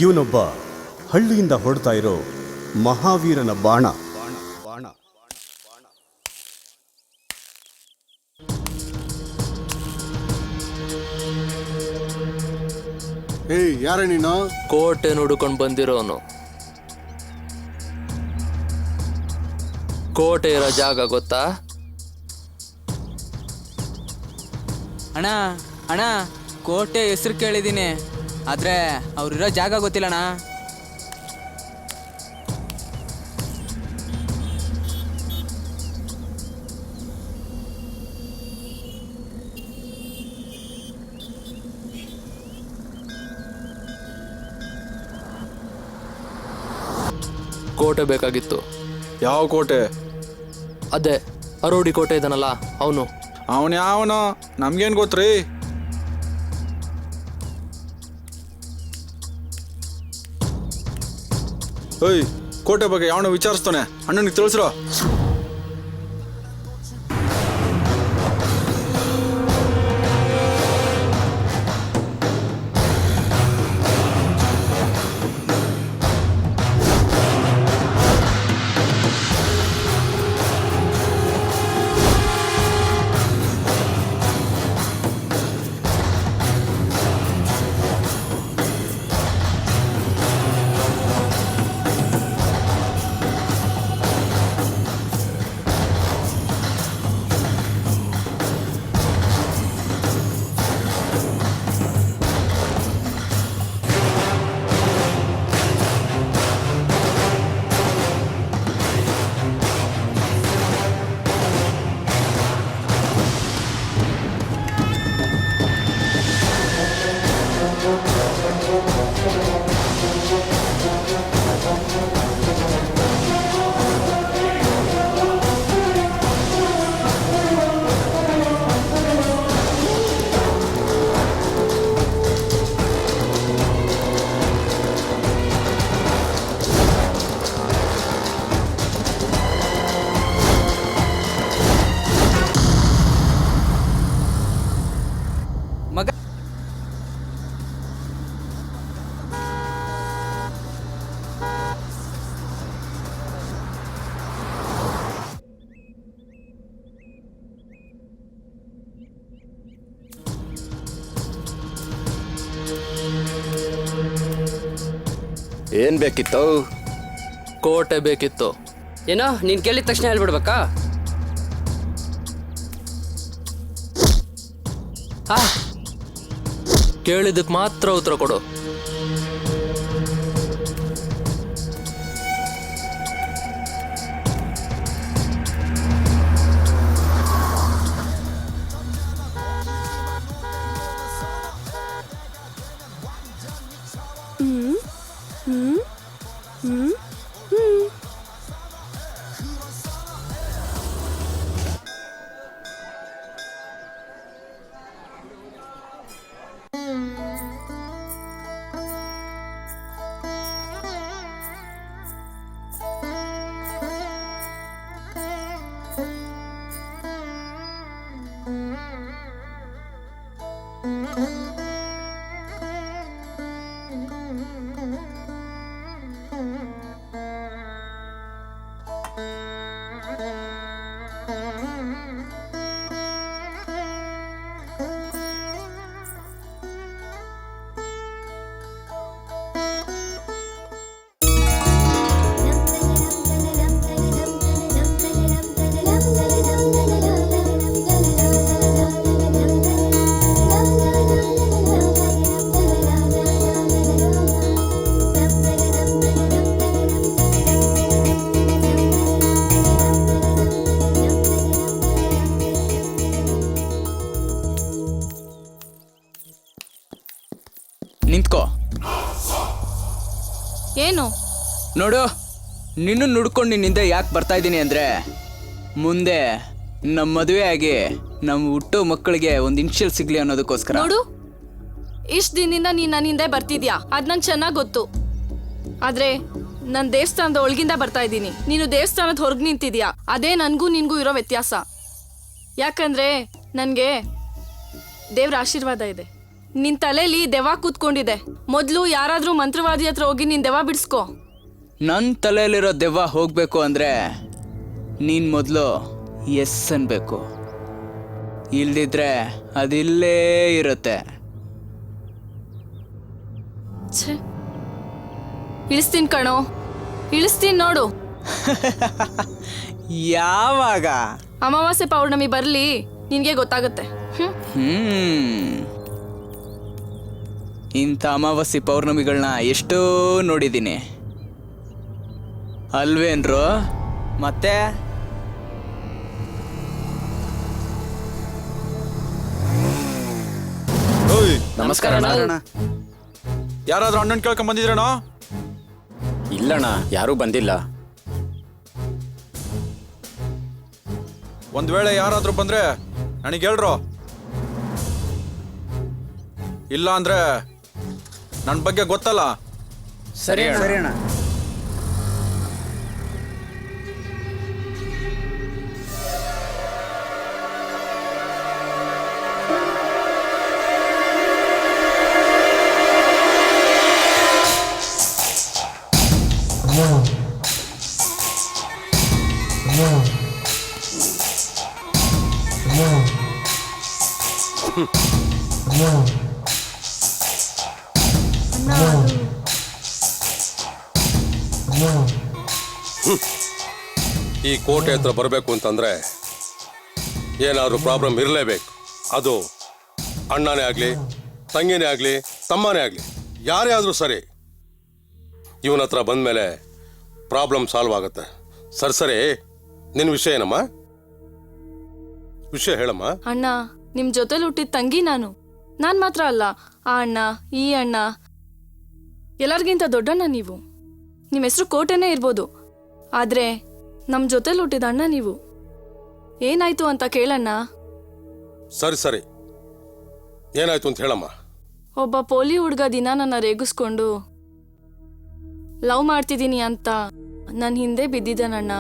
ಇವನೊಬ್ಬ ಹಳ್ಳಿಯಿಂದ ಹೊರಡ್ತಾ ಇರೋ ಮಹಾವೀರನ ಬಾಣ. ಏಯ್, ಯಾರ ನೀನು? ಕೋಟೆ ನೋಡ್ಕೊಂಡು ಬಂದಿರೋನು. ಕೋಟೆ ಇರೋ ಜಾಗ ಗೊತ್ತಾ? ಅಣ್ಣ ಅಣ್ಣ, ಕೋಟೆ ಹೆಸರು ಕೇಳಿದ್ದೀನಿ, ಆದರೆ ಅವ್ರಿರೋ ಜಾಗ ಗೊತ್ತಿಲ್ಲಣ್ಣ. ಕೋಟೆ ಬೇಕಾಗಿತ್ತು. ಯಾವ ಕೋಟೆ? ಅದೇ ಅರೋಡಿ ಕೋಟೆ ಇದನಲ್ಲ ಅವನು. ಅವನು ಯಾವನು? ನಮ್ಗೇನು ಗೊತ್ತ್ರಿ? ಏಯ್, ಕೋಟೆ ಬಗ್ಗೆ ಯಾವನ ವಿಚಾರಿಸ್ತಾನೆ, ಅಣ್ಣನಿಗೆ ತಿಳಿಸ್ರೋ. ಮಗ ಏನ್ ಬೇಕಿತ್ತು? ಕೋಟೆ ಬೇಕಿತ್ತು. ಏನೋ ನೀನ್ ಕೇಳಿದ ತಕ್ಷಣ ಹೇಳ್ಬಿಡ್ಬೇಕಾ? ಕೇಳಿದಕ್ಕೆ ಮಾತ್ರ ಉತ್ತರ ಕೊಡು. ನಿಂತ್ಕೋ. ಏನು ನೋಡು, ನಿನ್ನ ನುಡ್ಕೊಂಡು ನಿನ್ನಿಂದ ಯಾಕೆ ಬರ್ತಾ ಇದ್ದೀನಿ ಅಂದರೆ, ಮುಂದೆ ನಮ್ಮ ಮದುವೆ ಆಗಿ ನಮ್ಮ ಹುಟ್ಟೋ ಮಕ್ಕಳಿಗೆ ಒಂದು ಇನ್ಷಿಯಲ್ ಸಿಗ್ಲಿ ಅನ್ನೋದಕ್ಕೋಸ್ಕರ. ನೋಡು, ಇಷ್ಟು ದಿನದಿಂದ ನೀನು ನನ್ನ ಹಿಂದೆ ಬರ್ತಿದ್ಯಾ, ಅದು ನಂಗೆ ಚೆನ್ನಾಗಿ ಗೊತ್ತು. ಆದರೆ ನಾನು ದೇವಸ್ಥಾನದ ಒಳಗಿಂದ ಬರ್ತಾ ಇದ್ದೀನಿ, ನೀನು ದೇವಸ್ಥಾನದ ಹೊರಗೆ ನಿಂತಿದ್ಯಾ. ಅದೇ ನನಗೂ ನಿನಗೂ ಇರೋ ವ್ಯತ್ಯಾಸ. ಯಾಕಂದರೆ ನನಗೆ ದೇವ್ರ ಆಶೀರ್ವಾದ ಇದೆ. ನಿನ್ ತಲೆಯಲ್ಲಿ ದೆವ್ವ ಕೂತ್ಕೊಂಡಿದೆ. ಮೊದ್ಲು ಯಾರಾದ್ರೂ ಮಂತ್ರವಾದಿ ಹತ್ರ ಹೋಗಿ ನಿನ್ ದೆವ್ವ ಬಿಡಿಸ್ಕೋ. ನನ್ನ ತಲೆಯಲ್ಲಿರೋ ದೆವ್ವ ಹೋಗ್ಬೇಕು ಅಂದ್ರೆ ನೀನ್ ಮೊದಲು ಎಸ್ ಅನ್ಬೇಕು, ಇಲ್ದಿದ್ರೆ ಅದಿಲ್ಲೇ ಇರುತ್ತೆ. ಛೇ, ಇಳಿಸ್ತೀನಿ ಕಣೋ, ಇಳಿಸ್ತೀನಿ ನೋಡು. ಯಾವಾಗ? ಅಮಾವಾಸ್ಯೆ ಪೌರ್ಣಮಿ ಬರ್ಲಿ, ನಿನ್ಗೆ ಗೊತ್ತಾಗುತ್ತೆ. ಇಂಥ ಅಮಾವಾಸ್ಯೆ ಪೌರ್ಣಮಿಗಳನ್ನ ಎಷ್ಟೋ ನೋಡಿದ್ದೀನಿ ಅಲ್ವೇನ್ರು? ಮತ್ತೆ ಓಯ್, ನಮಸ್ಕಾರ ಅಣ್ಣ. ಯಾರಾದ್ರೂ ಅಣ್ಣನ್ ಕೇಳ್ಕೊಂಡ್ ಬಂದಿದ್ರೇನೋ? ಇಲ್ಲಣ್ಣ, ಯಾರೂ ಬಂದಿಲ್ಲ. ಒಂದ್ ವೇಳೆ ಯಾರಾದ್ರೂ ಬಂದ್ರೆ ನನಗೆ ಹೇಳ್ರು. ಇಲ್ಲ ಅಂದ್ರೆ ನನ್ನ ಬಗ್ಗೆ ಗೊತ್ತಲ್ಲ. ಸರಿ ಅಣ್ಣ. ಈ ಕೋಟೆ ಹತ್ರ ಬರಬೇಕು ಅಂತಂದ್ರೆ ಏನಾದರೂ ಪ್ರಾಬ್ಲಮ್ ಇರಲೇಬೇಕು. ಅದು ಅಣ್ಣನೇ ಆಗಲಿ, ತಂಗಿನೇ ಆಗಲಿ, ತಮ್ಮನೇ ಆಗಲಿ, ಯಾರೇ ಆದರೂ ಸರಿ, ಇವನ ಹತ್ರ ಬಂದಮೇಲೆ ಪ್ರಾಬ್ಲಮ್ ಸಾಲ್ವ್ ಆಗುತ್ತೆ. ಸರಿ, ನಿನ್ನ ವಿಷಯ ಏನಮ್ಮ? ವಿಷಯ ಹೇಳಮ್ಮ. ಅಣ್ಣ, ನಿಮ್ ಜೊತೆಲಿ ಹುಟ್ಟಿದ ತಂಗಿ ನಾನು. ನಾನ್ ಮಾತ್ರ ಅಲ್ಲ, ಆ ಅಣ್ಣ, ಈ ಅಣ್ಣ, ಎಲ್ಲರಿಗಿಂತ ದೊಡ್ಡಣ್ಣ ನೀವು. ನಿಮ್ಮ ಹೆಸರು ಕೋಟೆನೇ ಇರ್ಬೋದು, ಆದ್ರೆ ನಮ್ ಜೊತೆಲಿ ಹುಟ್ಟಿದ ಅಣ್ಣ ನೀವು. ಏನಾಯ್ತು ಅಂತ ಕೇಳಣ್ಣ. ಸರಿ, ಏನಾಯ್ತು ಅಂತ ಹೇಳಮ್ಮ. ಒಬ್ಬ ಪೋಲಿ ಹುಡ್ಗ ದಿನ ನನ್ನ ರೇಗಿಸ್ಕೊಂಡು ಲವ್ ಮಾಡ್ತಿದ್ದೀನಿ ಅಂತ ನನ್ನ ಹಿಂದೆ ಬಿದ್ದಿದ್ದಾನಣ್ಣ.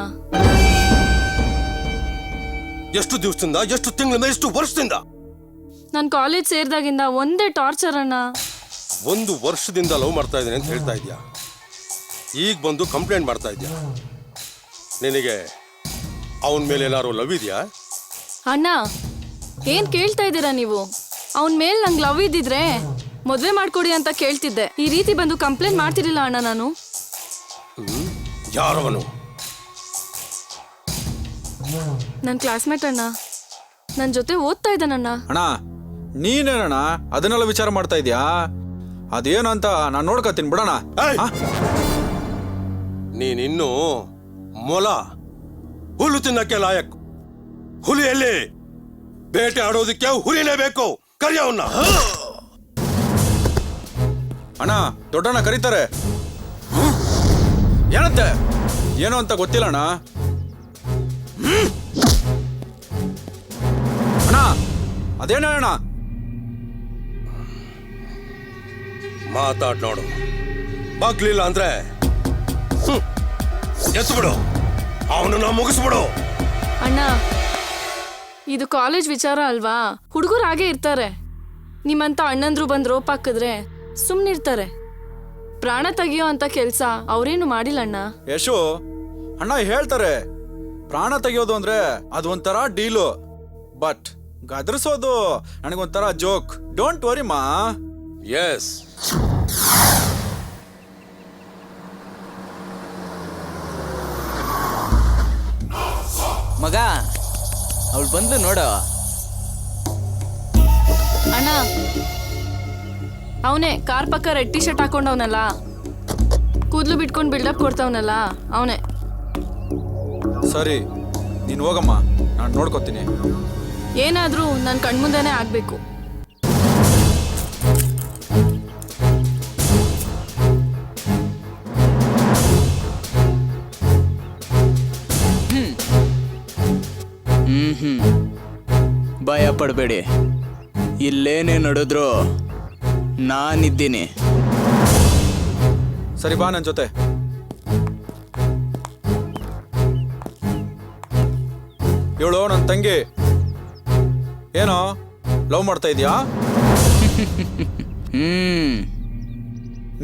ಎಷ್ಟು ದಿವಸದಿಂದ, ಎಷ್ಟು ತಿಂಗಳಿಂದ, ಎಷ್ಟು ವರ್ಷದಿಂದ? ನಾನು ಕಾಲೇಜ್ ಸೇರಿದಾಗಿಂದ ಒಂದೇ ಟಾರ್ಚರ್ ಅಣ್ಣ. 1 ವರ್ಷದಿಂದ ಲವ್ ಮಾಡ್ತಾ ಇದ್ದೀನಿ ಅಂತ ಹೇಳ್ತಾ ಇದ್ಯಾ, ಈಗ ಬಂದು ಕಂಪ್ಲೇಂಟ್ ಮಾಡ್ತಾ ಇದ್ಯಾ. ನಿನಗೆ ಅವನ ಮೇಲೆ ಏನಾದ್ರು ಲವ್ ಇದೆಯಾ? ಅಣ್ಣ, ಏನ್ ಕೇಳ್ತಾ ಇದ್ದೀರಾ ನೀವು? ಅವನ ಮೇಲೆ ನಂಗೆ ಲವ್ ಇದ್ದಿದ್ರೆ ಮದ್ವೆ ಮಾಡ್ಕೊಡಿ ಅಂತ ಕೇಳ್ತಿದ್ದೆ. ಈ ರೀತಿ ಬಂದು ಕಂಪ್ಲೇಂಟ್ ಮಾಡ್ತಿರ್ಲಿಲ್ಲ ಅಣ್ಣ ನಾನು. ಯಾರವನು? ನನ್ನ ಕ್ಲಾಸ್ಮೇಟ್ ಅಣ್ಣ, ನನ್ನ ಜೊತೆ ಓದ್ತಾ ಇದ್ದಾನಣ್ಣ. ಅಣ್ಣ, ನೀನೇನಣ್ಣ ಅದನ್ನೆಲ್ಲ ವಿಚಾರ ಮಾಡ್ತಾ ಇದ್ಯಾ? ಅದೇನು ಅಂತ ನಾನು ನೋಡ್ಕೊತೀನಿ ಬಿಡೋಣ. ಏಯ್! ನೀನಿನ್ನು ಮೊಲ, ಹುಲ್ಲು ತಿನ್ನಕ್ಕೆ ಲಾಯಕ್. ಹುಲಿಯಲ್ಲಿ ಬೇಟೆ ಆಡೋದಕ್ಕೆ ಹುಲಿನೇ ಬೇಕು. ಕರಿಯವನ್ನ. ಅಣ್ಣ, ದೊಡ್ಡಣ್ಣ ಕರೀತಾರೆ. ಏನಂತೆ? ಏನು ಅಂತ ಗೊತ್ತಿಲ್ಲ ಅಣ್ಣ. ಅಣ್ಣ, ಅದೇನ ಅಣ್ಣ? ಮಾತಾಡ್ ನೋಡು. ಬಾಗ್ಲಿಲ್ಲ ಅಂದ್ರೆ ಎತ್ಬಿಡು, ಅವನನ್ನ ಮುಗಿಸ್ಬಿಡು. ಅಣ್ಣ, ಇದು ಕಾಲೇಜ್ ವಿಚಾರ ಅಲ್ವಾ? ಹುಡುಗರು ಹಾಗೆ ಇರ್ತಾರೆ. ನಿಮ್ಮಂತ ಅಣ್ಣಂದ್ರು ಬಂದು ರೋಪ್ ಹಾಕಿದ್ರೆ ಸುಮ್ಮನಿರ್ತಾರೆ. ಪ್ರಾಣ ತೆಗಿಯೋ ಅಂತ ಕೆಲ್ಸ ಅವ್ರೇನು ಮಾಡಿಲ್ಲ ಅಣ್ಣ. ಯಶು, ಅಣ್ಣ ಹೇಳ್ತಾರೆ ಪ್ರಾಣ ತೆಗಿಯೋದು ಅಂದ್ರೆ ಅದು ಒಂಥರ ಡೀಲು, ಬಟ್ ಗದರಿಸೋದು ನನಗೊಂಥರ ಜೋಕ್. ಡೋಂಟ್ ವರಿ ಮಾ. ಎಸ್, ಮಗ, ಅವಳು ಬಂದು ನೋಡು. ಅಣ್ಣ, ಅವನೇ ಕಾರ್ ಪಕ್ಕ ರೆಡ್ ಟಿ ಶರ್ಟ್ ಹಾಕೊಂಡವನಲ್ಲ, ಕೂದಲು ಬಿಟ್ಕೊಂಡು ಬಿಲ್ಡಪ್ ಕೊಡ್ತಾವನಲ್ಲ, ಅವನೇ. ಸರಿ, ನೀನು ಹೋಗಮ್ಮ, ನಾನು ನೋಡ್ಕೊತೀನಿ. ಏನಾದ್ರೂ ನನ್ನ ಕಣ್ಮುಂದೆನೇ ಆಗ್ಬೇಕು. ಭಯ ಪಡಬೇಡಿ, ಇಲ್ಲೇನೇ ನಡೆದ್ರು ನಾನಿದ್ದೀನಿ. ಸರಿ, ಬಾ ನನ್ನ ಜೊತೆ. ಇವಳು ನನ್ನ ತಂಗಿ. ಏನೋ ಲವ್ ಮಾಡ್ತಾ ಇದೀಯಾ?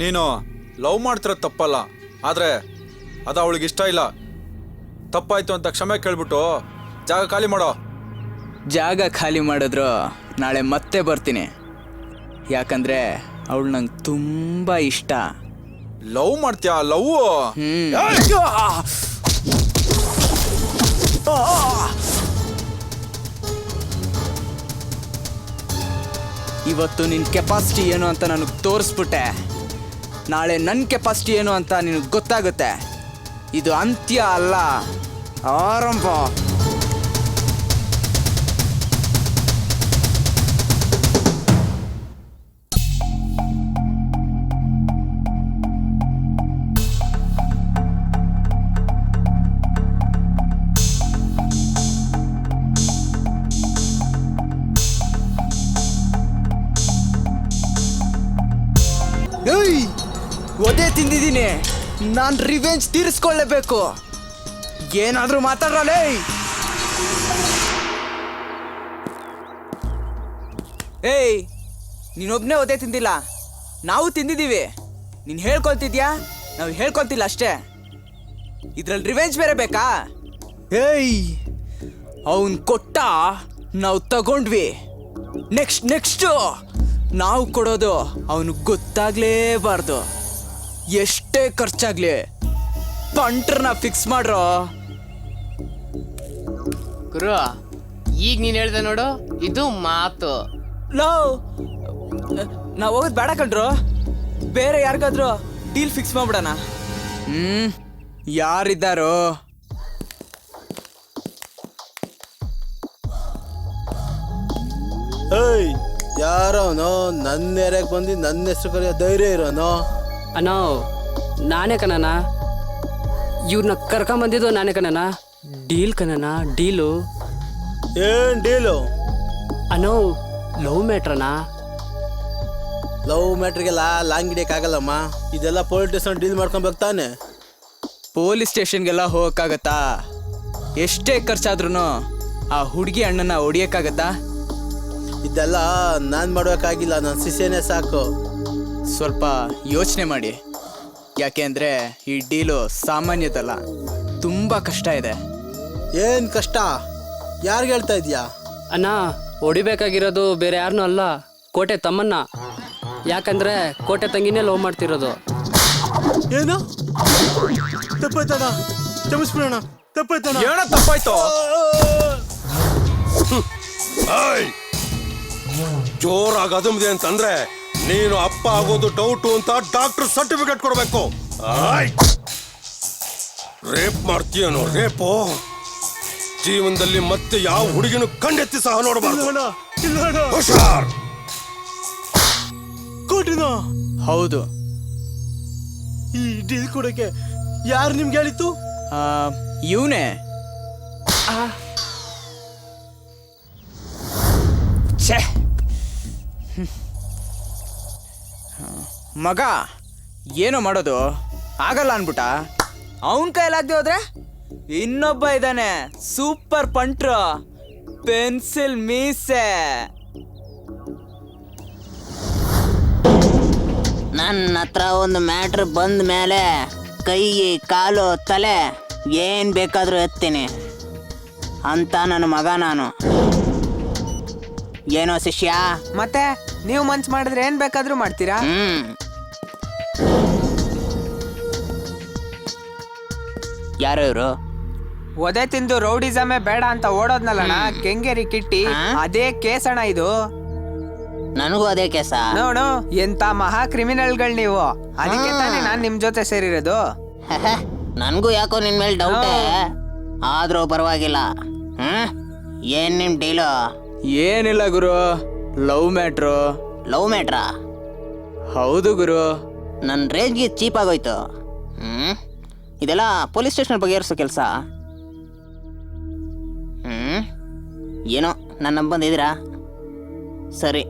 ನೀನು ಲವ್ ಮಾಡ್ತಿರೋದು ತಪ್ಪಲ್ಲ, ಆದ್ರೆ ಅದು ಅವಳಿಗೆ ಇಷ್ಟ ಇಲ್ಲ. ತಪ್ಪಾಯ್ತು ಅಂತ ಕ್ಷಮೆ ಕೇಳ್ಬಿಟ್ಟು ಜಾಗ ಖಾಲಿ ಮಾಡೋ. ಜಾಗ ಖಾಲಿ ಮಾಡಿದ್ರು ನಾಳೆ ಮತ್ತೆ ಬರ್ತೀನಿ, ಯಾಕಂದ್ರೆ ಅವಳು ನಂಗೆ ತುಂಬ ಇಷ್ಟ. ಲವ್ ಮಾಡ್ತೀಯಾ? ಲವ್ ಇವತ್ತು ನಿನ್ನ ಕೆಪಾಸಿಟಿ ಏನು ಅಂತ ನನಗೆ ತೋರಿಸ್ಬಿಟ್ಟೆ, ನಾಳೆ ನನ್ನ ಕೆಪಾಸಿಟಿ ಏನು ಅಂತ ನಿನಗೆ ಗೊತ್ತಾಗುತ್ತೆ. ಇದು ಅಂತ್ಯ ಅಲ್ಲ, ಆರಂಭ. ಏಯ್, ಒದೆ ತಿಂದಿದ್ದೀನಿ, ನಾನು ರಿವೆಂಜ್ ತೀರಿಸ್ಕೊಳ್ಳೇಬೇಕು. ಏನಾದರೂ ಮಾತಾಡ್ರಲೇ. ಏಯ್, ನೀನೊಬ್ಬನೇ ಒದೆ ತಿಂದಿಲ್ಲ, ನಾವು ತಿಂದಿದ್ದೀವಿ. ನೀನು ಹೇಳ್ಕೊಳ್ತಿದ್ಯಾ, ನಾವು ಹೇಳ್ಕೊಳ್ತಿಲ್ಲ ಅಷ್ಟೇ. ಇದ್ರಲ್ಲಿ ರಿವೆಂಜ್ ಬೇರೆ ಬೇಕಾ? ಏಯ್, ಅವನ್ ಕೊಟ್ಟ, ನಾವು ತಗೊಂಡ್ವಿ. ನೆಕ್ಸ್ಟು ನಾವು ಕೊಡೋದು ಅವನು ಗೊತ್ತಾಗ್ಲೇಬಾರ್ದು. ಎಷ್ಟೇ ಖರ್ಚಾಗ್ಲಿ ಪಂಟ್ರನ್ನ ಫಿಕ್ಸ್ ಮಾಡ್ರೋ. ಗುರು, ಈಗ ನೀನ್ ಹೇಳ್ದೆ ನೋಡು, ಇದು ಮಾತು. ನಾವು ಹೋಗೋದು ಬೇಡ ಕಣ್ರು, ಬೇರೆ ಯಾರಿಗಾದ್ರು ಡೀಲ್ ಫಿಕ್ಸ್ ಮಾಡ್ಬಿಡೋಣ. ಯಾರಿದ್ದಾರೋ? ಏಯ್, ಯಾರೋನೋ ನನ್ನ ಏರಿಯಾಗೆ ಬಂದು ನನ್ನ ಹೆಸರು ಕರೆಯೋ ಧೈರ್ಯ ಇರೋನೋ? ಅಣ್ಣ ನಾನೇ ಕಣನ, ಇವ್ರನ್ನ ಕರ್ಕೊಂಬಂದಿದ್ದು ನಾನೇ ಕಣನ. ಡೀಲ್ ಕಣನ, ಡೀಲು. ಏನ್ ಡೀಲು? ಅಣ್ಣೋ ಲವ್ ಮ್ಯಾಟ್ರನಾ? ಲವ್ ಮ್ಯಾಟ್ರಿಗೆಲ್ಲ ಲಾಂಗ್ ಹಿಡಿಯಕ್ಕಾಗಲ್ಲಮ್ಮ. ಇದೆಲ್ಲ ಪೊಲೀಸ್ ಸ್ಟೇಷನ್ ಡೀಲ್ ಮಾಡ್ಕೊಬೇಕು ತಾನೆ. ಪೊಲೀಸ್ ಸ್ಟೇಷನ್ಗೆಲ್ಲ ಹೋಗಕ್ಕಾಗತ್ತಾ? ಎಷ್ಟೇ ಖರ್ಚಾದ್ರೂ ಆ ಹುಡುಗಿ ಅಣ್ಣನ ಹೊಡಿಯಕ್ಕಾಗತ್ತಾ? ಇದೆಲ್ಲ ನಾನು ಮಾಡೋಕ್ಕಾಗಿಲ್ಲ, ನನ್ನ ಶಿಷ್ಯನೇ ಸಾಕು. ಸ್ವಲ್ಪ ಯೋಚನೆ ಮಾಡಿ, ಯಾಕೆ ಅಂದರೆ ಈ ಡೀಲು ಸಾಮಾನ್ಯದಲ್ಲ, ತುಂಬ ಕಷ್ಟ ಇದೆ. ಏನು ಕಷ್ಟ? ಯಾರಿಗೆ ಹೇಳ್ತಾ ಇದೀಯಾ? ಅಣ್ಣ ಹೊಡಿಬೇಕಾಗಿರೋದು ಬೇರೆ ಯಾರನ್ನೂ ಅಲ್ಲ, ಕೋಟೆ ತಮ್ಮನ್ನ. ಯಾಕಂದ್ರೆ ಕೋಟೆ ತಂಗಿನೇ ಲವ್ ಮಾಡ್ತಿರೋದು. ಏನು? ತಪ್ಪಾಯ್ತಣ, ಕ್ಷಮಿಸ್ಬಿಡೋಣ, ತಪ್ಪಾಯ್ತಣ. ಏನ ತಪ್ಪಾಯ್ತು? ಜೋರಾಗಿ ಅದುಮ್ದೆ ಅಂತಂದ್ರೆ ನೀನು ಅಪ್ಪ ಆಗೋದು ಡೌಟು ಅಂತ ಡಾಕ್ಟರ್ ಸರ್ಟಿಫಿಕೇಟ್ ಕೊಡ್ಬೇಕು. ರೇಪ್ ಮಾಡ್ತೀಯನೋ? ರೇಪು ಜೀವನದಲ್ಲಿ ಮತ್ತೆ ಯಾವ ಹುಡುಗಿನೂ ಕಣ್ಣೆತ್ತಿ ಸಹ ನೋಡಬಾರ್ದು. ಹುಷಾರ್. ಕೊಟ್ಟಿನ? ಹೌದು. ಈ ಡೀಲ್ ಕೊಡಕ್ಕೆ ಯಾರು ನಿಮ್ಗೆ ಹೇಳಿತ್ತು? ಇವನೇ. ಛೇ, ಮಗ ಏನೋ ಮಾಡೋದು ಆಗಲ್ಲ ಅನ್ಬಿಟ್ಟ. ಅವನ ಕೈಲಾಗ್ದೆ ಹೋದ್ರೆ ಇನ್ನೊಬ್ಬ ಇದ್ದಾನೆ, ಸೂಪರ್ ಪಂಟ್ರು, ಪೆನ್ಸಿಲ್ ಮೀಸೆ. ನನ್ನ ಹತ್ರ ಒಂದು ಮ್ಯಾಟ್ರ್ ಬಂದ ಮೇಲೆ ಕೈ ಕಾಲು ತಲೆ ಏನು ಬೇಕಾದರೂ ಎತ್ತೀನಿ ಅಂತ ನನ್ನ ಮಗ ನಾನು. ಏನೋ ಶಿಷ್ಯ? ಮತ್ತೆ ನೀವು ಮನ್ಸು ಮಾಡಿದ್ರೆ ಏನ್ ಬೇಕಾದ್ರೂ ಮಾಡ್ತೀರಾ? ಯಾರು ಇವರು? ಒದೆ ತಿಂದು ರೌಡಿಸಮೇ ಬೇಡ ಅಂತ ಓಡೋದ್ನಲ್ಲಣ್ಣ, ಕೆಂಗೇರಿ ಕಿಟ್ಟಿ. ಅದೇ ಕೇಸಣ ಇದು. ನನಗೂ ಅದೇ ಕೇಸ. ನೋಡು, ಎಂತ ಮಹಾ ಕ್ರಿಮಿನಲ್ಗಳು ನೀವು. ಅದಕ್ಕೆ ತಾನೇ ನಾನ್ ನಿಮ್ ಜೊತೆ ಸೇರಿರೋದು. ನನಗೂ ಯಾಕೋ ನಿನ್ ಮೇಲೆ ಡೌಟೇ, ಆದ್ರೂ ಪರವಾಗಿಲ್ಲ. ಏನ್ ನಿಮ್ ಡೀಲು? ಏನಿಲ್ಲ ಗುರು, ಲವ್ ಮ್ಯಾಟ್ರು. ಲವ್ ಮ್ಯಾಟ್ರಾ? ಹೌದು ಗುರು. ನನ್ನ ರೇಂಜ್ಗೆ ಚೀಪ್ ಆಗೋಯ್ತು. ಇದೆಲ್ಲ ಪೊಲೀಸ್ ಸ್ಟೇಷನ್ ಬಗೆಹರಿಸೋ ಕೆಲಸ. ಏನೋ ನನ್ನ ಬಂದಿದ್ದೀರಾ? ಸರಿ,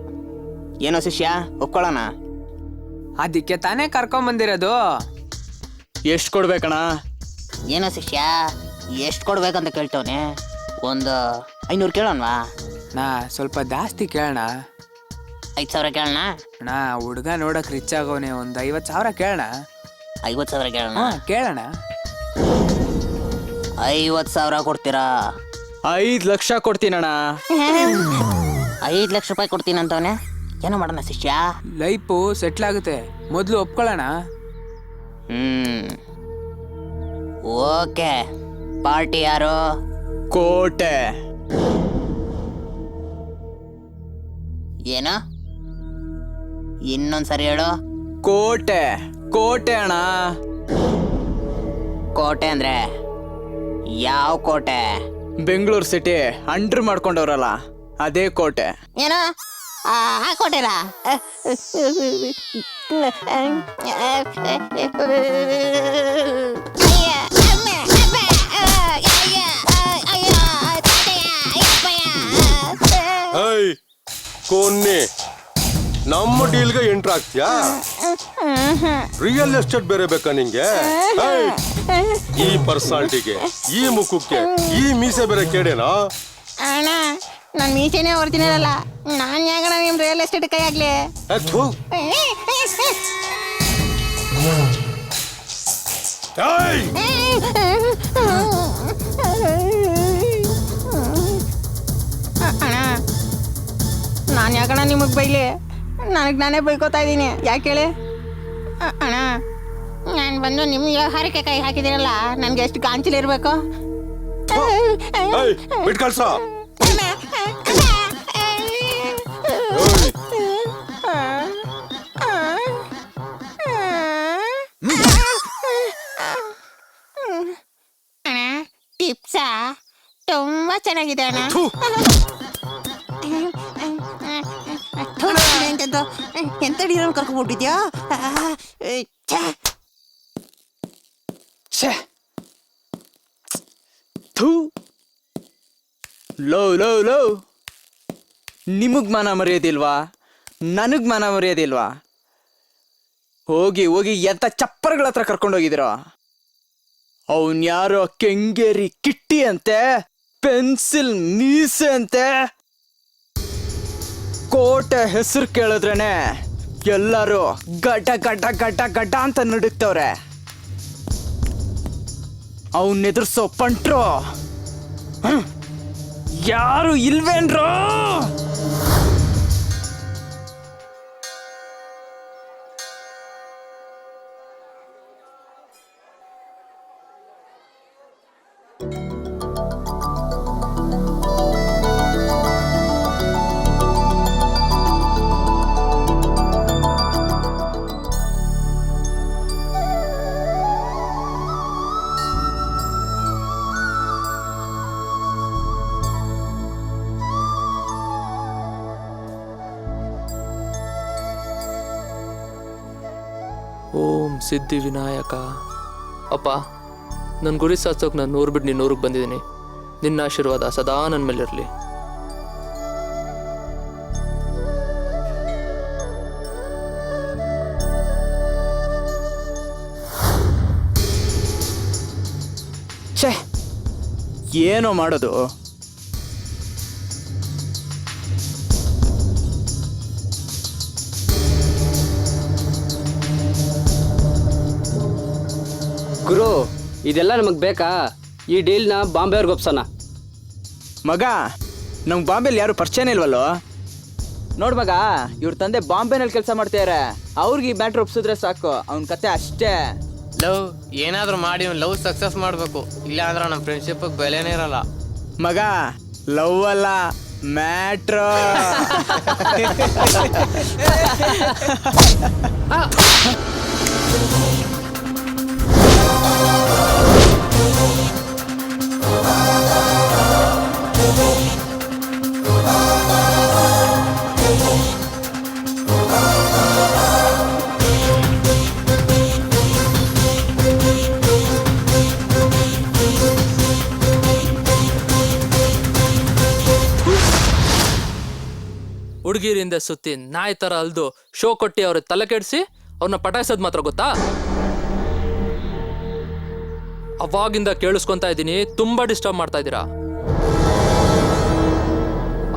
ಏನೋ ಶಿಷ್ಯ, ಒಪ್ಕೊಳ್ಳೋಣ. ಅದಕ್ಕೆ ತಾನೇ ಕರ್ಕೊಂಬಂದಿರೋದು. ಎಷ್ಟು ಕೊಡ್ಬೇಕಣ್ಣ? ಏನೋ ಶಿಷ್ಯ, ಎಷ್ಟು ಕೊಡ್ಬೇಕಂತ ಕೇಳ್ತವನೆ. ಒಂದು 500 ಕೇಳೋಣವಾ? ನಾ ಸ್ವಲ್ಪ ಜಾಸ್ತಿ ಕೇಳೋಣ. 5,000 ಕೇಳೋಣ? ಅಣ್ಣ ಹುಡುಗ ನೋಡಕ್ ರಿಚ್ ಆಗೋನೆ, ಒಂದು 50,000 ಕೇಳೋಣ. 50,000 ಕೇಳೋಣ? ಕೇಳೋಣ. 50,000 ಕೊಡ್ತೀರಾ? 5 ಲಕ್ಷ ಕೊಡ್ತೀನಣ್ಣ. 5 ಲಕ್ಷ ರೂಪಾಯಿ ಕೊಡ್ತೀನಂತವನೆ. ಏನೋ ಮಾಡೋಣ ಶಿಷ್ಯ? ಲೈಫು ಸೆಟ್ಲ್ ಆಗುತ್ತೆ, ಮೊದಲು ಒಪ್ಕೊಳ್ಳೋಣ. ಓಕೆ. ಪಾರ್ಟಿ ಯಾರು? ಕೋಟೆ. ಏನು? ಇನ್ನೊಂದ್ಸರಿ ಹೇಳು. ಕೋಟೆ. ಕೋಟೆ ಅಣ್ಣ. ಕೋಟೆ ಅಂದ್ರೆ ಯಾವ ಕೋಟೆ? ಬೆಂಗಳೂರು ಸಿಟಿ ಅಂಡ್ರ್ ಮಾಡ್ಕೊಂಡವ್ರಲ್ಲ, ಅದೇ ಕೋಟೆ. ಏನೋ ಆ ಕೋಟೆನಾ? ಏಯ್ ಕೊನ್ನೆ ನಮ್ಮ ಡೀಲ್ಗೆ ಎಂಟ್ರ್ ಆಗ್ತೀಯಾ? ರಿಯಲ್ ಎಸ್ಟೇಟ್ ಬೇರೆ ಬೇಕಾ ನಿಂಗೆ? ಏಯ್, ಈ ಪರ್ಸನಾಲಿಟಿಗೆ, ಈ ಮುಖಕ್ಕೆ, ಈ ಮೀಸೆ ಬೇರೆ ಕೇಳೇನಾ? ಅಣ್ಣ ನಾನು ಮೀಸೆನೇ ಹೊರ್ತಿನಲ್ಲ, ನಾನು ಯಾಕಣ ನಿಮ್ ರಿಯಲ್ ಎಸ್ಟೇಟ್ ಕೈ ಆಗ್ಲಿ? ಅಣ್ಣ ನಾನು ಯಾಕಣ ನಿಮಗೆ ಬೈಲಿ? ನನಗೆ ನಾನೇ ಬೈಕೋತಾ ಇದ್ದೀನಿ. ಯಾಕೆ ಹೇಳಿ? ಅಣ್ಣ ನಾನು ಬಂದು ನಿಮ್ಮ ವ್ಯವಹಾರಕ್ಕೆ ಕೈ ಹಾಕಿದ್ದೀನಲ್ಲ, ನನಗೆ ಎಷ್ಟು ಗಾಂಚಲಿರ್ಬೇಕು? ಬಿಟ್ ಕಳ್ಸ. ಟಿಪ್ಸ ತುಂಬಾ ಚೆನ್ನಾಗಿದೆ ಅಣ್ಣ. ಎಂತ ಡೀರನ್ನು ಕರ್ಕೊಂಡ್ಬಿಟ್ಟಿದ್ಯಾ? ಲೋ ನಿಮಗ್ ಮಾನ ಮರ್ಯಾದಿಲ್ವಾ? ನನಗ್ ಮಾನ ಮರ್ಯಾದಿಲ್ವಾ? ಹೋಗಿ ಹೋಗಿ ಎಂತ ಚಪ್ಪರ್ಗಳ ಹತ್ರ ಕರ್ಕೊಂಡೋಗಿದಿರೋ? ಅವನ್ ಯಾರೋ ಕೆಂಗೇರಿ ಕಿಟ್ಟಿ ಅಂತೆ, ಪೆನ್ಸಿಲ್ ಮೀಸೆ ಅಂತೆ. ಕೋಟೆ ಹೆಸರು ಕೇಳಿದ್ರೇನೆ ಎಲ್ಲರೂ ಗಡ್ಡ ಗಡ್ಡ ಗಡ್ಡ ಗಡ್ಡ ಅಂತ ನಡುಕ್ತವ್ರೆ. ಅವನ್ ಎದುರ್ಸೋ ಪಂಟ್ರು ಯಾರು ಇಲ್ವೇನ್ರೋ? ಓಂ ಸಿದ್ಧಿ ವಿನಾಯಕ. ಅಪ್ಪ, ನನ್ನ ಗುರಿ ಸಾಧಿಸೋಕೆ ನಾನು 100 ಬಿಟ್ಟು 100ಕ್ಕೆ ಬಂದಿದ್ದೀನಿ. ನಿನ್ನ ಆಶೀರ್ವಾದ ಸದಾ ನನ್ನ ಮೇಲಿರಲಿ. ಛೇ, ಏನೋ ಮಾಡೋದು? ಗುರು, ಇದೆಲ್ಲ ನಮಗೆ ಬೇಕಾ? ಈ ಡೀಲ್ನ ಬಾಂಬೆಯವ್ರಿಗೆ ಒಪ್ಸೋಣ. ಮಗ, ನಮ್ಗೆ ಬಾಂಬೆಲಿ ಯಾರು ಪರಿಚಯನೇ ಇಲ್ವಲ್ಲೋ? ನೋಡ್ ಮಗ, ಇವ್ರ ತಂದೆ ಬಾಂಬೆನಲ್ಲಿ ಕೆಲಸ ಮಾಡ್ತಾರೆ. ಅವ್ರಿಗೆ ಈ ಬ್ಯಾಟ್ರಿ ಒಪ್ಸಿದ್ರೆ ಸಾಕು, ಅವನ ಕತೆ ಅಷ್ಟೇ. ಲವ್ ಏನಾದ್ರೂ ಮಾಡಿ ಲವ್ ಸಕ್ಸಸ್ ಮಾಡಬೇಕು, ಇಲ್ಲ ಅಂದ್ರೆ ನಮ್ಮ ಫ್ರೆಂಡ್ಶಿಪ್ ಬೆಲೆನೇ ಇರಲ್ಲ. ಮಗ, ಲವ್ ಅಲ್ಲ ಮ್ಯಾಟ್ರೋ. ಹುಡುಗಿರಿಂದ ಸುತ್ತಿ ನಾಯಿ ಥರ ಅಲ್ದು ಶೋ ಕೊಟ್ಟು ಅವ್ರ ತಲೆ ಕೆಡಿಸಿ ಅವ್ರನ್ನ ಪಟಾಯಿಸೋದು ಮಾತ್ರ ಗೊತ್ತಾ? ಅವಾಗಿಂದ ಕೇಳಿಸ್ಕೊಂತಾ ಇದ್ದೀನಿ, ತುಂಬಾ ಡಿಸ್ಟರ್ಬ್ ಮಾಡ್ತಾ ಇದ್ದೀರಾ.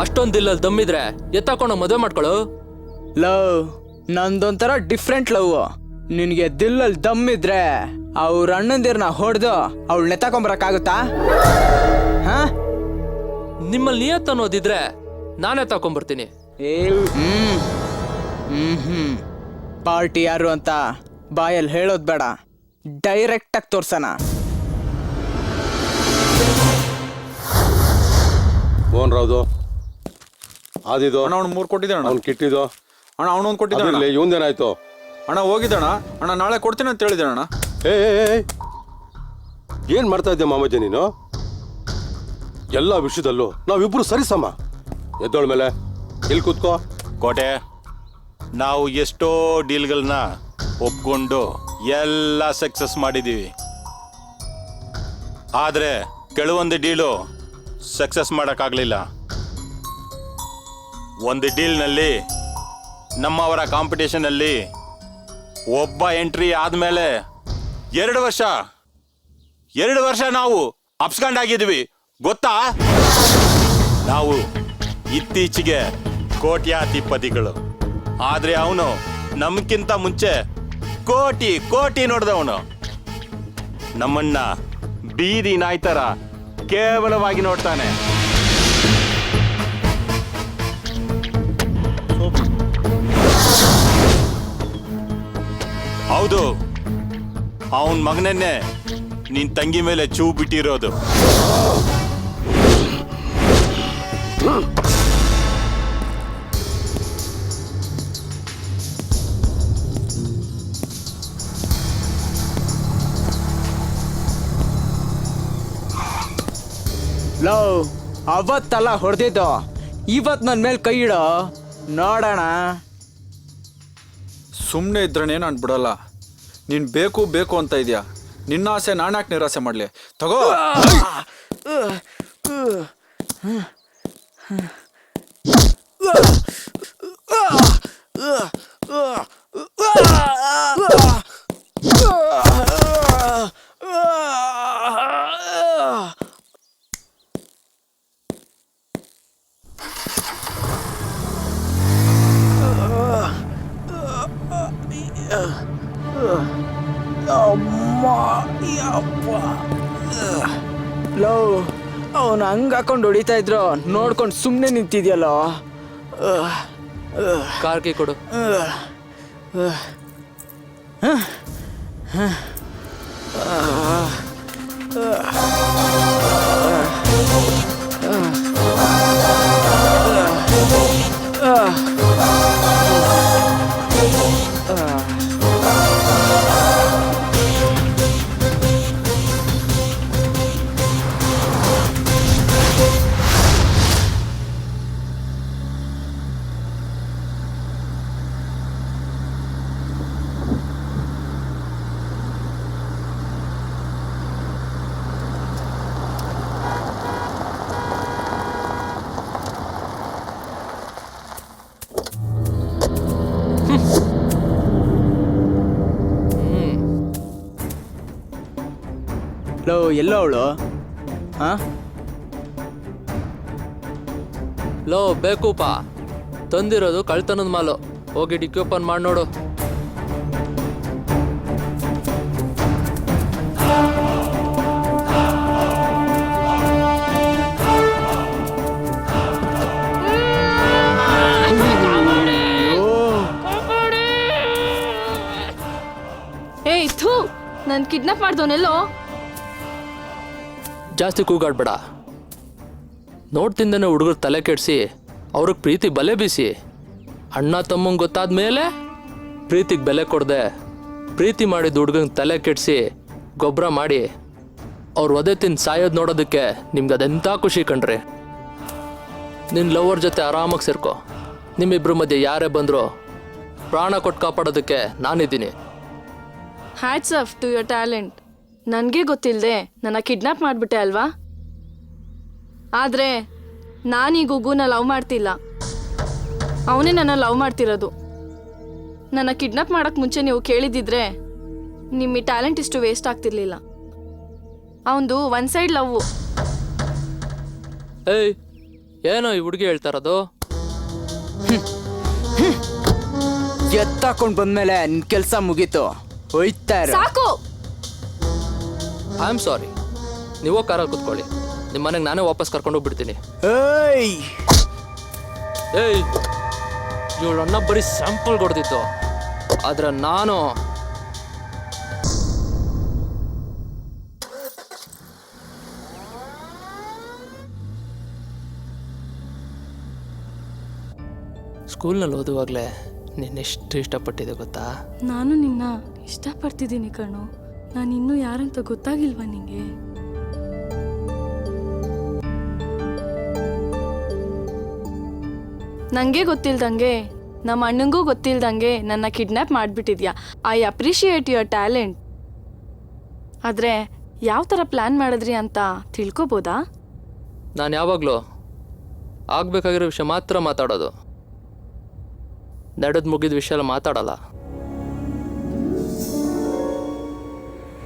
ಅಷ್ಟೊಂದು ದಿಲ್ಲಲ್ಲಿ ದಮ್ಮಿದ್ರೆ ಎತ್ತಾಕೊಂಡು ಮದುವೆ ಮಾಡ್ಕೊಳ್ಳು. ಲವ್ ನಂದೊಂಥರ ಡಿಫ್ರೆಂಟ್ ಲವ್. ನಿನಗೆ ದಿಲ್ಲಲ್ಲಿ ದಮ್ ಇದ್ರೆ ಅವ್ರ ಅಣ್ಣಂದಿರ್ನ ಹೊಡೆದು ಅವಳನ್ನ ತಗೊಂಬರಕ್ಕಾಗುತ್ತಾ? ಹಾ, ನಿಮ್ಮಲ್ಲಿ ನಿಯತ್ ಅನ್ನೋದಿದ್ರೆ ನಾನೇ ತಗೊಂಬರ್ತೀನಿ. ಪಾರ್ಟಿ ಯಾರು ಅಂತ ಬಾಯಲ್ಲಿ ಹೇಳೋದ್ ಬೇಡ, ಡೈರೆಕ್ಟ್ ಆಗಿ ತೋರ್ಸೋಣ. ಮೋಹನ್ ರಾವ್ದು ಆದಿದು ಅಣ್ಣ ಅವ್ನು 3 ಕೊಟ್ಟಿದ್ದೆ ಅಣ್ಣ. ಅವ್ನು ಕಿಟ್ಟಿದ್ದು ಅಣ್ಣ ಅವನೊಂದು ಕೊಟ್ಟಿದ್ದಾನೆ. ಇವಂದೇನಾಯ್ತು? ಅಣ್ಣ ಹೋಗಿದ್ದಣ್ಣ. ಅಣ್ಣ ನಾಳೆ ಕೊಡ್ತೀನಿ ಅಂತ ಹೇಳಿದೆ ಅಣ್ಣ. ಏನ್ ಮಾಡ್ತಾ ಇದ್ದೆ ಮಾಮಜ್ಜಿ ನೀನು? ಎಲ್ಲ ವಿಷಯದಲ್ಲೂ ನಾವಿಬ್ರು ಸರಿಸಮ. ಎದ್ದೋಳ ಮೇಲೆ ಇಲ್ಲಿ ಕೂತ್ಕೋ. ಕೋಟೆ, ನಾವು ಎಷ್ಟೋ ಡೀಲ್ಗಳನ್ನ ಒಪ್ಕೊಂಡು ಎಲ್ಲ ಸಕ್ಸಸ್ ಮಾಡಿದ್ದೀವಿ. ಆದರೆ ಕೆಲವೊಂದು ಡೀಲು ಸಕ್ಸಸ್ ಮಾಡೋಕ್ಕಾಗಲಿಲ್ಲ. ಒಂದು ಡೀಲ್ನಲ್ಲಿ ನಮ್ಮವರ ಕಾಂಪಿಟೇಷನಲ್ಲಿ ಒಬ್ಬ ಎಂಟ್ರಿ ಆದಮೇಲೆ 2 ವರ್ಷ ನಾವು ಅಪ್ಸ್ಕೊಂಡಾಗಿದ್ವಿ, ಗೊತ್ತಾ? ನಾವು ಇತ್ತೀಚೆಗೆ ಕೋಟ್ಯಾಧಿಪತಿಗಳು. ಆದರೆ ಅವನು ನಮ್ಗಿಂತ ಮುಂಚೆ ಕೋಟಿ ನೋಡ್ದವನು. ನಮ್ಮನ್ನ ಬೀದಿ ನಾಯಿ ಥರ ಕೇವಲವಾಗಿ ನೋಡ್ತಾನೆ. ಹೌದು, ಅವನ ಮಗನನ್ನೇ ನಿನ್ ತಂಗಿ ಮೇಲೆ ಚೂ ಬಿಟ್ಟಿರೋದು. ಲವ್ ಅವತ್ತಲ್ಲ ಹೊಡೆದಿದ್ದು, ಇವತ್ತು ನನ್ನ ಮೇಲೆ ಕೈ ಇಡೋ ನೋಡೋಣ. ಸುಮ್ಮನೆ ಇದ್ರೇ ನಾನು ಬಿಡಲ್ಲ. ನೀನು ಬೇಕು ಅಂತ ಇದೆಯಾ? ನಿನ್ನ ಆಸೆ ನಾನ್ಯಾಕೆ ನಿರಾಸೆ ಮಾಡಲಿ? ತಗೋ. ಲವ್ ಅವನು ಹಂಗೆ ಹಾಕೊಂಡು ಹೊಡಿತಾ ಇದ್ರು ನೋಡ್ಕೊಂಡು ಸುಮ್ಮನೆ ನಿಂತಿದ್ಯಲ್ಲೋ. ಕಾರ್ಕಿ ಕೊಡು. ಲವ್ ಎಲ್ಲೋ ಅವಳು? ಹಾ, ಲೋ ಬೇಕೂಪ, ತಂದಿರೋದು ಕಳ್ತನದ ಮಾಲು. ಹೋಗಿ ಡಿಕ್ಕಿ ಓಪನ್ ಮಾಡಿ ನೋಡು. ಏಯ್ ಥೂ, ನಾನು ಕಿಡ್ನಾಪ್ ಮಾಡ್ದವನೆಲ್ಲೋ. ಜಾಸ್ತಿ ಕೂಗಾಡ್ಬೇಡ. ನೋಡ್ತಿಂದನೇ ಹುಡುಗರು ತಲೆ ಕೆಡಿಸಿ ಅವ್ರಿಗೆ ಪ್ರೀತಿ ಬಲೆ ಬೀಸಿ ಅಣ್ಣ ತಮ್ಮಂಗೆ ಗೊತ್ತಾದ ಮೇಲೆ ಪ್ರೀತಿಗೆ ಬೆಲೆ ಕೊಡದೆ ಪ್ರೀತಿ ಮಾಡಿದ ಹುಡುಗಂಗೆ ತಲೆ ಕೆಡಿಸಿ ಗೊಬ್ಬರ ಮಾಡಿ ಅವ್ರು ಒದೆ ತಿಂದು ಸಾಯೋದು ನೋಡೋದಕ್ಕೆ ನಿಮ್ಗೆ ಅದೆಂಥ ಖುಷಿ ಕಣ್ರಿ. ನಿನ್ನ ಲವರ್ ಜೊತೆ ಆರಾಮಾಗಿ ಸೇರ್ಕೊ. ನಿಮ್ಮಿಬ್ರ ಮಧ್ಯೆ ಯಾರೇ ಬಂದರೂ ಪ್ರಾಣ ಕೊಟ್ಟು ಕಾಪಾಡೋದಕ್ಕೆ ನಾನಿದ್ದೀನಿ. Hats off to your talent. ನನಗೆ ಗೊತ್ತಿಲ್ಲದೆ ನನ್ನ ಕಿಡ್ನಾಪ್ ಮಾಡಿಬಿಟ್ಟೆ ಅಲ್ವಾ? ಆದರೆ ನಾನೀ ಗುಗ್ಗುನ ಲವ್ ಮಾಡ್ತಿಲ್ಲ, ಅವನೇ ನನ್ನ ಲವ್ ಮಾಡ್ತಿರೋದು. ನನ್ನ ಕಿಡ್ನಾಪ್ ಮಾಡೋಕ್ಕೆ ಮುಂಚೆ ನೀವು ಕೇಳಿದ್ದಿದ್ರೆ ನಿಮ್ಮ ಈ ಟ್ಯಾಲೆಂಟ್ ಇಷ್ಟು ವೇಸ್ಟ್ ಆಗ್ತಿರ್ಲಿಲ್ಲ. ಅವನದು 1 ಸೈಡ್ ಲವ್ವು. ಏಯ್, ಏನೋ ಈ ಹುಡುಗಿ ಹೇಳ್ತಾ ಇರೋದು? ಎತ್ತಾಕೊಂಡ್ ಬಂದ್ಮೇಲೆ ನಿನ್ ಕೆಲ್ಸ ಮುಗೀತು, ಹೋಯ್ತಾ ಇರು. ಸಾಕು. I am sorry. ನೀವು ಕಾರಲ್ಲಿ ಕೂತ್ಕೊಳ್ಳಿ, ನಿಮ್ಮ ಮನೆಗೆ ನಾನೇ ವಾಪಸ್ ಕರ್ಕೊಂಡು ಹೋಗ್ಬಿಡ್ತೀನಿ. ಏಯ್ ಏಯ್, ಇವಳು ಅಣ್ಣ ಬರೀ ಸ್ಯಾಂಪಲ್ ಕೊಡ್ತಿತ್ತು, ಆದ್ರೆ ನಾನು ಸ್ಕೂಲ್ನಲ್ಲಿ ಓದುವಾಗಲೇ ನಿನ್ನೆಷ್ಟು ಇಷ್ಟಪಟ್ಟಿದೆ ಗೊತ್ತಾ? ನಾನು ನಿನ್ನ ಇಷ್ಟಪಡ್ತಿದ್ದೀನಿ ಕಣೋ. ನಾನು ಇನ್ನೂ ಯಾರಂತ ಗೊತ್ತಾಗಿಲ್ವಾ ನಿಂಗೆ? ನಂಗೆ ಗೊತ್ತಿಲ್ದಂಗೆ, ನಮ್ಮ ಅಣ್ಣಂಗೂ ಗೊತ್ತಿಲ್ದಂಗೆ ನನ್ನ ಕಿಡ್ನಾಪ್ ಮಾಡಿಬಿಟ್ಟಿದ್ಯಾ. I appreciate your talent. ಆದರೆ ಯಾವ ಥರ ಪ್ಲ್ಯಾನ್ ಮಾಡಿದ್ರಿ ಅಂತ ತಿಳ್ಕೊಬೋದಾ? ನಾನು ಯಾವಾಗಲೂ ಆಗಬೇಕಾಗಿರೋ ವಿಷಯ ಮಾತ್ರ ಮಾತಾಡೋದು, ನಡೆದು ಮುಗಿದ ವಿಷಯ ಎಲ್ಲ ಮಾತಾಡಲ್ಲ.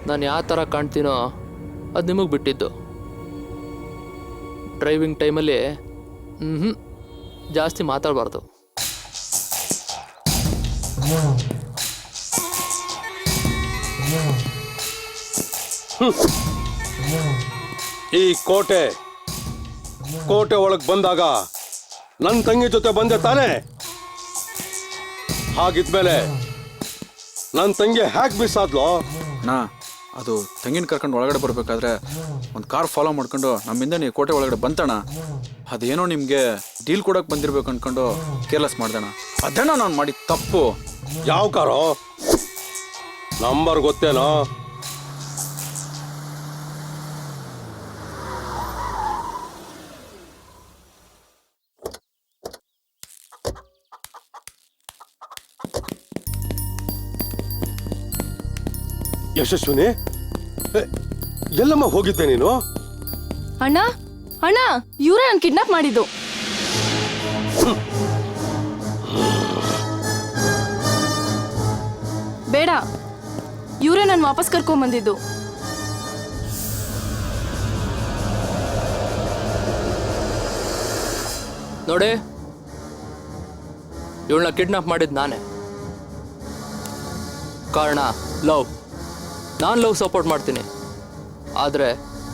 ನಾನು ಯಾವ ಥರ ಕಾಣ್ತೀನೋ ಅದು ನಿಮಗೆ ಬಿಟ್ಟಿದ್ದು. ಡ್ರೈವಿಂಗ್ ಟೈಮಲ್ಲಿ ಜಾಸ್ತಿ ಮಾತಾಡಬಾರ್ದು. ಈ ಕೋಟೆ ಒಳಗೆ ಬಂದಾಗ ನನ್ನ ತಂಗಿ ಜೊತೆ ಬಂದೆ ತಾನೇ? ಹಾಗಿದ್ಮೇಲೆ ನನ್ನ ತಂಗಿ ಹ್ಯಾಕ್ ಮಿಸ್ ಆದ್ಲೋ? ನಾ ಅದು ತಂಗಿನ ಕರ್ಕೊಂಡು ಒಳಗಡೆ ಬರಬೇಕಾದ್ರೆ ಒಂದು ಕಾರ್ ಫಾಲೋ ಮಾಡ್ಕೊಂಡು ನಮ್ಮಿಂದ ನೀವು ಕೋಟೆ ಒಳಗಡೆ ಬಂತಣ. ಅದೇನೋ ನಿಮಗೆ ಡೀಲ್ ಕೊಡೋಕೆ ಬಂದಿರ್ಬೇಕು ಅನ್ಕೊಂಡು ಕೇರ್ಲೆಸ್ ಮಾಡ್ದಣ. ಅದೇನೋ ನಾನು ಮಾಡಿದ ತಪ್ಪು. ಯಾವ ಕಾರೋ? ನಂಬರ್ ಗೊತ್ತೇನೋ? ಯಶಸ್ವಿನಿ, ಎಲ್ಲಮ್ಮ ಹೋಗಿದ್ದೆ ನೀನು? ಅಣ್ಣ ಅಣ್ಣ, ಇವರೇ ನಾನು ಕಿಡ್ನಾಪ್ ಮಾಡಿದ್ದು. ಬೇಡ, ಇವರೇ ನಾನು ವಾಪಸ್ ಕರ್ಕೊಂಬಂದಿದ್ದು. ನೋಡಿ, ಇವಳನ್ನ ಕಿಡ್ನಾಪ್ ಮಾಡಿದ್ದು ನಾನೇ. ಕಾರಣ ಲವ್. ನಾನು ಲವ್ ಸಪೋರ್ಟ್ ಮಾಡ್ತೀನಿ, ಆದರೆ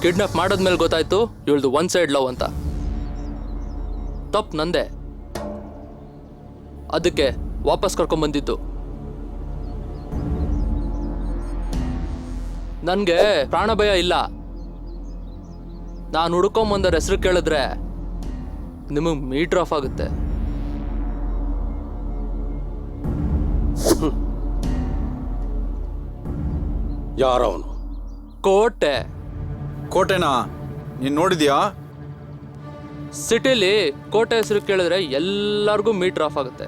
ಕಿಡ್ನಾಪ್ ಮಾಡೋದ್ಮೇಲೆ ಗೊತ್ತಾಯ್ತು ಇವಳ್ದು ಒನ್ ಸೈಡ್ ಲವ್ ಅಂತ. ತಪ್ಪು ನಂದೆ, ಅದಕ್ಕೆ ವಾಪಸ್ ಕರ್ಕೊಂಬಂದಿದ್ದು. ನನಗೆ ಪ್ರಾಣ ಭಯ ಇಲ್ಲ. ನಾನು ಹುಡ್ಕೊಂಬಂದರ ಹೆಸರು ಕೇಳಿದ್ರೆ ನಿಮಗೆ ಮೀಟರ್ ಆಫ್ ಆಗುತ್ತೆ. ಯಾರವನು? ಕೋಟೆ. ಕೋಟೆನಾ ನೀನು ನೋಡಿದ್ಯಾ? ಸಿಟಿಲಿ ಕೋಟೆ ಹೆಸರು ಕೇಳಿದ್ರೆ ಎಲ್ಲರಿಗೂ ಮೀಟರ್ ಆಫ್ ಆಗುತ್ತೆ.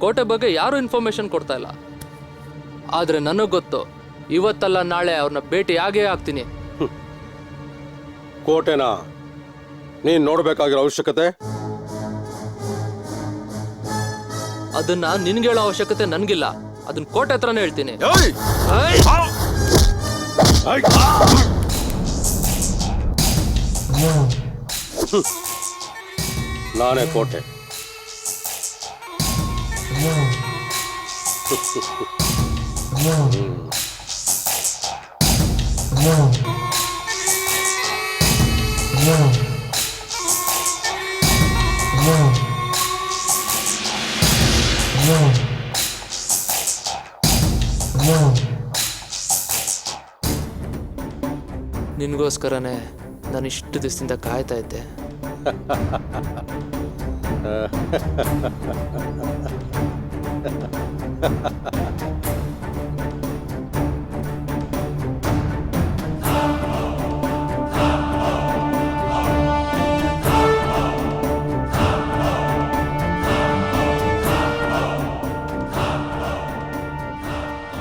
ಕೋಟೆ ಬಗ್ಗೆ ಯಾರು ಇನ್ಫಾರ್ಮೇಶನ್ ಕೊಡ್ತಾ ಇಲ್ಲ. ಆದರೆ ನನಗೆ ಗೊತ್ತು, ಇವತ್ತಲ್ಲ ನಾಳೆ ಅವ್ರನ್ನ ಭೇಟಿ ಆಗೇ ಆಗ್ತೀನಿ. ಕೋಟೆನಾ ನೀನ್ ನೋಡ್ಬೇಕಾಗಿರೋ ಅವಶ್ಯಕತೆ? ಅದನ್ನ ನಿನ್ಗೆ ಹೇಳೋ ಅವಶ್ಯಕತೆ ನನ್ಗಿಲ್ಲ. ಅದನ್ನ ಕೋಟೆ ಹತ್ರನೇ ಹೇಳ್ತೀನಿ. ನಾನೇ ಕೋಟೆ. ನಿನ್ಗೋಸ್ಕರನೇ ನಾನು ಇಷ್ಟು ದಿವಸದಿಂದ ಕಾಯ್ತಾ ಇದ್ದೆ.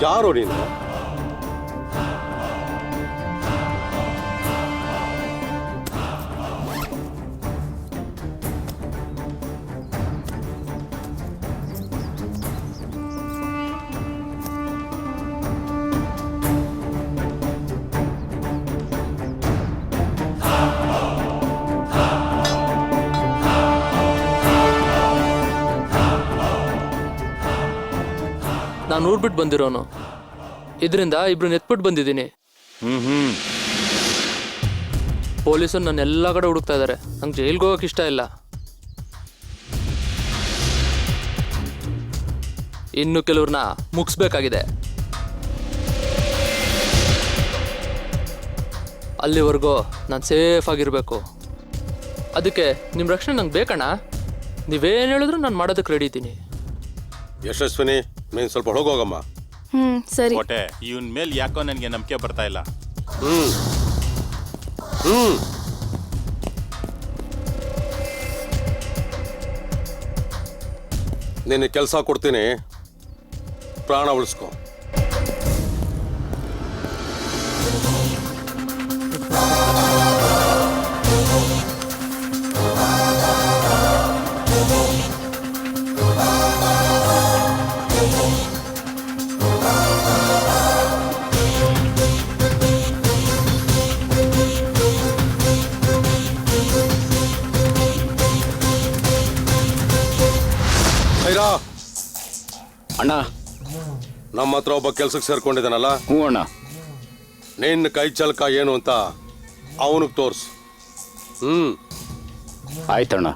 ಯಾರೋ ನೀನು? ನಾನು ಊರ್ ಬಿಟ್ಟು ಬಂದಿರೋನು. ಇದರಿಂದ ಇಬ್ರನ್ನ ಎತ್ಬಿಟ್ಟು ಬಂದಿದ್ದೀನಿ. ಪೊಲೀಸರು ನನ್ನ ಎಲ್ಲ ಕಡೆ ಹುಡುಕ್ತಾ ಇದ್ದಾರೆ. ನಂಗೆ ಜೈಲ್ಗೆ ಹೋಗೋಕೆ ಇಷ್ಟ ಇಲ್ಲ. ಇನ್ನು ಕೆಲವ್ರನ್ನ ಮುಗಿಸ್ಬೇಕಾಗಿದೆ. ಅಲ್ಲಿವರೆಗೂ ನಾನು ಸೇಫ್ ಆಗಿರಬೇಕು. ಅದಕ್ಕೆ ನಿಮ್ಮ ರಕ್ಷಣೆ ನಂಗೆ ಬೇಕಣ್ಣ. ನೀವೇನು ಹೇಳಿದ್ರು ನಾನು ಮಾಡೋದಕ್ಕೆ ರೆಡಿ ಇದ್ದೀನಿ. ಯಶಸ್ವಿನಿ, ನೀನು ಸ್ವಲ್ಪ ಹೋಗೋಗಮ್ಮ. ಸರಿ. ಕೋಟೆ, ಇವನ್ ಮೇಲೆ ಯಾಕೋ ನನಗೆ ನಂಬಿಕೆ ಬರ್ತಾ ಇಲ್ಲ. ನಿನಗೆ ಕೆಲಸ ಕೊಡ್ತೀನಿ, ಪ್ರಾಣ ಉಳಿಸ್ಕೊ. ಅಣ್ಣ, ನಮ್ಮ ಹತ್ರ ಒಬ್ಬ ಕೆಲ್ಸಕ್ಕೆ ಸೇರ್ಕೊಂಡಿದ್ದಾನಲ್ಲ, ಹ್ಞೂ ಅಣ್ಣ. ನಿನ್ನ ಕೈ ಚಲಕ ಏನು ಅಂತ ಅವನಿಗೆ ತೋರ್ಸು. ಆಯ್ತಣ್ಣ.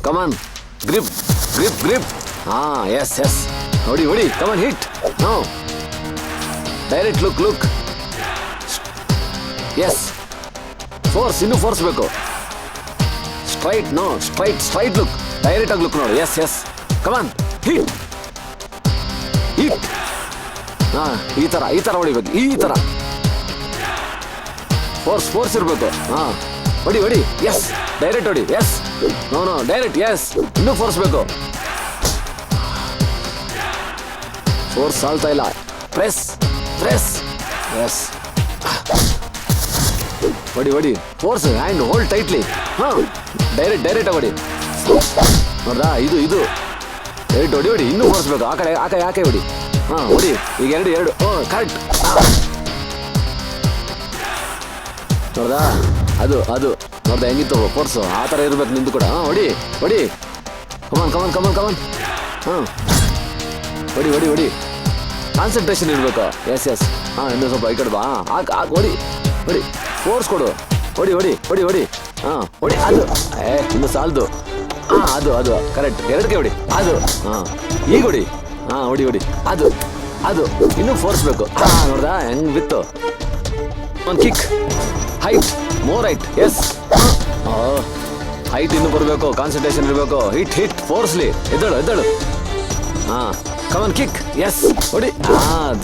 Come on. Grip. Yes. Hodi, come on, hit. No. Direct look. Yes. Force, innu force beko. Straight look. Direct look nodu. Yes. Come on, hit. Ee tara ಹೊಡಿಬೇಕು. ಈ ತರ. Force ಇರಬೇಕು. ಹೊಡಿ. Yes. Direct ಹೊಡಿ. Yes. No, direct. Yes. ಇನ್ನೂ force ಬೇಕು. Force ಸಾಲ್ತಾ ಇಲ್ಲ. Press. Yes. ಹೊಡಿ. Force hand hold tightly. Direct ಹೊಡಿ. ನೋಡ್ದಾ, ಇದು ಡೈರೆಕ್ಟ್ ಹೊಡಿ. ಇನ್ನೂ ಫೋರ್ಸ್ ಬೇಕು. ಆ ಕಡೆ ಹೊಡಿ. ಹೊಡಿ. ಈಗ ಎರಡು. ಕರೆಕ್ಟ್. ನೋಡ್ದಾ, ಅದು ನೋಡ್ದಾ ಹೆಂಗಿತ್ತು ಫೋರ್ಸು. ಆ ಥರ ಇರ್ಬೇಕು ನಿಂದು ಕೂಡ. ಹೊಡಿ. ಕಮಾನ್. ಹೊಡಿ. ಕಾನ್ಸಂಟ್ರೇಷನ್ ಇರಬೇಕು. ಎಸ್. ಇನ್ನೂ ಸ್ವಲ್ಪ ಈ ಕಡೆ ಬಾ. ಹೊಡಿ. ಫೋರ್ಸ್ ಕೊಡು. ಹೊಡಿ. ಹೊಡಿ. ಅದು ಇನ್ನು ಸಾಲದು. ಅದು ಕರೆಕ್ಟ್. ಎರಡಕ್ಕೆ ಹೊಡಿ. ಅದು ಈಗ ಹೊಡಿ. ಹೊಡಿ. ಅದು ಇನ್ನೂ ಫೋರ್ಸ್ ಬೇಕು. ನೋಡ್ದಾ ಹೆಂಗ್ ಬಿತ್ತು. ಒಂದು kick. Height. More height. Yes. Height ಇನ್ನು ಬರಬೇಕು. ಕಾನ್ಸಂಟ್ರೇಷನ್ ಇರಬೇಕು. Hit forcely. ಎದ್ದಳು. Come on kick. ಎಸ್. ಹೊಡಿ.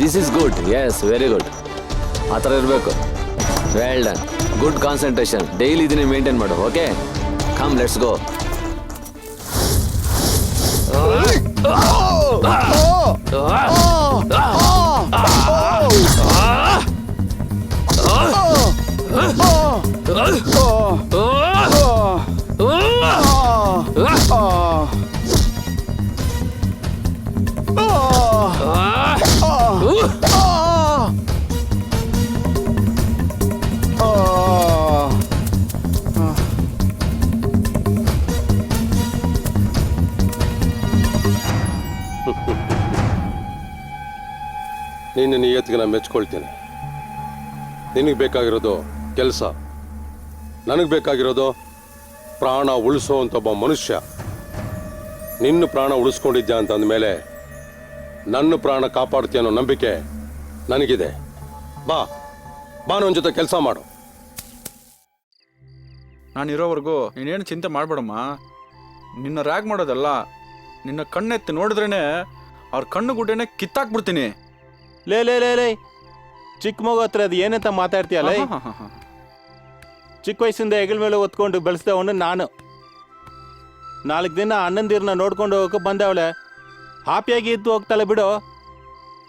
This is good. Yes, very good. ಆ ಥರ ಇರಬೇಕು. Well done. Good concentration. Daily ಇದನ್ನೇ ಮೇಂಟೈನ್ ಮಾಡು. Okay, come let's go. ನಿನ್ನ ನಿಯತ್ತಿಗೆ ನಾನು ಮೆಚ್ಕೊಳ್ತೀನಿ. ನಿನಗೆ ಬೇಕಾಗಿರೋದು ಕೆಲಸ, ನನಗೆ ಬೇಕಾಗಿರೋದು ಪ್ರಾಣ ಉಳಿಸೋವಂಥ ಒಬ್ಬ ಮನುಷ್ಯ. ನಿನ್ನ ಪ್ರಾಣ ಉಳಿಸ್ಕೊಂಡಿದ್ಯಾ ಅಂತ ಅಂದಮೇಲೆ ನನ್ನ ಪ್ರಾಣ ಕಾಪಾಡ್ತೀಯ ಅನ್ನೋ ನಂಬಿಕೆ ನನಗಿದೆ. ಬಾ ನನ್ನ ಜೊತೆ ಕೆಲಸ ಮಾಡು. ನಾನು ಇರೋವರೆಗೂ ನೀನೇನು ಚಿಂತೆ ಮಾಡಬೇಡಮ್ಮ. ನಿನ್ನ ರ್ಯಾಗ್ ಮಾಡೋದಲ್ಲ, ನಿನ್ನ ಕಣ್ಣೆತ್ತಿ ನೋಡಿದ್ರೇನೆ ಅವ್ರ ಕಣ್ಣು ಗುಡ್ಡೆನೆ ಕಿತ್ತಾಕ್ಬಿಡ್ತೀನಿ. ಲೇ ಲೇ ಲೇ ಲೇ ಚಿಕ್ಕ ಮಗು ಹತ್ರ ಅದು ಏನಂತ ಮಾತಾಡ್ತೀಯಲ್ಲ? ಚಿಕ್ಕ ವಯಸ್ಸಿಂದ ಹೆಗಲ ಮೇಲೆ ಒತ್ಕೊಂಡು ಬೆಳೆಸ್ದವನು ನಾನು. 4 ದಿನ ಅಣ್ಣಂದಿರನ್ನ ನೋಡ್ಕೊಂಡು ಹೋಗಕ್ಕೆ ಬಂದವಳೆ. ಹಾಪಿಯಾಗಿ ಇದ್ದು ಹೋಗ್ತಾಳೆ ಬಿಡು.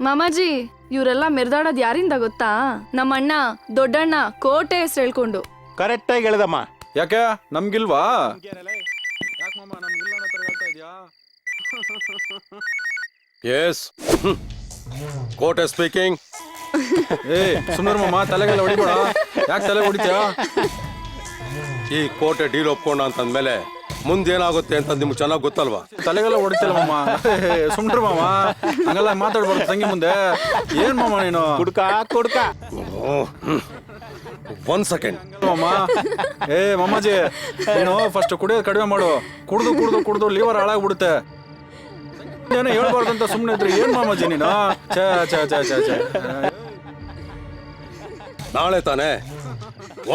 ಮಾಮಾಜಿ, ಇವರೆಲ್ಲ ಮೆರೆದಾಡೋದು ಯಾರಿಂದ ಗೊತ್ತಾ? ನಮ್ಮಣ್ಣ ದೊಡ್ಡಣ್ಣ ಕೋಟೆ ಹೆಸರು ಹೇಳ್ಕೊಂಡು. ಕರೆಕ್ಟಾಗಿ ಹೇಳ್ದಮ್ಮ. ಯಾಕೆ ನಮ್ಗಿಲ್ವಾ? ಯಾಕೆ ಮಾಮ ನಮ್ಗಿಲ್ಲ ಅನ್ನೋ ಥರ ಹೇಳ್ತಾ ಇದೆಯಾ? ಎಸ್, ಕೋಟೆ ಸ್ಪೀಕಿಂಗ್. ಸುಮ್ಮನೆ ಮಾಮ, ತಲೆಗೆಲ್ಲ ಹೊಡಿಬೇಡ. ಯಾಕೆ ತಲೆ ಹೊಡಿತೀಯ? ಈ ಕೋಟೆ ಡೀಲ್ ಒಪ್ಕೊಂಡ ಅಂತಂದ್ಮೇಲೆ ಮುಂದೇನಾಗುತ್ತೆ ಅಂತ ನಿಮ್ಗೆ ಚೆನ್ನಾಗಿ ಗೊತ್ತಲ್ವಾ? ತಲೆಗೆಲ್ಲ ಹೊಡಿತಿಲ್ಲ ಮಾಮ. ಸುಮ್ಟ್ರು ಮಾಮ, ಹಂಗೆಲ್ಲ ಮಾತಾಡ್ಬಾರ್ದು ತಂಗಿ ಮುಂದೆ. ಏನ್ ಮಾಮ ನೀನು? ಕುಡ್ಕ 1 ಸೆಕೆಂಡ್ ಮಾಮ. ಮಾಮಾಜಿ, ನೀನು ಫಸ್ಟ್ ಕುಡಿಯೋದು ಕಡಿಮೆ ಮಾಡು. ಕುಡ್ದು ಕುಡ್ದು ಕುಡ್ದು ಲಿವರ್ ಹಾಳಾಗ್ಬಿಡುತ್ತೆ. ಏನೋ ಹೇಳ್ಬಾರ್ದಂತ ಸುಮ್ಮನೆ ಇದ್ರೆ ಏನ್ ಮಾಮಾಜಿ ನೀನು? ಛೇ ಛೇ ಛೇ ಛೇ ಛೇ. ನಾಳೆ ತಾನೆ?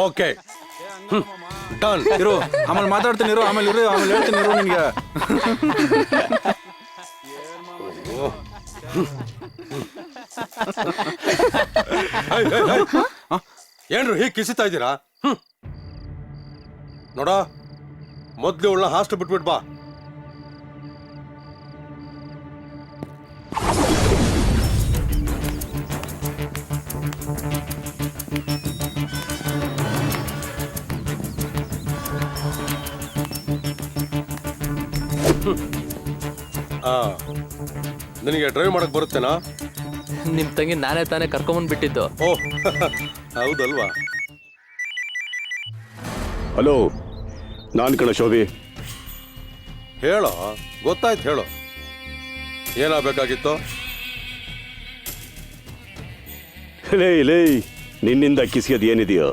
Okay, done. ಇರು, ಆಮೇಲೆ ಮಾತಾಡ್ತೀನಿ ಇರು, ಆಮೇಲೆ ಇರು, ಆಮೇಲೆ ಹೇಳ್ತೀನಿ ಇರು ನಿನ್ಗೆ. ಏನ್ರು ಹೀಗೆ ಕಿಸಿತಾ ಇದ್ದೀರಾ? ನೋಡ, ಮೊದ್ಲು ಉಳ್ಳ ಹಾಸ್ಟ್ ಬಿಟ್ಬಿಟ್ ಬಾ. ನಿನಗೆ ಡ್ರೈವ್ ಮಾಡಕ್ ಬರುತ್ತೇನಾ? ನಿಮ್ಮ ತಂಗಿ ನಾನೇ ತಾನೇ ಕರ್ಕೊಂಬಂದು ಬಿಟ್ಟಿದ್ದು. ಓ ಹೌದಲ್ವಾ? ಹಲೋ, ನಾನು ಕಣ ಶೋಭಿ. ಹೇಳೋ, ಗೊತ್ತಾಯ್ತು, ಹೇಳೋ. ಏನಾಗಬೇಕಾಗಿತ್ತು? ಲೇ, ನಿನ್ನಿಂದ ಕಿಸಿಯೋದು ಏನಿದೆಯೋ?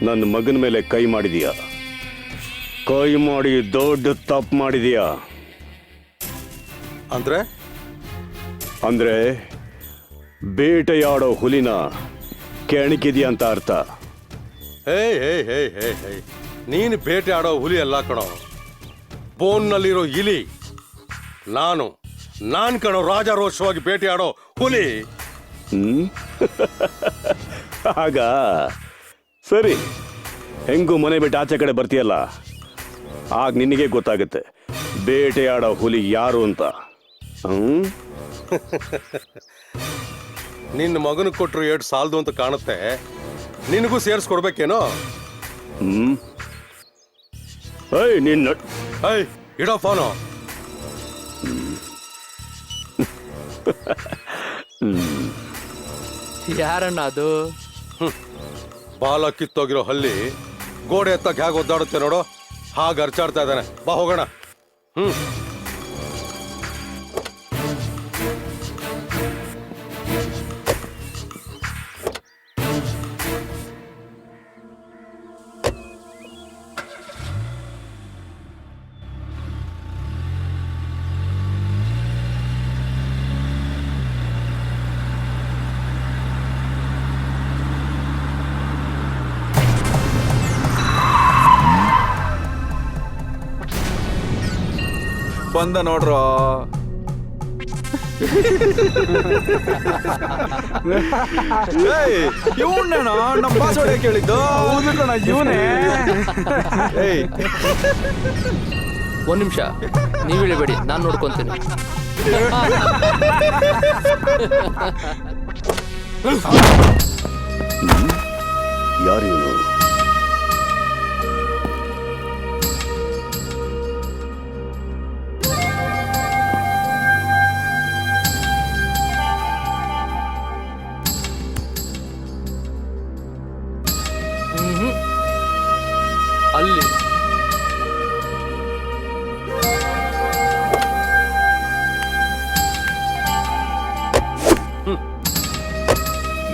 ನನ್ನ ಮಗನ ಮೇಲೆ ಕೈ ಮಾಡಿದೀಯಾ? ಕೈ ಮಾಡಿ ದೊಡ್ಡ ತಪ್ಪು ಮಾಡಿದೀಯಾ? ಅಂದ್ರೆ ಬೇಟೆಯಾಡೋ ಹುಲಿನ ಕೆಣಕಿದೀಯ ಅಂತ ಅರ್ಥ. ಹೇ ಹೇ ಹೇ ಹೇ ಹೇ ನೀನು ಬೇಟೆ ಆಡೋ ಹುಲಿ ಅಲ್ಲ ಕಣೋ, ಬೋನ್ನಲ್ಲಿರೋ ಇಲಿ. ನಾನ್ ಕಣೋ ರಾಜಾರೋಷವಾಗಿ ಬೇಟೆ ಆಡೋ ಹುಲಿ. ಆಗ ಸರಿ, ಹೆಂಗೂ ಮನೆ ಬಿಟ್ಟು ಆಚೆ ಕಡೆ ಬರ್ತೀಯಲ್ಲ, ಆಗ ನಿನಗೆ ಗೊತ್ತಾಗುತ್ತೆ ಬೇಟೆಯಾಡೋ ಹುಲಿ ಯಾರು ಅಂತ. ನಿನ್ನ ಮಗನಿಗೆ ಕೊಟ್ಟರು ಏಟ್ ಸಾಲದು ಅಂತ ಕಾಣುತ್ತೆ. ನಿನಗೂ ಸೇರಿಸ್ಕೊಡ್ಬೇಕೇನೋ? ಇಡೋ ಫೋನು. ಯಾರಣ್ಣ ಅದು? ಬಾಲ ಕಿತ್ತೋಗಿರೋ ಹಲ್ಲಿ ಗೋಡೆ ಎತ್ತಕ್ಕೆ ಹೇಗೆ ಒದ್ದಾಡುತ್ತೆ ನೋಡು, ಹಾಗೆ ಅರ್ಚಾಡ್ತಾ ಇದ್ದಾನೆ. ಬಾ ಹೋಗೋಣ. ಬಂದ ನೋಡ್ರೋ. ಇವನೇನೋ ನಮ್ಮ ಪಾಸ್ವರ್ಡ್ ಕೇಳಿದ್ದು? ಹೌದು ಕಣ, ಇವನೇ. ಒಂದು ನಿಮಿಷ, ನೀವು ಇಳಿಬೇಡಿ, ನಾನು ನೋಡ್ಕೊಂತೀನಿ. ಯಾರು ಇವನು? ಅಲ್ಲಿ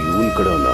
ಇವನ್ ಕಡೆವಲ್ಲ.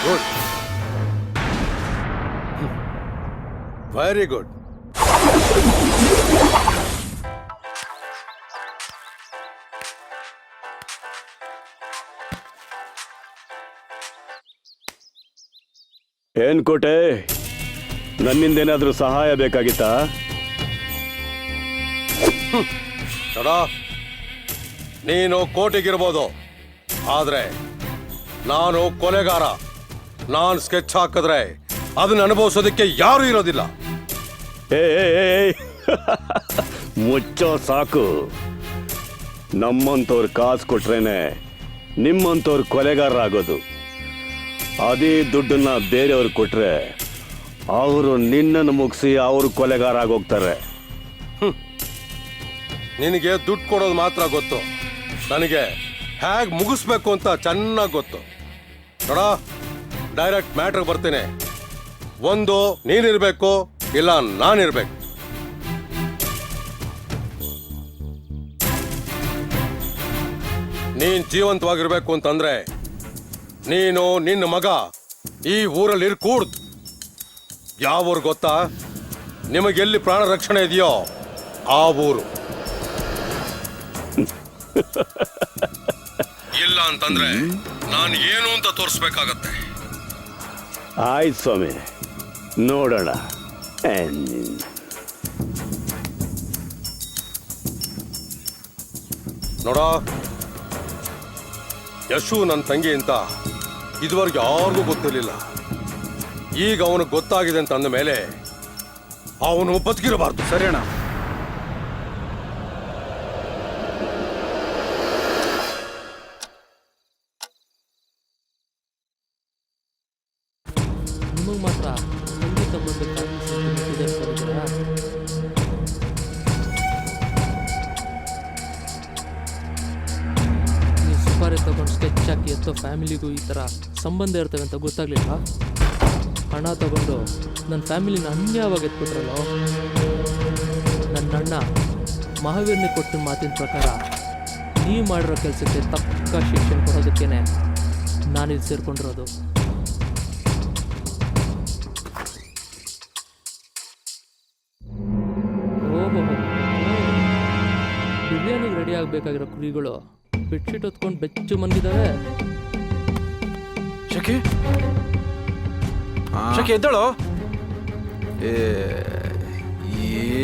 Good, very good. ಏನ್ ಕೋಟೆ, ನನ್ನಿಂದೇನಾದ್ರೂ ಸಹಾಯ ಬೇಕಾಗಿತ್ತಾ? ನೋಡ, ನೀನು ಕೋಟೆಗಿರ್ಬೋದು, ಆದ್ರೆ ನಾನು ಕೊಲೆಗಾರ. ನಾನು ಸ್ಕೆಚ್ ಹಾಕಿದ್ರೆ ಅದನ್ನ ಅನುಭವಿಸೋದಕ್ಕೆ ಯಾರು ಇರೋದಿಲ್ಲ. ಮುಚ್ಚೋ ಸಾಕು. ನಮ್ಮಂತವ್ರು ಕಾಸು ಕೊಟ್ರೇನೆ ನಿಮ್ಮಂತವ್ರು ಕೊಲೆಗಾರರಾಗೋದು. ಅದೇ ದುಡ್ಡನ್ನ ಬೇರೆಯವ್ರು ಕೊಟ್ರೆ ಅವರು ನಿನ್ನನ್ನು ಮುಗಿಸಿ ಅವರು ಕೊಲೆಗಾರ ಆಗೋಗ್ತಾರೆ. ನಿನಗೆ ದುಡ್ಡು ಕೊಡೋದು ಮಾತ್ರ ಗೊತ್ತು, ನನಗೆ ಹೇಗೆ ಮುಗಿಸ್ಬೇಕು ಅಂತ ಚೆನ್ನಾಗಿ ಗೊತ್ತು. ನೋಡ, ಡೈರೆಕ್ಟ್ ಮ್ಯಾಟ್ರಿಗೆ ಬರ್ತೀನಿ. ಒಂದು ನೀನಿರ್ಬೇಕು, ಇಲ್ಲ ನಾನಿರ್ಬೇಕು. ನೀನ್ ಜೀವಂತವಾಗಿರ್ಬೇಕು ಅಂತಂದ್ರೆ ನೀನು ನಿನ್ನ ಮಗ ಈ ಊರಲ್ಲಿ ಇರ್ಕೂಡ್ದು. ಯಾವ ಊರು ಗೊತ್ತಾ? ನಿಮಗೆಲ್ಲಿ ಪ್ರಾಣ ರಕ್ಷಣೆ ಇದೆಯೋ ಆ ಊರು. ಇಲ್ಲ ಅಂತಂದ್ರೆ ನಾನು ಏನು ಅಂತ ತೋರಿಸ್ಬೇಕಾಗತ್ತೆ. ಆಯ್ತು ಸ್ವಾಮಿ, ನೋಡೋಣ. ನೋಡ, ಯಶು ನನ್ನ ತಂಗಿ ಅಂತ ಇದುವರೆಗೆ ಯಾರಿಗೂ ಗೊತ್ತಿರಲಿಲ್ಲ. ಈಗ ಅವನಿಗೆ ಗೊತ್ತಾಗಿದೆ ಅಂತ ಅಂದ ಮೇಲೆ ಅವನು ಬದುಕಿರಬಾರ್ದು. ಸರಿ ಅಣ್ಣ. ನಿಮಗೆ ಮಾತ್ರ ತಂಗಿ ತಮ್ಮಂದು ನೀವು ಸುಪಾರಿ ತಗೊಂಡು ಸ್ಕೆಚ್ ಹಾಕಿ ಎತ್ತೋ ಫ್ಯಾಮಿಲಿಗೂ ಈ ಥರ ಸಂಬಂಧ ಇರ್ತವೆ ಅಂತ ಗೊತ್ತಾಗ್ಲಿಲ್ಲ. ಹಣ ತಗೊಂಡು ನನ್ನ ಫ್ಯಾಮಿಲಿನ ಅನ್ಯಾಯವಾಗಿ ಎತ್ಬಿಟ್ರಲ್ಲೋ. ನನ್ನ ಅಣ್ಣ ಮಹಾವೀರ್ನಿಗೆ ಕೊಟ್ಟಿನ ಮಾತಿನ ಪ್ರಕಾರ ನೀವು ಮಾಡಿರೋ ಕೆಲಸಕ್ಕೆ ತಕ್ಕ ಶಿಕ್ಷೆ ಕೊಡೋದಕ್ಕೇನೆ ನಾನಿಲ್ಲಿ ಸೇರ್ಕೊಂಡಿರೋದು. ಬಿರಿಯಾನಿಗೆ ರೆಡಿ ಆಗಬೇಕಾಗಿರೋ ಕುರಿಗಳು ಬೆಡ್ಶೀಟ್ ಹೊತ್ಕೊಂಡು ಬೆಚ್ಚು ಮನ್ಗಿದ್ದಾವೆ. ಶಕಿ ಶಕಿ ಎದ್ದಳು.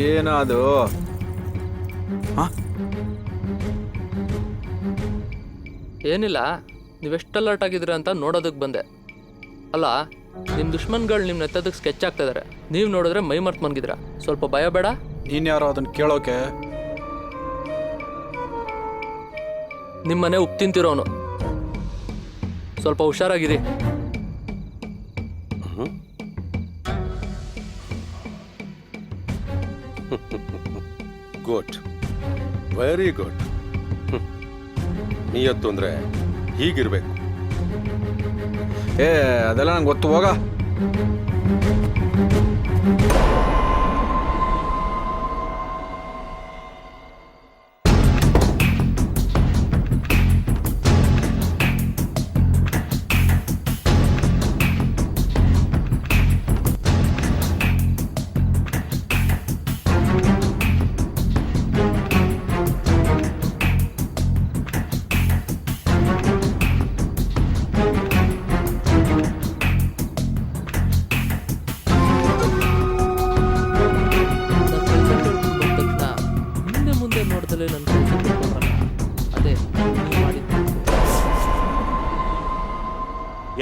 ಏನದು? ಏನಿಲ್ಲ, ನೀವೆಷ್ಟು ಅಲರ್ಟ್ ಆಗಿದ್ದೀರಾ ಅಂತ ನೋಡೋದಕ್ಕೆ ಬಂದೆ. ಅಲ್ಲ, ನಿಮ್ಮ ದುಶ್ಮನ್ಗಳು ನಿಮ್ಮ ನೆತ್ತದಕ್ಕೆ ಸ್ಕೆಚ್ ಆಗ್ತಿದ್ದಾರೆ, ನೀವು ನೋಡಿದ್ರೆ ಮೈ ಮರ್ತು ಮನ್ಗಿದ್ದೀರಾ. ಸ್ವಲ್ಪ ಭಯ ಬೇಡ? ನೀನು ಯಾರೋ ಅದನ್ನು ಕೇಳೋಕೆ? ನಿಮ್ಮನೆ ಉಪ್ಪು ತಿಂತಿರೋನು, ಸ್ವಲ್ಪ ಹುಷಾರಾಗಿರಿ. Good, very good. ನೀಯತ್ತು ಅಂದ್ರೆ ಹೀಗಿರ್ಬೇಕು. ಅದೆಲ್ಲ ನಂಗೆ ಗೊತ್ತು, ಹೋಗ.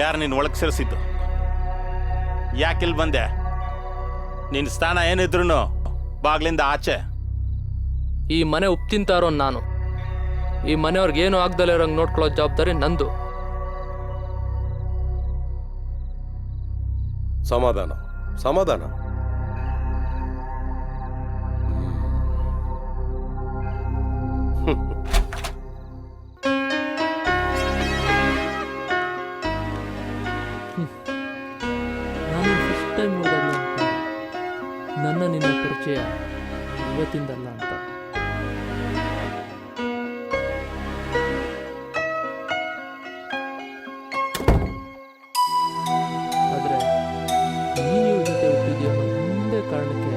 ಯಾರು ನೀನು ಒಳಗೆ ಸೇರಿಸಿದ್ದು? ಯಾಕಿಲ್ಲಿ ಬಂದೆ? ನಿನ್ನ ಸ್ಥಾನ ಏನಿದ್ರು ಬಾಗ್ಲಿಂದ ಆಚೆ. ಈ ಮನೆ ಉಪ್ಪು ತಿಂತಾರೋ ನಾನು. ಈ ಮನೆಯವ್ರಿಗೆ ಏನು ಆಗ್ದಲೇ ಇರೋಂಗೆ ನೋಡ್ಕೊಳ್ಳೋ ಜವಾಬ್ದಾರಿ ನಂದು. ಸಮಾಧಾನ ಸಮಾಧಾನ. ನಾನು ಫಸ್ಟ್ ಟೈಮ್ ನೋಡಿದಾಗ ನನ್ನ ನಿನ್ನ ಪರಿಚಯ ಇವತ್ತಿಂದಲ್ಲ ಅಂತ. ಆದರೆ ನೀನು ಇವ್ರ ಜೊತೆ ಹುಟ್ಟಿದ್ಯೋ ಅನ್ನೋ ಒಂದೇ ಕಾರಣಕ್ಕೆ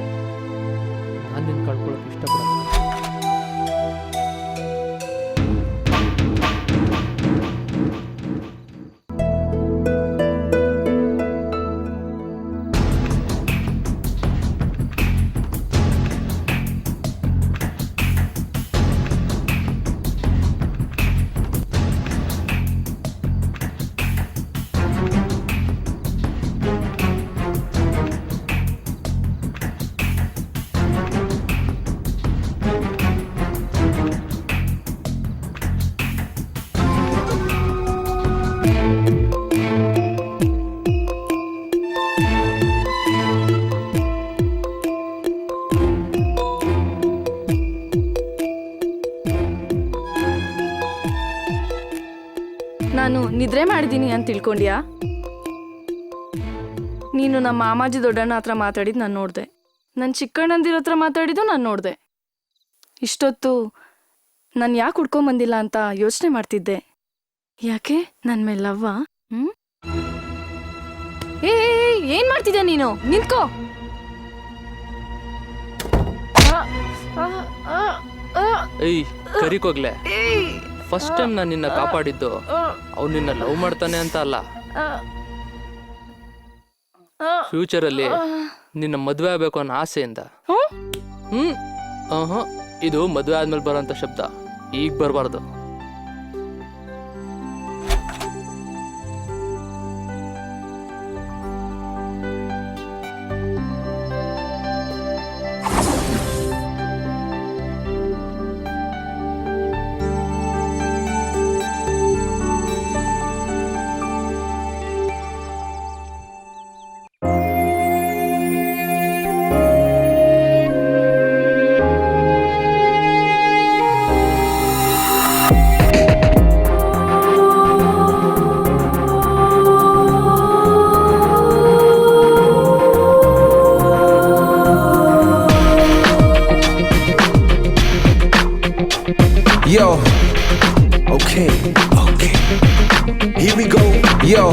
ನಾನು ನಿನ್ನ ಕಳ್ಕೊಳ್ಳೋಕೆ ಇಷ್ಟಪಡಲ್ಲ. ನಾನು ನಿದ್ರೆ ಮಾಡಿದ್ದೀನಿ ಅಂತ ತಿಳ್ಕೊಂಡ್ಯಾ? ನೀನು ನಮ್ಮ ಮಾಮಾಜಿ ದೊಡ್ಡಣ್ಣ ಹತ್ರ ಮಾತಾಡಿದ್ದು ನಾನು ನೋಡಿದೆ. ನನ್ನ ಚಿಕ್ಕಣ್ಣಂದಿರ ಹತ್ರ ಮಾತಾಡಿದ್ದು ನಾನು ನೋಡಿದೆ. ಇಷ್ಟೊತ್ತು ನಾನು ಯಾಕೆ ಹುಡ್ಕೊಂಬಂದಿಲ್ಲ ಅಂತ ಯೋಚನೆ ಮಾಡ್ತಿದ್ದೆ. ಯಾಕೆ ನನ್ನ ಮೇಲೆ ಲವ್ವಾ? ಏನ್ ಮಾಡ್ತಿದ್ಯಾ ನೀನು? ನಿಂತ್ಕೋ. ಏಯ್ ಕರಿಕೋಗ್ಲೆ, ಫಸ್ಟ್ ಟೈಮ್ ನಾನು ನಿನ್ನ ಕಾಪಾಡಿದ್ದು ಅವ್ನು ನಿನ್ನ ಲವ್ ಮಾಡ್ತಾನೆ ಅಂತ ಅಲ್ಲ. ಫ್ಯೂಚರಲ್ಲಿ ನಿನ್ನ ಮದುವೆ ಆಗಬೇಕು ಅನ್ನೋ ಆಸೆಯಿಂದ. ಇದು ಮದುವೆ ಆದ್ಮೇಲೆ ಬರೋಂಥ ಶಬ್ದ, ಈಗ ಬರಬಾರ್ದು. Yo, okay, here we go. Yo,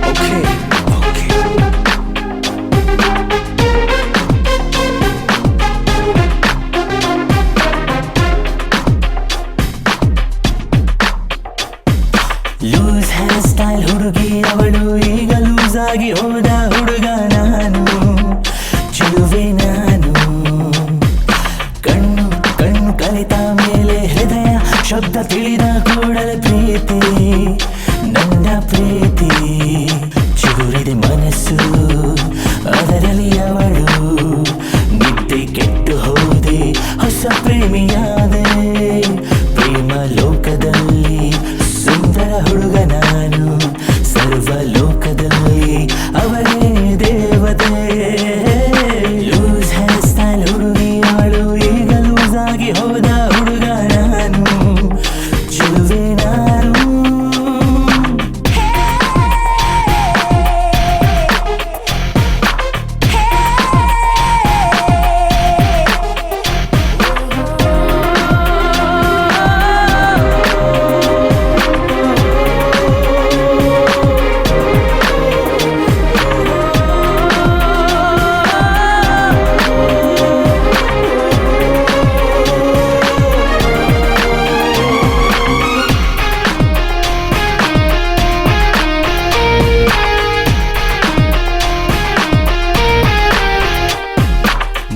okay. Loose hair style ಹುಡುಗಿ ಅವಳು, ಈಗ ಲೂಸ್ ಆಗಿ ಹೋದ ಹುಡುಗ ನಾನು, ಚೆಲುವೆ ನಾನು. ಕಣ್ಣು ಕಣ್ಣು ಕಲಿತ ಮೇಲೆ ಹೃದಯ ಶಬ್ದ ತಿಳಿದ ಕೂಡಲೇ ಪ್ರೀತಿ, ನನ್ನ ಪ್ರೀತಿ. ಚಿಗುರಿದೆ ಮನಸ್ಸು ಅದರಲ್ಲಿ ಅವಳು, ನಿದ್ದೆ ಕೆಟ್ಟು ಹೋದೆ ಹೊಸ ಪ್ರೇಮಿಯಾದೆ. ಪ್ರೇಮ ಲೋಕದಲ್ಲಿ ಸುಂದರ ಹುಡುಗ ನಾನು, ಸರ್ವ ಲೋಕದಲ್ಲಿ ಅವಳೇ ದೇವತೆ. ಲೂಸ್ ಹೇರ್ ಸ್ಟೈಲ್ ಹುಡುಗಿ ಅವಳು, ಈಗ ಲೂಸ್ ಆಗಿ ಹೋದ ಹುಡುಗ ನಾನು, ಚೆಲುವೆ ನಾನು.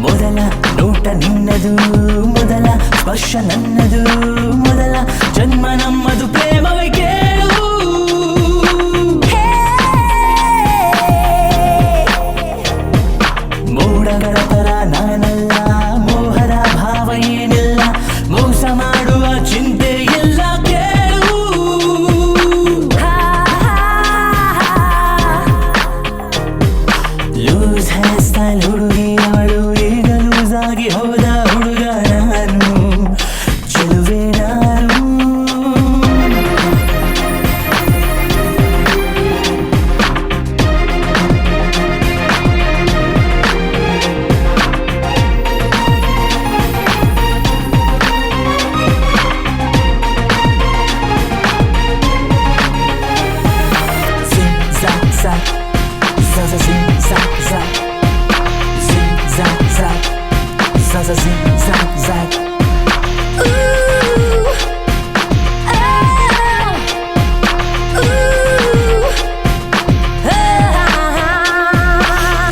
ಮೊದಲ ನೋಟ ನಿನ್ನದು, ಮೊದಲ ಸ್ಪರ್ಶ ನನ್ನದು, ಮೊದಲ ಜನ್ಮ ನಮ್ಮದು, ಪ್ರೇಮವೇ ಕೇಳು. ಮೋಡಗಳ ತರ ನಾನಲ್ಲ, ಮೋಹದ ಭಾವ ಏನಿಲ್ಲ, ಮೋಸ ಮಾಡುವ ಚಿಂತೆ ಎಲ್ಲ ಕೇಳು. ಲೂಸ್ ಹೇರ್ ಸ್ಟೈಲ್ ಹುಡುಗಿ ಅವಳು, ಈಗ ಲೂಸ್ ಆಗಿ ಹೋದ ಹುಡುಗ ನಾನು, ಚೆಲುವೆ ನಾನು.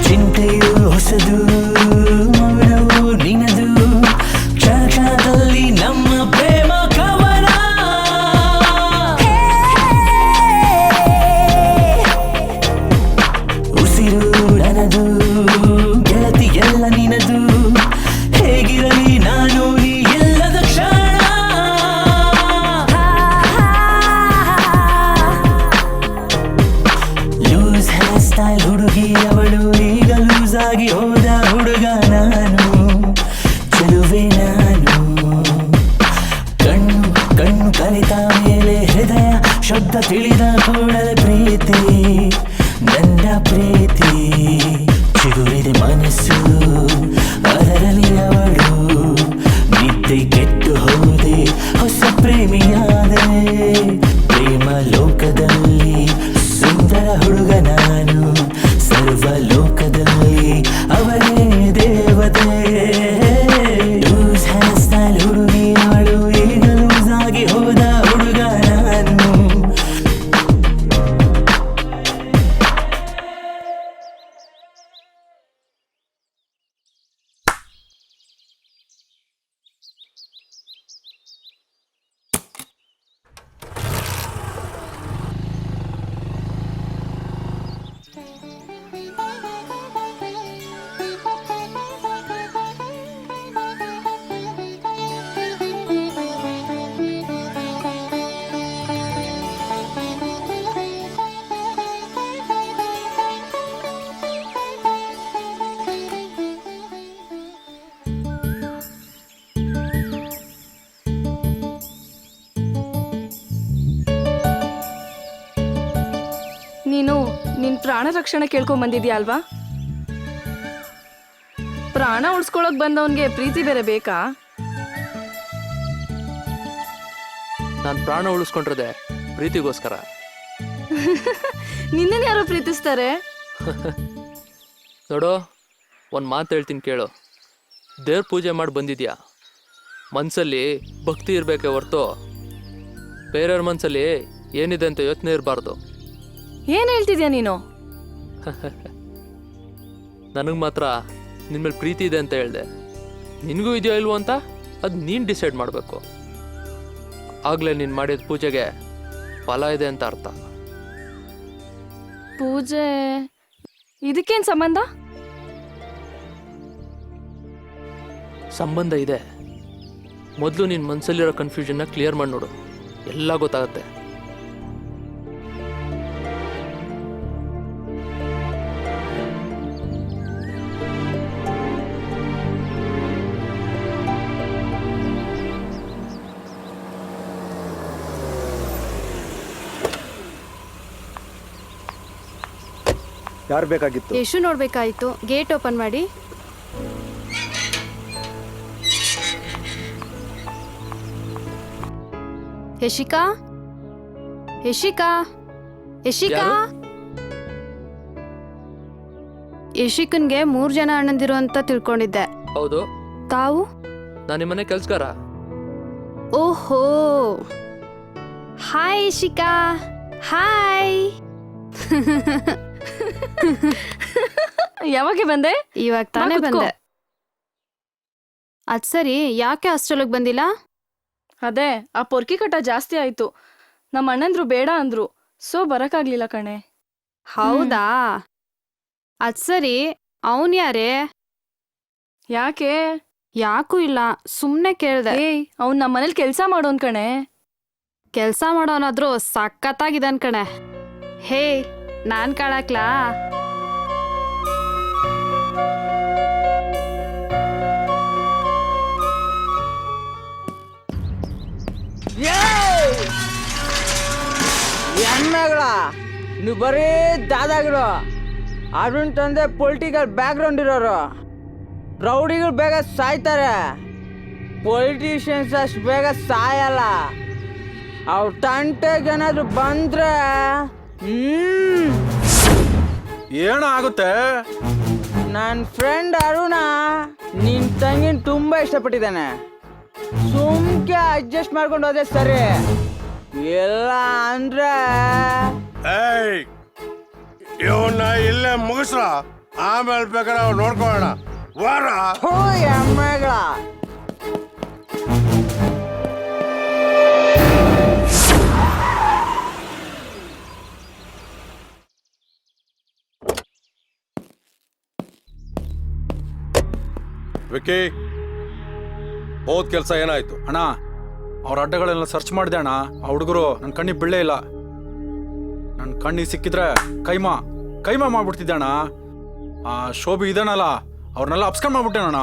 ಚಿಂತೆಯು ಹೊಸದು, ಮೌನವು ನಿನದು, ಕ್ಷಣದಲ್ಲಿ ನಮ್ಮ ಪ್ರೇಮ ಕವನ. ಉಸಿರು ನನದು, ಗೆಳತಿ ಎಲ್ಲ ನಿನದು, ಹೇಗಿರಲಿ ನಾನು ನೀ ಇಲ್ಲದ ಕ್ಷಣ. ಲೂಸ್ ಹೇರ್ ಸ್ಟೈಲ್ ಹುಡುಗಿ ಅವಳು, ಈಗ ಲೂಸ್ ಆಗಿ ಹೋದ ಹುಡುಗ ನಾನು, ಚೆಲುವೆ ನಾನು. ಕಣ್ಣು ಕಣ್ಣು ಕಲಿತ ಮೇಲೆ ಹೃದಯ ಶಬ್ದ ತಿಳಿದ ಕೂಡಲೇ ಪ್ರೀತಿ, ನನ್ನ ಪ್ರೀತಿ. ಚಿಗುರಿದೆ ಮನಸ್ಸು ಅದರಲ್ಲಿ ಅವಳು, ನಿದ್ದೆ ಕೆಟ್ಟು ಹೋದೆ ಹೊಸ ಪ್ರೇಮಿಯಾದೆ. ಪ್ರೇಮ ಲೋಕದಲ್ಲಿ ಸುಂದರ ಹುಡುಗ ನಾನು, ಸರ್ವ ಲೋಕದಲ್ಲಿ ಅವಳೇ ದೇವತೆ. ಲೂಸ್ ಹೇರ್ ಸ್ಟೈಲ್ ಹುಡುಗಿ ಅವಳು, ಈಗ ಲೂಸ್ ಆಗಿ ಹೋದ ಹುಡುಗ ನಾನು. ನೀನು ನಿನ್ ಪ್ರಾಣ ರಕ್ಷಣೆ ಕೇಳ್ಕೊಂಡ್ ಬಂದಿದ್ಯಾ ಅಲ್ವಾ? ಪ್ರಾಣ ಉಳಿಸ್ಕೊಳಕ್ ಬಂದವನ್ಗೆ ಪ್ರೀತಿ ಬೇರೆ ಬೇಕಾ? ನಾನು ಪ್ರಾಣ ಉಳಿಸ್ಕೊಂಡಿರೋದೆ ಪ್ರೀತಿಗೋಸ್ಕರ. ನಿನ್ನನ್ ಯಾರೋ ಪ್ರೀತಿಸ್ತಾರೆ? ನೋಡೋ, ಒಂದು ಮಾತು ಹೇಳ್ತೀನಿ ಕೇಳು. ದೇವ್ರ ಪೂಜೆ ಮಾಡಿ ಬಂದಿದ್ಯಾ, ಮನಸ್ಸಲ್ಲಿ ಭಕ್ತಿ ಇರಬೇಕೆ ಹೊರ್ತು ಬೇರೆಯವ್ರ ಮನಸ್ಸಲ್ಲಿ ಏನಿದೆ ಅಂತ ಯೋಚನೆ ಇರಬಾರ್ದು. ಏನ್ ಹೇಳ್ತಿದ್ಯಾ ನೀನು? ನನಗೆ ಮಾತ್ರ ನಿನ್ನ ಮೇಲೆ ಪ್ರೀತಿ ಇದೆ ಅಂತ ಹೇಳಿದೆ. ನಿನಗೂ ಇದೆಯೋ ಇಲ್ವೋ ಅಂತ ಅದು ನೀನು ಡಿಸೈಡ್ ಮಾಡಬೇಕು. ಆಗಲೇ ನೀನು ಮಾಡಿದ ಪೂಜೆಗೆ ಫಲ ಇದೆ ಅಂತ ಅರ್ಥ. ಪೂಜೆ ಇದಕ್ಕೇನ್ ಸಂಬಂಧ? ಸಂಬಂಧ ಇದೆ. ಮೊದಲು ನಿನ್ನ ಮನಸ್ಸಲ್ಲಿರೋ ಕನ್ಫ್ಯೂಷನ್ನ ಕ್ಲಿಯರ್ ಮಾಡಿ ನೋಡು, ಎಲ್ಲ ಗೊತ್ತಾಗುತ್ತೆ. ಯಾರು ಬೇಕಾಗಿತ್ತು? ಯಶು ನೋಡ್ಬೇಕಾಯ್ತು. ಗೇಟ್ ಓಪನ್ ಮಾಡಿ. ಯಶಿಕಾ, ಯಶಿಕಾ, ಯಶಿಕಾ. ಯಶಿಕನ್ಗೆ 3 ಜನ ಅಣ್ಣಂದಿರು ಅಂತ ತಿಳ್ಕೊಂಡಿದ್ದೆ. ಹೌದು. ತಾವು? ನಾನು ನಿಮ್ಮನೆ ಕೆಲ್ಸಗಾರ. ಓಹೋ, ಹಾಯ್ ಯಶಿಕಾ. ಹಾಯ್. ಯಾವಾಗ ಬಂದೆ? ಇವಾಗ ತಾನೇ ಬಂದೆ. ಅದ್ ಸರಿ, ಯಾಕೆ ಹಾಸ್ಟೆಲ್ಗೆ ಬಂದಿಲ್ಲ? ಅದೇ ಆ ಪೊರ್ಕಿ ಕಟ ಜಾಸ್ತಿ ಆಯ್ತು. ನಮ್ಮ ಅಣ್ಣಂದ್ರು ಬೇಡ ಅಂದ್ರು, ಸೊ ಬರಕ್ಕಾಗ್ಲಿಲ್ಲ ಕಣೆ. ಹೌದಾ? ಅದ್ ಸರಿ, ಅವನ್ ಯಾರೇ? ಯಾಕೆ? ಯಾಕೂ ಇಲ್ಲ, ಸುಮ್ಮನೆ ಕೇಳ್ದೆ. ಏಯ್, ಅವ್ನು ನಮ್ಮ ಮನೇಲಿ ಕೆಲಸ ಮಾಡೋನ್ ಕಣೆ. ಕೆಲಸ ಮಾಡೋನಾದ್ರೂ ಸಖತ್ತಾಗಿದ್ದಾನ್ ಕಣೆ. ಹೇ, ನಾನ್ ಕಾಳಾಕ್ಲಾ? ಹೆಣ್ಮಗಳ ನೀವು ಬರೀ ದಾದಾಗಿರೋ. ಅರುಣ್ ತಂದೆ ಪೊಲಿಟಿಕಲ್ ಬ್ಯಾಕ್ಗ್ರೌಂಡ್ ಇರೋರು. ರೌಡಿಗಳು ಬೇಗ ಸಾಯ್ತಾರೆ, ಪೊಲಿಟಿಷಿಯನ್ಸ್ ಅಷ್ಟು ಬೇಗ ಸಾಯಲ್ಲ. ಅವ್ರ ತಂಟೆಗೇನಾದ್ರು ಬಂದ್ರೆ ಏನಾಗುತ್ತೆ? ನನ್ನ ಫ್ರೆಂಡ್ ಅರುಣ ನಿನ್ ತಂಗಿನ ತುಂಬಾ ಇಷ್ಟಪಟ್ಟಿದ್ದಾನೆ. ಸುಮ್ಕೆ ಅಡ್ಜಸ್ಟ್ ಮಾಡ್ಕೊಂಡು ಹೋದ್ರೆ ಸರಿ, ಇಲ್ಲ ಅಂದ್ರೆ ಇವನ್ನ ಇಲ್ಲೇ ಮುಗಿಸ್ರ, ಆಮೇಲೆ ಬೇಕಾದ್ರೆ ಅವ್ರು ನೋಡ್ಕೊಳ್ಳೋಣ. ವಾರ ಎಮ್ಮೆಗಳ ವಿಕ್ಕಿ, ಹೋದ್ ಕೆಲಸ ಏನಾಯ್ತು? ಅಣ್ಣ, ಅವ್ರ ಅಡ್ಡಗಳೆಲ್ಲ ಸರ್ಚ್ ಮಾಡಿದೆ ಅಣ್ಣ. ಆ ಹುಡುಗರು ನನ್ನ ಕಣ್ಣಿಗೆ ಬೀಳೇ ಇಲ್ಲ. ನನ್ನ ಕಣ್ಣಿಗೆ ಸಿಕ್ಕಿದ್ರೆ ಕೈಮಾ ಮಾಡ್ಬಿಡ್ತಿದ್ದೆ ಅಣ್ಣ. ಆ ಶೋಭಿ ಇದಾನಲ್ಲ, ಅವ್ರನ್ನೆಲ್ಲ ಅಪ್ಸ್ಕೊಂಡ್ ಮಾಡ್ಬಿಟ್ಟೆ ಅಣ್ಣ.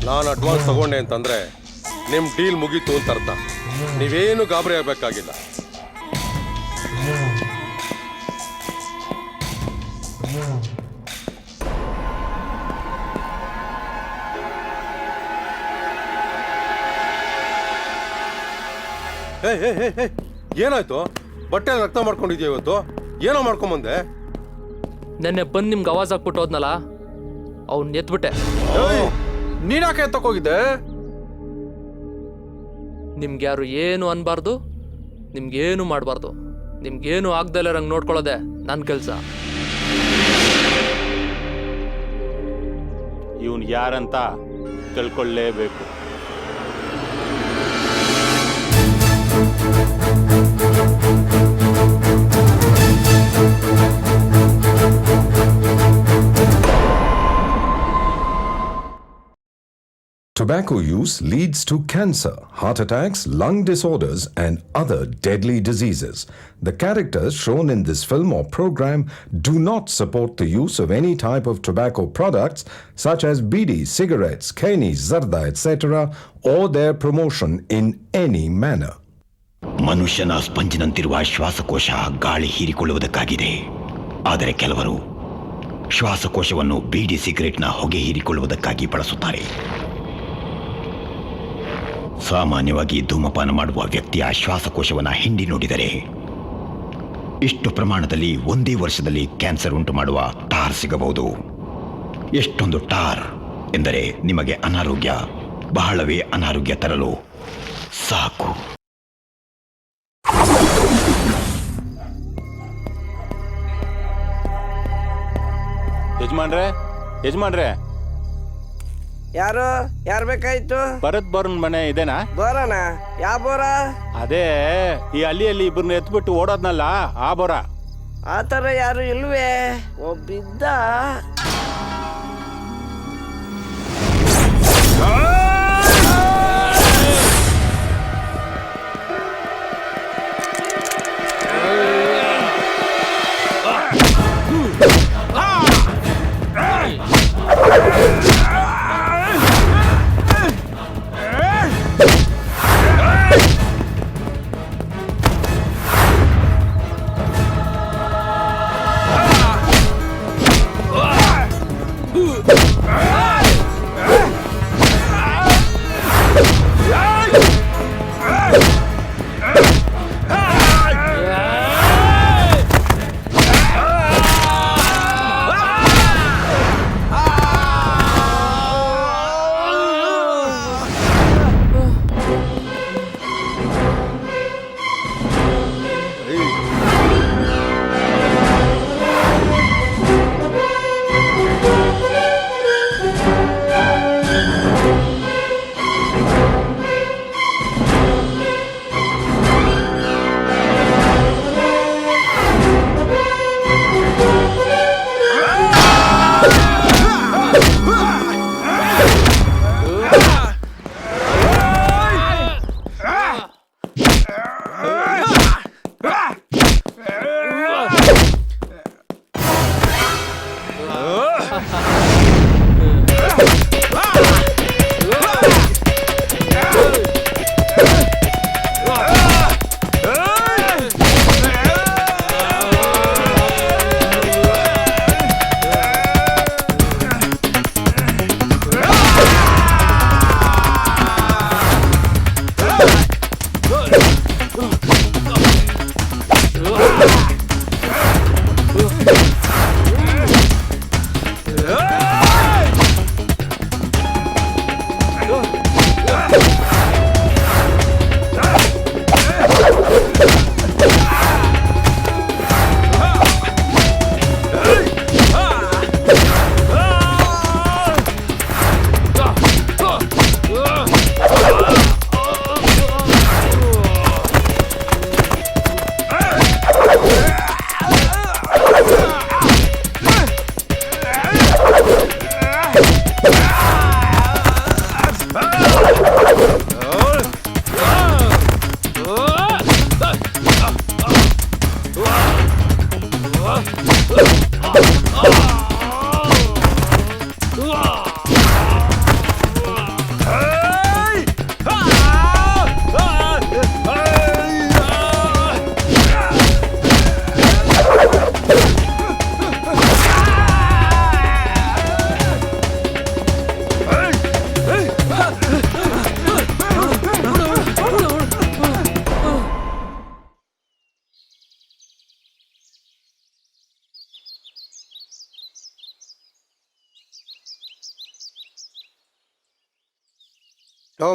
ನಾನು ಅಡ್ವಾನ್ಸ್ ತಗೊಂಡೆ ಅಂತಂದ್ರೆ ನಿಮ್ ಡೀಲ್ ಮುಗೀತು ಅಂತ ಅರ್ಥ. ನೀವೇನು ಗಾಬರಿ ಆಗ್ಬೇಕಾಗಿಲ್ಲ. ಏನಾಯ್ತು? ಬಟ್ಟೆ ರಕ್ತ ಮಾಡ್ಕೊಂಡಿದ್ಯಾ ಇವತ್ತು? ಏನೋ ಮಾಡ್ಕೊಂಬಂದೆ? ನೆನ್ನೆ ಬಂದು ನಿಮ್ಗೆ ಆವಾಜ್ ಹಾಕ್ಬಿಟ್ಟು ಹೋದ್ನಲ್ಲ, ಅವ್ನ್ ಎತ್ಬಿಟ್ಟೆ. ನೀನಾಕೆ ಎತ್ತಕ್ಕೋಗಿದ್ದೆ? ನಿಮ್ಗೆ ಯಾರು ಏನು ಅನ್ಬಾರ್ದು, ನಿಮ್ಗೇನು ಮಾಡಬಾರ್ದು, ನಿಮ್ಗೇನು ಆಗ್ದಲ್ಲ ರಂಗ್ ನೋಡ್ಕೊಳ್ಳೋದೆ ನನ್ನ ಕೆಲಸ. ಇವನ್ ಯಾರಂತ ತಿಳ್ಕೊಳ್ಳೇಬೇಕು. Tobacco use leads to cancer, heart attacks, lung disorders, and other deadly diseases. The characters shown in this film or program do not support the use of any type of tobacco products such as bidi, cigarettes, keni, zarda, etc., or their promotion in any manner. ಮನುಷ್ಯನ ಸ್ಪಂಜಿನಂತಿರುವ ಶ್ವಾಸಕೋಶ ಗಾಳಿ ಹೀರಿಕೊಳ್ಳುವುದಕ್ಕಾಗಿದೆ. ಆದರೆ ಕೆಲವರು ಶ್ವಾಸಕೋಶವನ್ನು ಬೀಡಿ ಸಿಗರೆಟ್ನ ಹೊಗೆ ಹೀರಿಕೊಳ್ಳುವುದಕ್ಕಾಗಿ ಬಳಸುತ್ತಾರೆ. ಸಾಮಾನ್ಯವಾಗಿ ಧೂಮಪಾನ ಮಾಡುವ ವ್ಯಕ್ತಿಯ ಶ್ವಾಸಕೋಶವನ್ನು ಹಿಂಡಿ ನೋಡಿದರೆ ಇಷ್ಟು ಪ್ರಮಾಣದಲ್ಲಿ ಒಂದೇ ವರ್ಷದಲ್ಲಿ ಕ್ಯಾನ್ಸರ್ ಉಂಟು ಮಾಡುವ ಟಾರ್ ಸಿಗಬಹುದು. ಎಷ್ಟೊಂದು ಟಾರ್ ಎಂದರೆ ನಿಮಗೆ ಅನಾರೋಗ್ಯ, ಬಹಳವೇ ಅನಾರೋಗ್ಯ ತರಲು ಸಾಕು. ಯಜಮಾನ್ರೆ ಯಾರು ಬೇಕಾಯ್ತು? ಭರತ್ ಬೋರನ್ ಮನೆ ಇದೇನಾ? ಬೋರನ? ಯಾವ ಬೋರ? ಅದೇ ಈ ಹಳ್ಳಿಯಲ್ಲಿ ಇಬ್ಬರನ್ನ ಎತ್ಬಿಟ್ಟು ಓಡೋದ್ನಲ್ಲ, ಆ ಬೋರ. ಆ ಥರ ಯಾರು ಇಲ್ವೇ? ಒಬ್ಬಿದ್ದ.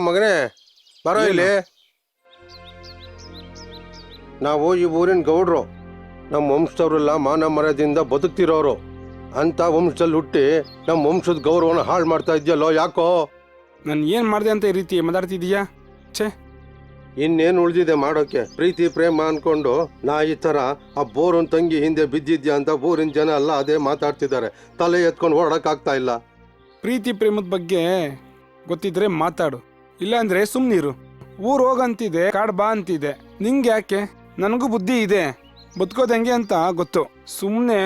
ಮಗನೇ ಬರೋ ಇಲ್ಲಿ. ನಾವು ಈ ಊರಿನ ಗೌಡ್ರು. ನಮ್ಮ ವಂಶದವರೆಲ್ಲ ಮಾನ ಮರ್ಯಾದೆಯಿಂದ ಬದುಕ್ತಿರೋರು. ಅಂತ ವಂಶದಲ್ಲಿ ಹುಟ್ಟಿ ನಮ್ಮ ವಂಶದ ಗೌರವನ ಹಾಳು ಮಾಡ್ತಾ ಇದೆಯಲ್ಲೋ ಯಾಕೋ? ನಾನು ಏನು ಮಾಡಿದೆ ಅಂತ ಈ ರೀತಿ ಮಾತಾಡ್ತಿದೀಯಾ? ಛೇ, ಇನ್ನೇನು ಉಳಿದಿದೆ ಮಾಡೋಕೆ? ಪ್ರೀತಿ ಪ್ರೇಮ ಅನ್ಕೊಂಡು ನಾ ಈ ಥರ ಆ ಬೋರನ್ ತಂಗಿ ಹಿಂದೆ ಬಿದ್ದಿದ್ಯಾ ಅಂತ ಊರಿನ ಜನ ಎಲ್ಲ ಅದೇ ಮಾತಾಡ್ತಿದ್ದಾರೆ. ತಲೆ ಎತ್ಕೊಂಡು ಓಡಕ್ಕಾಗ್ತಾ ಇಲ್ಲ. ಪ್ರೀತಿ ಪ್ರೇಮದ ಬಗ್ಗೆ ಗೊತ್ತಿದ್ರೆ ಮಾತಾಡು, ಇಲ್ಲಾಂದ್ರೆ ಸುಮ್ಮನಿರು. ಊರು ಹೋಗಂತಿದೆ, ಕಾಡು ಬಾ ಅಂತಿದೆ. ನಿಂಗೆ ಯಾಕೆ? ನನಗೂ ಬುದ್ಧಿ ಇದೆ, ಬದುಕೋದು ಹೆಂಗೆ ಅಂತ ಗೊತ್ತು. ಸುಮ್ಮನೆ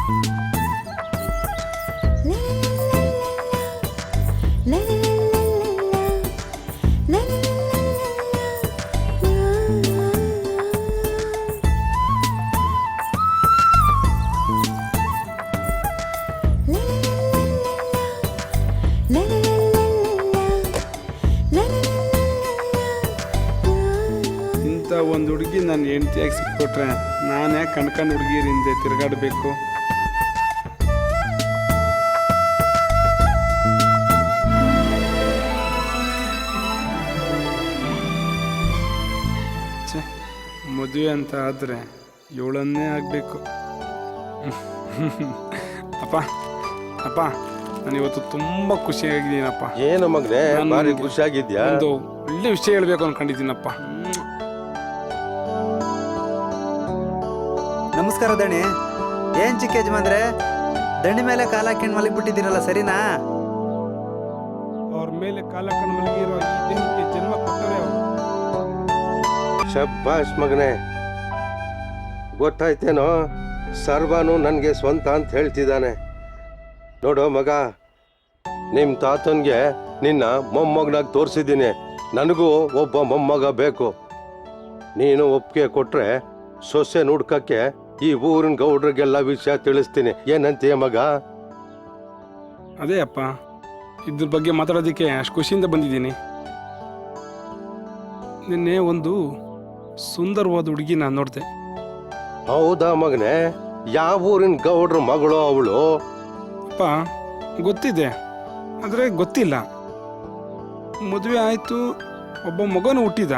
ಇಂಥ ಒಂದು ಹುಡುಗಿ ನಾನು ಹೆಂಡತಿಯಾಗಿ ಸಿಕ್ಕೊಟ್ರೆ ನಾನೇ ಕಣ್ಕಂಡು ಹುಡುಗಿಯರ ಹಿಂದೆ ತಿರುಗಾಡಬೇಕು. ಮದುವೆ ಅಂತ ಆದರೆ ಇವಳನ್ನೇ ಆಗಬೇಕು. ಅಪ್ಪ ಅಪ್ಪ ನಾನು ಇವತ್ತು ತುಂಬ ಖುಷಿಯಾಗಿದ್ದೀನಪ್ಪ. ಏನು ಮಗನೇ ಭಾರಿ ಖುಷಿಯಾಗಿದ್ಯಾ? ಒಂದು ಒಳ್ಳೆ ವಿಷಯ ಹೇಳ್ಬೇಕು ಅನ್ಕೊಂಡಿದ್ದೀನಪ್ಪ. ನಮಸ್ಕಾರ ದಣಿ. ಏನ್ ಚಿಕ್ಕ ಯಜಮಾನ್ರೆ, ದಂಡಿ ಮೇಲೆ ಕಾಲ ಹಾಕೊಂಡು ಮಲಗಿಬಿಟ್ಟಿದ್ದೀರಲ್ಲ, ಸರಿನಾ? ಅವ್ರ ಮೇಲೆ ಕಾಲ ಹಾಕೊಂಡು ಮಲಗಿರೋ ಈ ದೇಹಕ್ಕೆ ಜನ್ಮ ಕೊಟ್ಟರೆ ಅವರು. ಶಬ್ಬಾಷ್ ಮಗನೇ, ಗೊತ್ತಾಯ್ತೇನೋ ಸರ್ವಾನು ನನಗೆ ಸ್ವಂತ ಅಂತ ಹೇಳ್ತಿದ್ದಾನೆ. ನೋಡು ಮಗ, ನಿಮ್ಮ ತಾತನ್ಗೆ ನಿನ್ನ ಮೊಮ್ಮಗನಾಗಿ ತೋರಿಸಿದ್ದೀನಿ. ನನಗೂ ಒಬ್ಬ ಮೊಮ್ಮಗ ಬೇಕು. ನೀನು ಒಪ್ಪಿಗೆ ಕೊಟ್ರೆ ಸೊಸೆ ನುಡ್ಕಕ್ಕೆ ಈ ಊರಿನ ಗೌಡ್ರಿಗೆಲ್ಲ ವಿಷಯ ತಿಳಿಸ್ತೀನಿ. ಏನಂತೀಯ ಮಗ? ಅದೇ ಅಪ್ಪ, ಇದ್ರ ಬಗ್ಗೆ ಮಾತಾಡೋದಕ್ಕೆ ಅಷ್ಟು ಖುಷಿಯಿಂದ ಬಂದಿದ್ದೀನಿ. ನಿನ್ನೆ ಒಂದು ಸುಂದರವಾದ ಹುಡುಗಿ ನಾನು ನೋಡಿದೆ. ಹೌದಾ ಮಗನೇ? ಯಾವ ಊರಿನ ಗೌಡ್ರ ಮಗಳು ಅವಳು? ಅಪ್ಪ ಗೊತ್ತಿದೆ, ಆದರೆ ಗೊತ್ತಿಲ್ಲ. ಮದುವೆ ಆಯಿತು, ಒಬ್ಬ ಮಗನು ಹುಟ್ಟಿದ.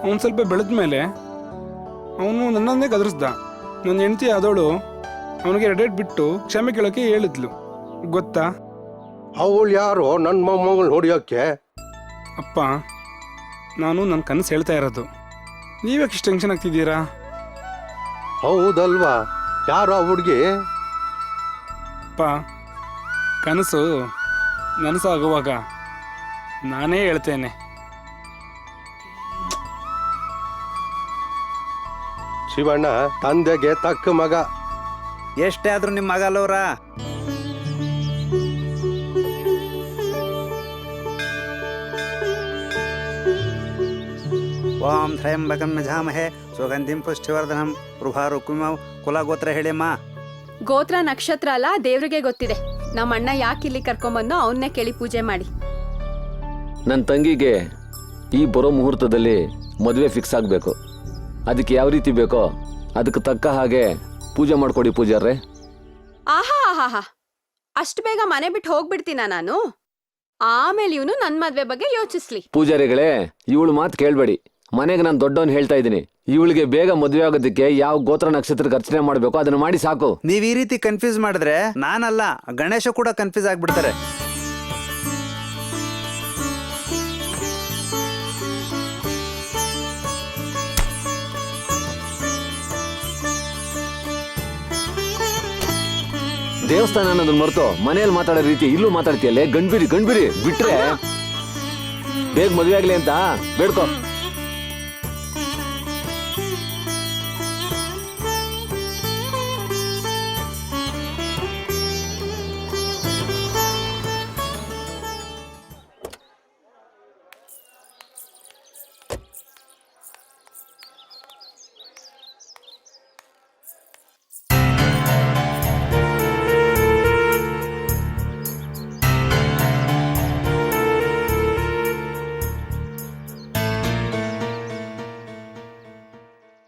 ಅವನು ಸ್ವಲ್ಪ ಬೆಳೆದ ಮೇಲೆ ಅವನು ನನ್ನನ್ನೇ ಗದರಿಸ್ದ. ನನ್ನ ಹೆಂಡತಿ ಆದವಳು ಅವನಿಗೆ ರೆಡೇಟ್ ಬಿಟ್ಟು ಕ್ಷಮೆ ಕೇಳೋಕ್ಕೆ ಹೇಳಿದ್ಲು. ಗೊತ್ತಾ? ಅವಳು ಯಾರೋ ನನ್ನ ಮೊಮ್ಮಗಳು ಹೊಡಿಯೋಕ್ಕೆ? ಅಪ್ಪ, ನಾನು ನನ್ನ ಕನಸು ಹೇಳ್ತಾ ಇರೋದು. ನೀವ್ಯಾಕೆ ಇಷ್ಟು ಟೆನ್ಷನ್ ಆಗ್ತಿದ್ದೀರಾ? ಹೌದಲ್ವಾ? ಯಾರೋ ಹುಡುಗಿ? ಅಪ್ಪ, ಕನಸು ನನಸಾಗುವಾಗ ನಾನೇ ಹೇಳ್ತೇನೆ. ಶಿವಣ್ಣ ತಂದೆಗೆ ತಕ್ಕ ಮಗ. ಎಷ್ಟೇ ಆದ್ರೂ ನಿಮ್ಮ ಮಗ ಅಲ್ಲವ್ರ. ಓಂ ತ್ರಯಂಬಕಂ ಯಜಾಮಹೇ ಸುಗಂಧಿಂ ಪುಷ್ಟಿವರ್ಧನಂ ರುಭಾರುಕುಮೌ. ಕುಲ ಗೋತ್ರ ಹೇಳಿಯಮ್ಮ. ಗೋತ್ರ ನಕ್ಷತ್ರ ಅಲ್ಲ, ದೇವ್ರಿಗೆ ಗೊತ್ತಿದೆ. ನಮ್ಮ ಅಣ್ಣ ಯಾಕೆ ಇಲ್ಲಿ ಕರ್ಕೊಂಬಂದು ಅವನ್ನೇ ಕೇಳಿ ಪೂಜೆ ಮಾಡಿ. ನನ್ನ ತಂಗಿಗೆ ಈ ಬರೋ ಮುಹೂರ್ತದಲ್ಲಿ ಮದುವೆ ಫಿಕ್ಸ್ ಆಗಬೇಕು. ಅದಕ್ಕೆ ಯಾವ ರೀತಿ ಬೇಕೋ ಅದಕ್ಕೆ ತಕ್ಕ ಹಾಗೆ ಪೂಜೆ ಮಾಡ್ಕೊಡಿ ಪೂಜಾರ್ರೆ. ಆಹಾ ಆಹಾ, ಅಷ್ಟು ಬೇಗ ಮನೆ ಬಿಟ್ಟು ಹೋಗ್ಬಿಡ್ತೀನ ನಾನು? ಆಮೇಲೆ ಇವನು ನನ್ನ ಮದ್ವೆ ಬಗ್ಗೆ ಯೋಚಿಸ್ಲಿ. ಪೂಜಾರಿಗಳೇ, ಇವಳು ಮಾತು ಕೇಳಬೇಡಿ. ಮನೆಗೆ ನಾನು ದೊಡ್ಡವನು ಹೇಳ್ತಾ ಇದ್ದೀನಿ. ಇವಳಿಗೆ ಬೇಗ ಮದುವೆ ಆಗೋದಕ್ಕೆ ಯಾವ ಗೋತ್ರ ನಕ್ಷತ್ರಕ್ಕೆ ಅರ್ಚನೆ ಮಾಡಬೇಕು ಅದನ್ನು ಮಾಡಿ ಸಾಕು. ನೀವ್ ಈ ರೀತಿ ಕನ್ಫ್ಯೂಸ್ ಮಾಡಿದ್ರೆ ನಾನಲ್ಲ, ಗಣೇಶ ಕೂಡ ಕನ್ಫ್ಯೂಸ್ ಆಗ್ಬಿಡ್ತಾರೆ. ದೇವಸ್ಥಾನ ಅನ್ನೋದನ್ನ ಮರೆತು ಮನೆಯಲ್ಲಿ ಮಾತಾಡೋ ರೀತಿ ಇಲ್ಲೂ ಮಾತಾಡ್ತೀಯಲ್ಲೇ. ಗಂಡ್ಬಿರಿ ಗಂಡ್ಬಿರಿ ಬಿಟ್ರೆ ಬೇಗ ಮದುವೆ ಆಗ್ಲಿ ಅಂತ ಬೇಡ್ಕೊ.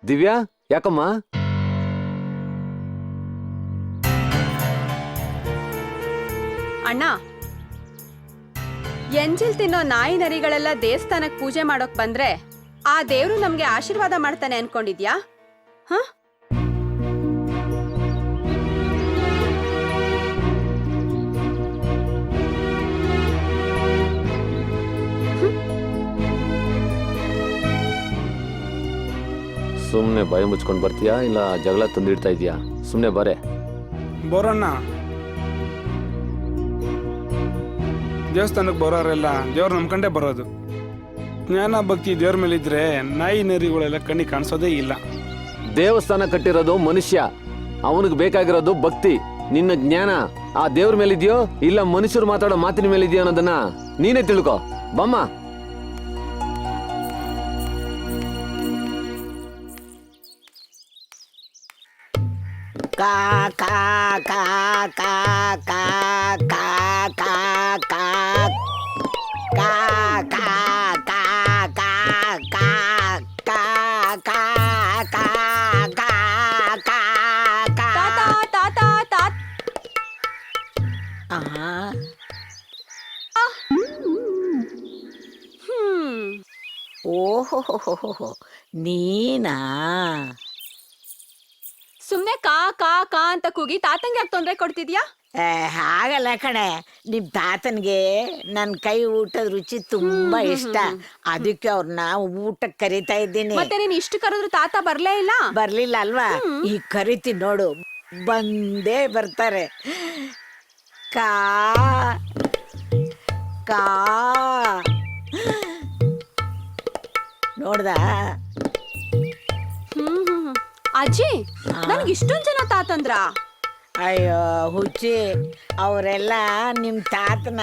ದಿವ್ಯಾ, ಯಾಕಮ್ಮ? ಅಣ್ಣ, ಎಂಜಿಲ್ ತಿನ್ನೋ ನಾಯಿ ನರಿಗಳೆಲ್ಲ ದೇವಸ್ಥಾನಕ್ಕೆ ಪೂಜೆ ಮಾಡೋಕ್ ಬಂದ್ರೆ ಆ ದೇವ್ರು ನಮ್ಗೆ ಆಶೀರ್ವಾದ ಮಾಡ್ತಾನೆ ಅನ್ಕೊಂಡಿದ್ಯಾ? ಹ? ಸುಮ್ಮನೆ ಬಾಯಿ ಮುಚ್ಕೊಂಡು ಬರ್ತೀಯಾ ಇಲ್ಲ ಜಗಳ ತಂದಿಡ್ತಾ ಇದೀಯಾ? ಸುಮ್ಮನೆ ಬಾರೆ. ಬೋರಣ್ಣ, ದೇವಸ್ಥಾನಕ್ಕೆ ಬರೋರೆಲ್ಲ ದೇವ್ರ ನಂಬ್ಕೊಂಡೇ ಬರೋದು. ಜ್ಞಾನ ಭಕ್ತಿ ದೇವ್ರ ಮೇಲಿದ್ರೆ ನಾಯಿ ನರಿಗಳೆಲ್ಲ ಕಣ್ಣಿಗೆ ಕಾಣಿಸೋದೇ ಇಲ್ಲ. ದೇವಸ್ಥಾನ ಕಟ್ಟಿರೋದು ಮನುಷ್ಯ, ಅವನಿಗೆ ಬೇಕಾಗಿರೋದು ಭಕ್ತಿ. ನಿನ್ನ ಜ್ಞಾನ ಆ ದೇವ್ರ ಮೇಲಿದ್ಯೋ ಇಲ್ಲ ಮನುಷ್ಯರು ಮಾತಾಡೋ ಮಾತಿನ ಮೇಲಿದ್ಯೋ ಅನ್ನೋದನ್ನ ನೀನೇ ತಿಳ್ಕೊ. ಬಮ್ಮ. ಕಾ ಕಾ ಕಾ ಕಾ ಕಾ ಕಾ ಕಾ ಕಾ ಕಾ ಕಾ ಕಾ ಕಾ ಕಾ ಕಾ ಕಾ ಕಾ ಕಾ ಕಾ ಓಹೋ ನೀನಾ? ಸುಮ್ನೆ ಕಾ ಕಾ ಕಾ ಅಂತ ಕೂಗಿ ತಾತಂಗೆ ಯಾಕೆ ತೊಂದರೆ ಕೊಡ್ತಿದ್ಯಾ? ಹಾಗಲ್ಲ ಕಣೆ, ನಿಮ್ ತಾತನ್ಗೆ ನನ್ ಕೈ ಊಟದ ರುಚಿ ತುಂಬಾ ಇಷ್ಟ. ಅದಕ್ಕೆ ಅವ್ರನ್ನ ಊಟಕ್ಕೆ ಕರಿತಾ ಇದ್ದೀನಿ. ಮತ್ತೆ ನೀನ್ ಇಷ್ಟು ಕರೆದ್ರು ತಾತ ಬರ್ಲೇ ಇಲ್ಲ? ಬರ್ಲಿಲ್ಲ ಅಲ್ವಾ? ಈಗ ಕರಿತೀನಿ ನೋಡು, ಬಂದೇ ಬರ್ತಾರೆ. ಕಾ ಕಾ ನೋಡ್ದ? ಅಜ್ಜಿ, ನನ್ಗೆ ಇಷ್ಟೊಂದ್ ಜನ ತಾತಂದ್ರ? ಅಯ್ಯೋ ಹುಚ್ಚಿ, ಅವರೆಲ್ಲ ನಿಮ್ ತಾತನ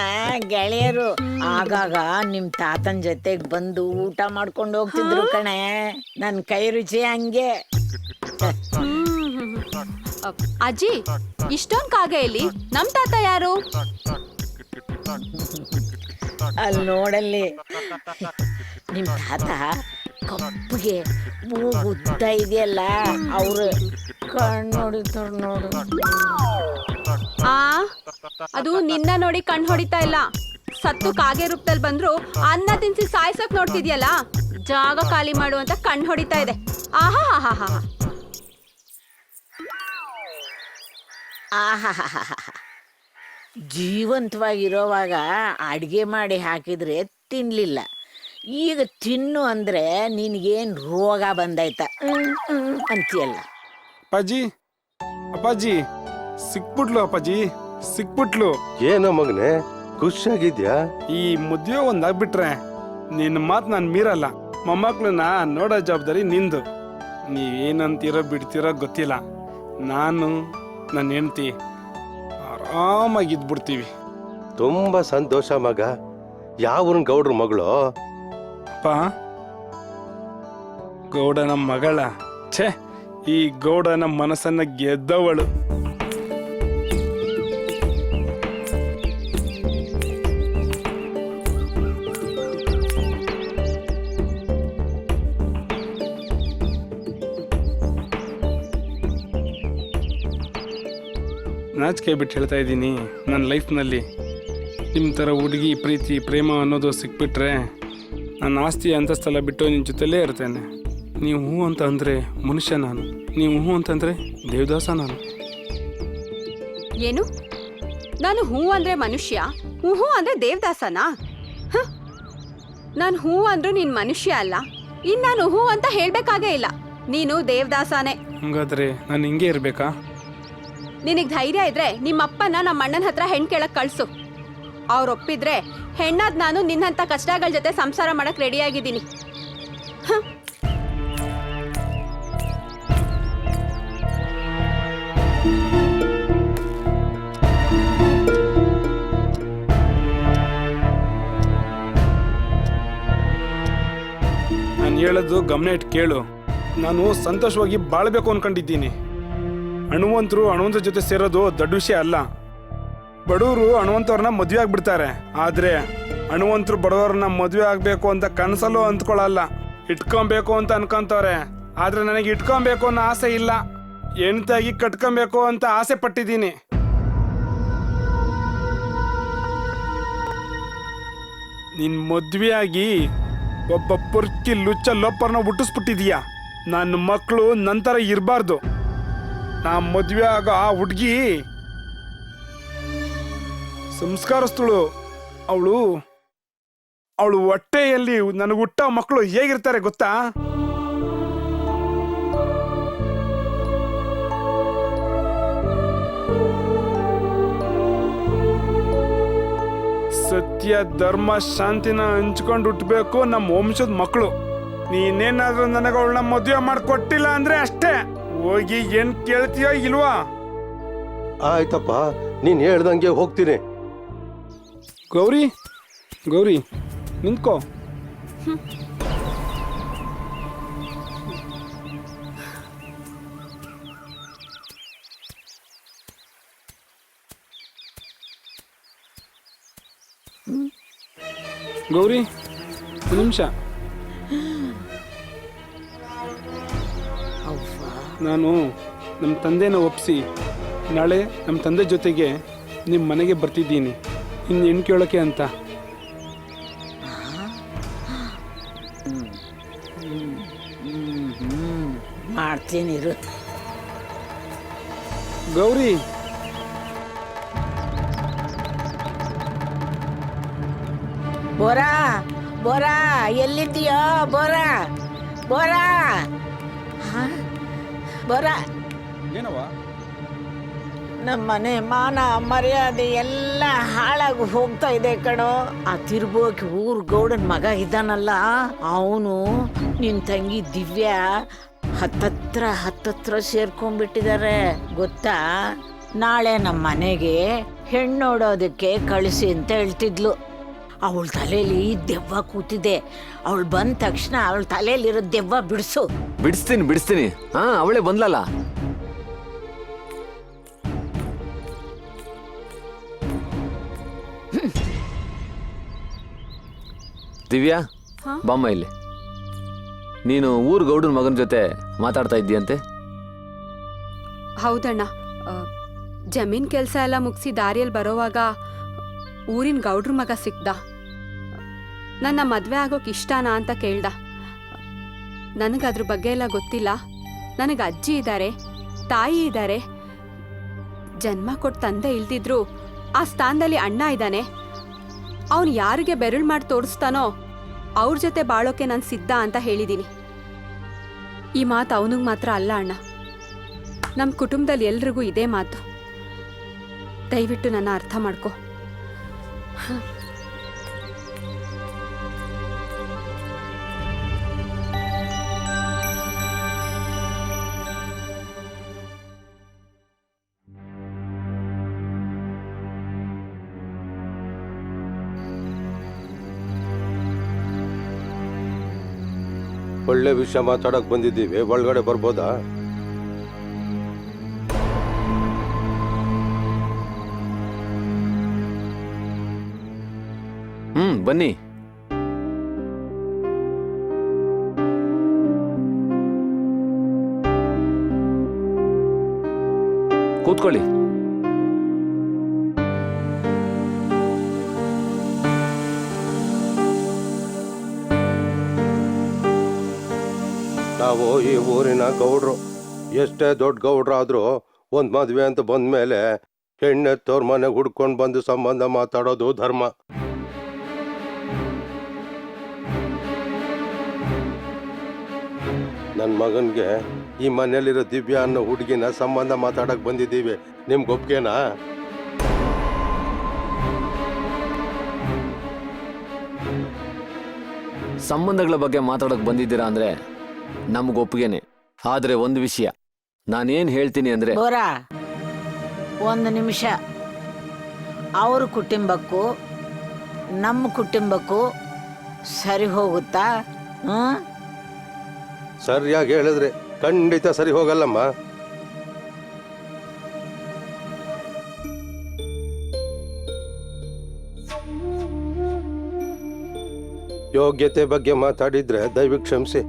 ಗೆಳೆಯರು. ಆಗಾಗ ನಿಮ್ ತಾತನ ಜೊತೆಗ್ ಬಂದು ಊಟ ಮಾಡ್ಕೊಂಡು ಹೋಗ್ತಿದ್ರು ಕಣೆ. ನನ್ ಕೈ ರುಚಿ ಹಂಗೆ. ಅಜ್ಜಿ, ಇಷ್ಟೊಂದ್ ಕಾಗೆಯಲ್ಲಿ ನಮ್ ತಾತ ಯಾರು? ಅಲ್ಲಿ ನೋಡಲ್ಲಿ, ನಿಮ್ ತಾತ ಕಪ್ಪಗೆ ಮೂಗುದ್ದ ಇದೆಯಲ್ಲ, ಅವ್ರು ಕಣ್ಣು ಹೊಡಿತಾರ ನೋಡು. ಅದು ನಿನ್ನ ನೋಡಿ ಕಣ್ ಹೊಡಿತಾ ಇಲ್ಲ. ಸತ್ತು ಕಾಗೆ ರೂಪದಲ್ಲಿ ಬಂದ್ರು ಅನ್ನ ತಿನ್ಸಿ ಸಾಯ್ಸಕ್ ನೋಡ್ತಿದ್ಯಲ್ಲ, ಜಾಗ ಖಾಲಿ ಮಾಡು ಅಂತ ಕಣ್ ಹೊಡಿತಾ ಇದೆ. ಆಹಾ ಹಾ ಹಾ ಆಹಾ, ಜೀವಂತವಾಗಿರೋವಾಗ ಅಡ್ಗೆ ಮಾಡಿ ಹಾಕಿದ್ರೆ ತಿನ್ಲಿಲ್ಲ. ಈಗ ತಿನ್ನು ಅಂದ್ರೆ ನಿನ್ಗೇನ್ ರೋಗ ಬಂದಾಯ್ತ ಅಂತೀಯಲ್ಲ. ಅಪ್ಪಾಜಿ, ಅಪ್ಪಾಜಿ ಸಿಕ್ಬಿಟ್ಲು. ಅಪ್ಪಾಜಿ ಸಿಕ್ಬಿಟ್ಲು. ಏನೋ ಮಗನೆ ಖುಷಿಯಾಗಿದ್ಯಾ? ಈ ಮದುವೆ ಒಂದಾಗ್ಬಿಟ್ರೆ ನಿನ್ನ ಮಾತು ನಾನು ಮೀರಲ್ಲ. ಮೊಮ್ಮಕ್ಳನ್ನ ನೋಡೋ ಜವಾಬ್ದಾರಿ ನಿಂದು. ನೀವೇನಂತೀರೋ ಬಿಡ್ತೀರೋ ಗೊತ್ತಿಲ್ಲ. ನಾನು ನನ್ನ ಹೆಂಡತಿ ಆರಾಮಾಗಿದ್ಬಿಡ್ತೀವಿ. ತುಂಬಾ ಸಂತೋಷ ಮಗ. ಯಾವೂರಿನ ಗೌಡ್ರ ಮಗಳು? ಅಪ್ಪ, ಗೌಡನ ಮಗಳ. ಛೇ, ಈ ಗೌಡನ ಮನಸ್ಸನ್ನ ಗೆದ್ದವಳು. ನಾಚಿಕೆ ಬಿಟ್ಟು ಹೇಳ್ತಾ ಇದ್ದೀನಿ, ನನ್ನ ಲೈಫ್ನಲ್ಲಿ ನಿಮ್ಮ ಥರ ಹುಡುಗಿ ಪ್ರೀತಿ ಪ್ರೇಮ ಅನ್ನೋದು ಸಿಕ್ಬಿಟ್ರೆ ನನ್ನ ಆಸ್ತಿ ಅಂತಸ್ತಲ್ಲ ಬಿಟ್ಟು ನಿಮ್ಮ ಜೊತೆಲೇ ಇರ್ತೇನೆ. ನೀವು ಹೂ ಅಂತ ಅಂದರೆ ಮನುಷ್ಯ ನಾನು, ನೀವು ಹೂ ಅಂತಂದರೆ ದೇವದಾಸ ನಾನು. ಏನು? ನಾನು ಹೂ ಅಂದ್ರೆ ಮನುಷ್ಯ, ಹೂ ಅಂದ್ರೆ ದೇವದಾಸನಾ? ನಾನು ಹೂ ಅಂದ್ರೂ ನೀನ್ ಮನುಷ್ಯ ಅಲ್ಲ. ಇನ್ ನಾನು ಹೂ ಅಂತ ಹೇಳ್ಬೇಕಾಗೇ ಇಲ್ಲ, ನೀನು ದೇವದಾಸನೇ. ಹಂಗಾದ್ರೆ ನಾನು ಹಿಂಗೆ ಇರಬೇಕಾ? ನಿನಗ್ ಧೈರ್ಯ ಇದ್ರೆ ನಿಮ್ಮಪ್ಪನ ನಮ್ಮ ಅಣ್ಣನ ಹತ್ರ ಹೆಣ್ ಕೇಳಕ್ ಕಳ್ಸು. ಅವ್ರು ಒಪ್ಪಿದ್ರೆ ಹೆಣ್ಣಾದ್ ನಾನು ನಿನ್ನಂತ ಕಷ್ಟಗಳ ಜೊತೆ ಸಂಸಾರ ಮಾಡಕ್ ರೆಡಿಯಾಗಿದ್ದೀನಿ. ನಾನು ಹೇಳೋದು ಗಮನ ಇಟ್ಟು ಕೇಳು. ನಾನು ಸಂತೋಷವಾಗಿ ಬಾಳ್ಬೇಕು ಅನ್ಕೊಂಡಿದ್ದೀನಿ. ಹಣವಂತರು ಹಣವಂತರ ಜೊತೆ ಸೇರೋದು ದೊಡ್ಡ ವಿಷಯ ಅಲ್ಲ. ಬಡವರು ಹಣವಂತವ್ರನ್ನ ಮದುವೆ ಆಗ್ಬಿಡ್ತಾರೆ, ಆದ್ರೆ ಹಣವಂತರು ಬಡವರನ್ನ ಮದುವೆ ಆಗ್ಬೇಕು ಅಂತ ಕನಸಲ್ಲೂ ಅಂದ್ಕೊಳ್ಳಲ್ಲ. ಇಟ್ಕೊಬೇಕು ಅಂತ ಅನ್ಕೊಂತವ್ರೆ, ಆದ್ರೆ ನನಗೆ ಇಟ್ಕೊಬೇಕು ಅನ್ನೋ ಆಸೆ ಇಲ್ಲ. ಹೆಣ್ತಾಗಿ ಕಟ್ಕೊಬೇಕು ಅಂತ ಆಸೆ ಪಟ್ಟಿದ್ದೀನಿ. ನಿನ್ ಮದ್ವೆಯಾಗಿ ಒಬ್ಬ ಪುರ್ಕಿ ಲುಚ್ಚ ಲೋಪರ್ನ ಹುಟ್ಟಿಸ್ಬಿಟ್ಟಿದೀಯ. ನನ್ನ ಮಕ್ಕಳು ನಂತರ ಇರಬಾರ್ದು. ನಾ ಮದ್ವೆ ಆಗ ಆ ಹುಡುಗಿ ಸಂಸ್ಕಾರಸ್ಥಳು. ಅವಳು ಹೊಟ್ಟೆಯಲ್ಲಿ ನನಗೆ ಹುಟ್ಟ ಮಕ್ಕಳು ಹೇಗಿರ್ತಾರೆ ಗೊತ್ತಾ? ಸತ್ಯ ಧರ್ಮ ಶಾಂತಿನ ಹಂಚ್ಕೊಂಡು ಹುಟ್ಟಬೇಕು ನಮ್ಮ ವಂಶದ ಮಕ್ಕಳು. ನೀನೇನಾದ್ರೂ ನನಗೆ ಅವಳನ್ನ ಮದುವೆ ಮಾಡಿಕೊಟ್ಟಿಲ್ಲ ಅಂದ್ರೆ ಅಷ್ಟೇ, ಹೋಗಿ ಏನ್ ಕೇಳ್ತೀಯೋ ಇಲ್ವಾ? ಆಯ್ತಪ್ಪ, ನೀನ್ ಹೇಳ್ದಂಗೆ ಹೋಗ್ತೀನಿ. ಗೌರಿ ಗೌರಿ ನಿಂತ್ಕೋ. ಗೌರಿ ಒಂದು ನಿಮಿಷ. ನಾನು ನಮ್ಮ ತಂದೆನ ಒಪ್ಪಿಸಿ ನಾಳೆ ನಮ್ಮ ತಂದೆ ಜೊತೆಗೆ ನಿಮ್ಮ ಮನೆಗೆ ಬರ್ತಿದ್ದೀನಿ ಇನ್ನು ಹೆಣ್ಣು ಕೇಳೋಕ್ಕೆ ಅಂತ. ಮಾಡ್ತೀನಿ ಗೌರಿ ಬೋರಾ ಬೋರಾ ಎಲ್ಲಿದ್ದೀಯೋ ಬೋರಾ ಬೋರಾ ಬೋರಾ. ಏನವ್ವ? ನಮ್ಮ ಮನೆ ಮಾನ ಮರ್ಯಾದೆ ಎಲ್ಲ ಹಾಳಾಗಿ ಹೋಗ್ತಾ ಇದೆ ಕಣೋ. ಆ ತಿರ್ಬೋಕಿ ಊರ್ ಗೌಡನ್ ಮಗ ಇದ್ದಾನಲ್ಲ, ಅವನು ನಿನ್ ತಂಗಿ ದಿವ್ಯಾ ಹತ್ತತ್ರ ಸೇರ್ಕೊಂಡ್ಬಿಟ್ಟಿದ್ದಾರೆ ಗೊತ್ತಾ. ನಾಳೆ ನಮ್ಮ ಮನೆಗೆ ಹೆಣ್ಣು ನೋಡೋದಕ್ಕೆ ಕಳಿಸಿ ಅಂತ ಹೇಳ್ತಿದ್ಲು. ಅವಳ ತಲೆಯಲ್ಲಿ ದೆವ್ವ ಕೂತಿದೆ. ಅವಳು ಬಂದ ತಕ್ಷಣ ಅವಳ ತಲೆಯಲ್ಲಿರೋ ದೆವ್ವ ಬಿಡಿಸು. ಬಿಡಿಸ್ತೀನಿ. ಹಾ, ಅವಳೇ ಬಂದ್ಲಲ್ಲ. ದಿವ್ಯಾ, ಬಾಮ್ಮ ಇಲ್ಲಿ. ನೀನು ಊರ್ ಗೌಡನ ಮಗನ ಜೊತೆ ಮಾತಾಡ್ತಾ ಇದ್ದೀಯಂತೆ? ಹೌದಣ್ಣ, ಜಮೀನ್ ಕೆಲಸ ಎಲ್ಲ ಮುಗಿಸಿ ದಾರಿಯಲ್ಲಿ ಬರೋವಾಗ ಊರಿನ ಗೌಡ್ರ ಮಗ ಸಿಕ್ದ. ನನ್ನ ಮದುವೆ ಆಗೋಕೆ ಇಷ್ಟನಾ ಅಂತ ಕೇಳ್ದ. ನನಗದ್ರ ಬಗ್ಗೆ ಎಲ್ಲ ಗೊತ್ತಿಲ್ಲ. ನನಗೆ ಅಜ್ಜಿ ಇದ್ದಾರೆ, ತಾಯಿ ಇದ್ದಾರೆ. ಜನ್ಮ ಕೊಟ್ಟು ತಂದೆ ಇಲ್ದಿದ್ರು ಆ ಸ್ಥಾನದಲ್ಲಿ ಅಣ್ಣ ಇದ್ದಾನೆ. ಅವನು ಯಾರಿಗೆ ಬೆರಳು ಮಾಡಿ ತೋರಿಸ್ತಾನೋ ಅವ್ರ ಜೊತೆ ಬಾಳೋಕೆ ನಾನು ಸಿದ್ಧ ಅಂತ ಹೇಳಿದ್ದೀನಿ. ಈ ಮಾತು ಅವನಿಗೆ ಮಾತ್ರ ಅಲ್ಲ ಅಣ್ಣ, ನಮ್ಮ ಕುಟುಂಬದಲ್ಲಿ ಎಲ್ರಿಗೂ ಇದೇ ಮಾತು. ದಯವಿಟ್ಟು ನನ್ನ ಅರ್ಥ ಮಾಡ್ಕೊ. ಒಳ್ಳೆ ವಿಷಯ ಮಾತಾಡಕ್ ಬಂದಿದ್ದೀವಿ, ಒಳಗಡೆ ಬರ್ಬೋದಾ? ಬನ್ನಿ. ಕೂತ್ಕೊಳ್ಳಿ. ನಾವು ಈ ಊರಿನ ಗೌಡ್ರು. ಎಷ್ಟೇ ದೊಡ್ಡ ಗೌಡ್ರಾದ್ರೂ ಒಂದ್ ಮದ್ವೆ ಅಂತ ಬಂದ್ಮೇಲೆ ಹೆಣ್ಣೆತ್ತವ್ರ ಮನೆಗೆ ಹುಡ್ಕೊಂಡು ಬಂದು ಸಂಬಂಧ ಮಾತಾಡೋದು ಧರ್ಮ. ನನ್ನ ಮಗನ್ಗೆ ಈ ಮನೇಲಿರೋ ದಿವ್ಯಾ ಅನ್ನೋ ಹುಡುಗಿನ ಸಂಬಂಧ ಮಾತಾಡಕ್ ಬಂದಿದ್ದೀವಿ. ನಿಮ್ಗೆ ಒಪ್ಗೆನಾ? ಸಂಬಂಧಗಳ ಬಗ್ಗೆ ಮಾತಾಡೋಕೆ ಬಂದಿದ್ದೀರಾ ಅಂದ್ರೆ ನಮ್ಗೆ ಒಪ್ಪಿಗೆನೆ. ಆದ್ರೆ ಒಂದು ವಿಷಯ ನಾನೇನ್ ಹೇಳ್ತೀನಿ ಅಂದ್ರೆ, ಬೋರಾ ಒಂದು ನಿಮಿಷ. ಅವ್ರ ಕುಟುಂಬಕ್ಕೂ ನಮ್ಮ ಕುಟುಂಬಕ್ಕೂ ಸರಿ ಹೋಗುತ್ತಾ? ಸರಿಯಾಗಿ ಹೇಳಿದ್ರೆ ಖಂಡಿತ ಸರಿ ಹೋಗಲ್ಲಮ್ಮ. ಯೋಗ್ಯತೆ ಬಗ್ಗೆ ಮಾತಾಡಿದ್ರೆ ದಯವಿಟ್ಟು ಕ್ಷಮಿಸಿ.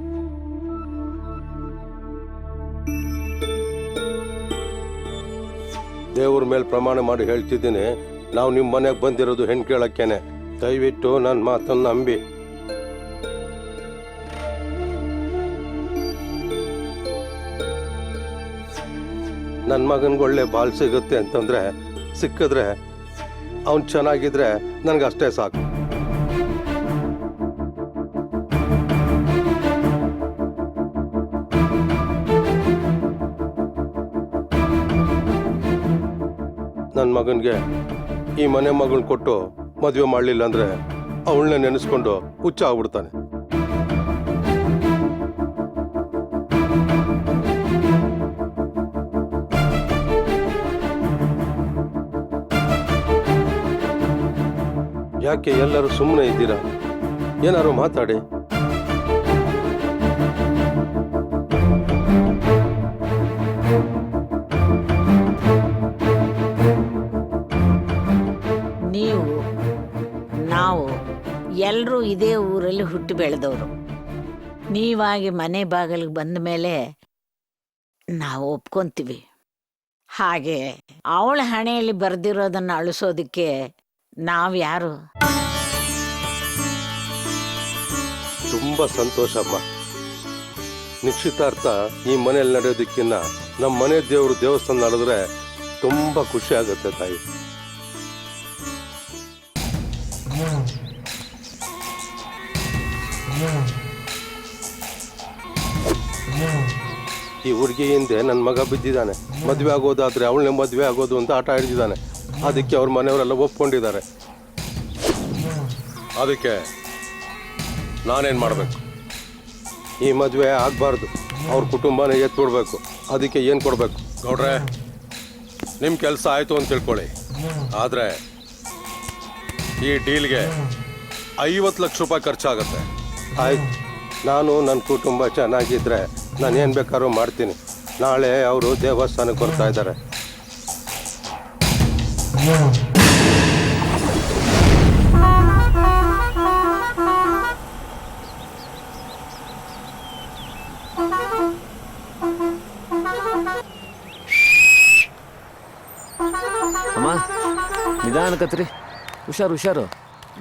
ದೇವ್ರ ಮೇಲೆ ಪ್ರಮಾಣ ಮಾಡಿ ಹೇಳ್ತಿದ್ದೀನಿ, ನಾವು ನಿಮ್ಮ ಮನೆಗೆ ಬಂದಿರೋದು ಹೆಣ್ಣು ಕೇಳಕ್ಕೇನೆ. ದಯವಿಟ್ಟು ನನ್ನ ಮಾತನ್ನು ನಂಬಿ. ನನ್ನ ಮಗನ್ಗೆ ಒಳ್ಳೆ ಬಾಲ್ ಸಿಗುತ್ತೆ ಅಂತಂದ್ರೆ, ಸಿಕ್ಕಿದ್ರೆ ಅವನು ಚೆನ್ನಾಗಿದ್ರೆ ನನಗಷ್ಟೇ ಸಾಕು. ನನ್ನ ಮಗನಿಗೆ ಈ ಮನೆ ಮಗಳನ್ನ ಕೊಟ್ಟು ಮದುವೆ ಮಾಡಲಿಲ್ಲ ಅಂದ್ರೆ ಅವಳನ್ನೇ ನೆನೆಸ್ಕೊಂಡು ಹುಚ್ಚ ಆಗ್ಬಿಡ್ತಾನೆ. ಯಾಕೆ ಎಲ್ಲರೂ ಸುಮ್ಮನೆ ಇದ್ದೀರಾ? ಏನಾದ್ರು ಮಾತಾಡಿ. ನೀವು ನಾವು ಎಲ್ಲರೂ ಇದೇ ಊರಲ್ಲಿ ಹುಟ್ಟಿ ಬೆಳೆದವರು. ನೀವಾಗಿ ಮನೆ ಬಾಗಿಲಿಗೆ ಬಂದ ಮೇಲೆ ನಾವು ಒಪ್ಕೊಂತೀವಿ. ಹಾಗೆ ಅವಳ ಹಣೆಯಲ್ಲಿ ಬರೆದಿರೋದನ್ನು ಅಳಿಸೋದಕ್ಕೆ ನಾವ್ಯಾರು? ತುಂಬಾ ಸಂತೋಷ ಅಮ್ಮ. ನಿಶ್ಚಿತಾರ್ಥ ಈ ಮನೆಯಲ್ಲಿ ನಡೆಯೋದಕ್ಕಿನ್ನ ನಮ್ಮ ಮನೆ ದೇವರು ದೇವಸ್ಥಾನ ನಡೆದ್ರೆ ತುಂಬಾ ಖುಷಿ ಆಗುತ್ತೆ ತಾಯಿ. ಈ ಹುಡುಗಿ ಹಿಂದೆ ನನ್ನ ಮಗ ಬಿದ್ದಿದ್ದಾನೆ. ಮದುವೆ ಆಗೋದಾದ್ರೆ ಅವಳನ್ನೇ ಮದುವೆ ಆಗೋದು ಅಂತ ಆಟ ಹಿಡಿದಿದ್ದಾನೆ. ಅದಕ್ಕೆ ಅವ್ರ ಮನೆಯವರೆಲ್ಲ ಒಪ್ಕೊಂಡಿದ್ದಾರೆ. ಅದಕ್ಕೆ ನಾನೇನು ಮಾಡಬೇಕು? ಈ ಮದುವೆ ಆಗಬಾರ್ದು. ಅವ್ರ ಕುಟುಂಬನೇ ಎತ್ಬಿಡ್ಬೇಕು. ಅದಕ್ಕೆ ಏನು ಕೊಡಬೇಕು? ಗೌಡ್ರೆ, ನಿಮ್ಮ ಕೆಲಸ ಆಯಿತು ಅಂತ ತಿಳ್ಕೊಳ್ಳಿ. ಆದರೆ ಈ ಡೀಲ್ಗೆ 50 ಲಕ್ಷ ರೂಪಾಯಿ ಖರ್ಚಾಗತ್ತೆ. ಆಯ್ತು, ನಾನು ನನ್ನ ಕುಟುಂಬ ಚೆನ್ನಾಗಿದ್ದರೆ ನಾನು ಏನು ಬೇಕಾದ್ರೂ ಮಾಡ್ತೀನಿ. ನಾಳೆ ಅವರು ದೇವಸ್ಥಾನಕ್ಕೆ ಬರ್ತಾ ಇದ್ದಾರೆ. ಅಮ್ಮ ನಿಧಾನ ಕತ್ರಿ, ಹುಷಾರು ಹುಷಾರು,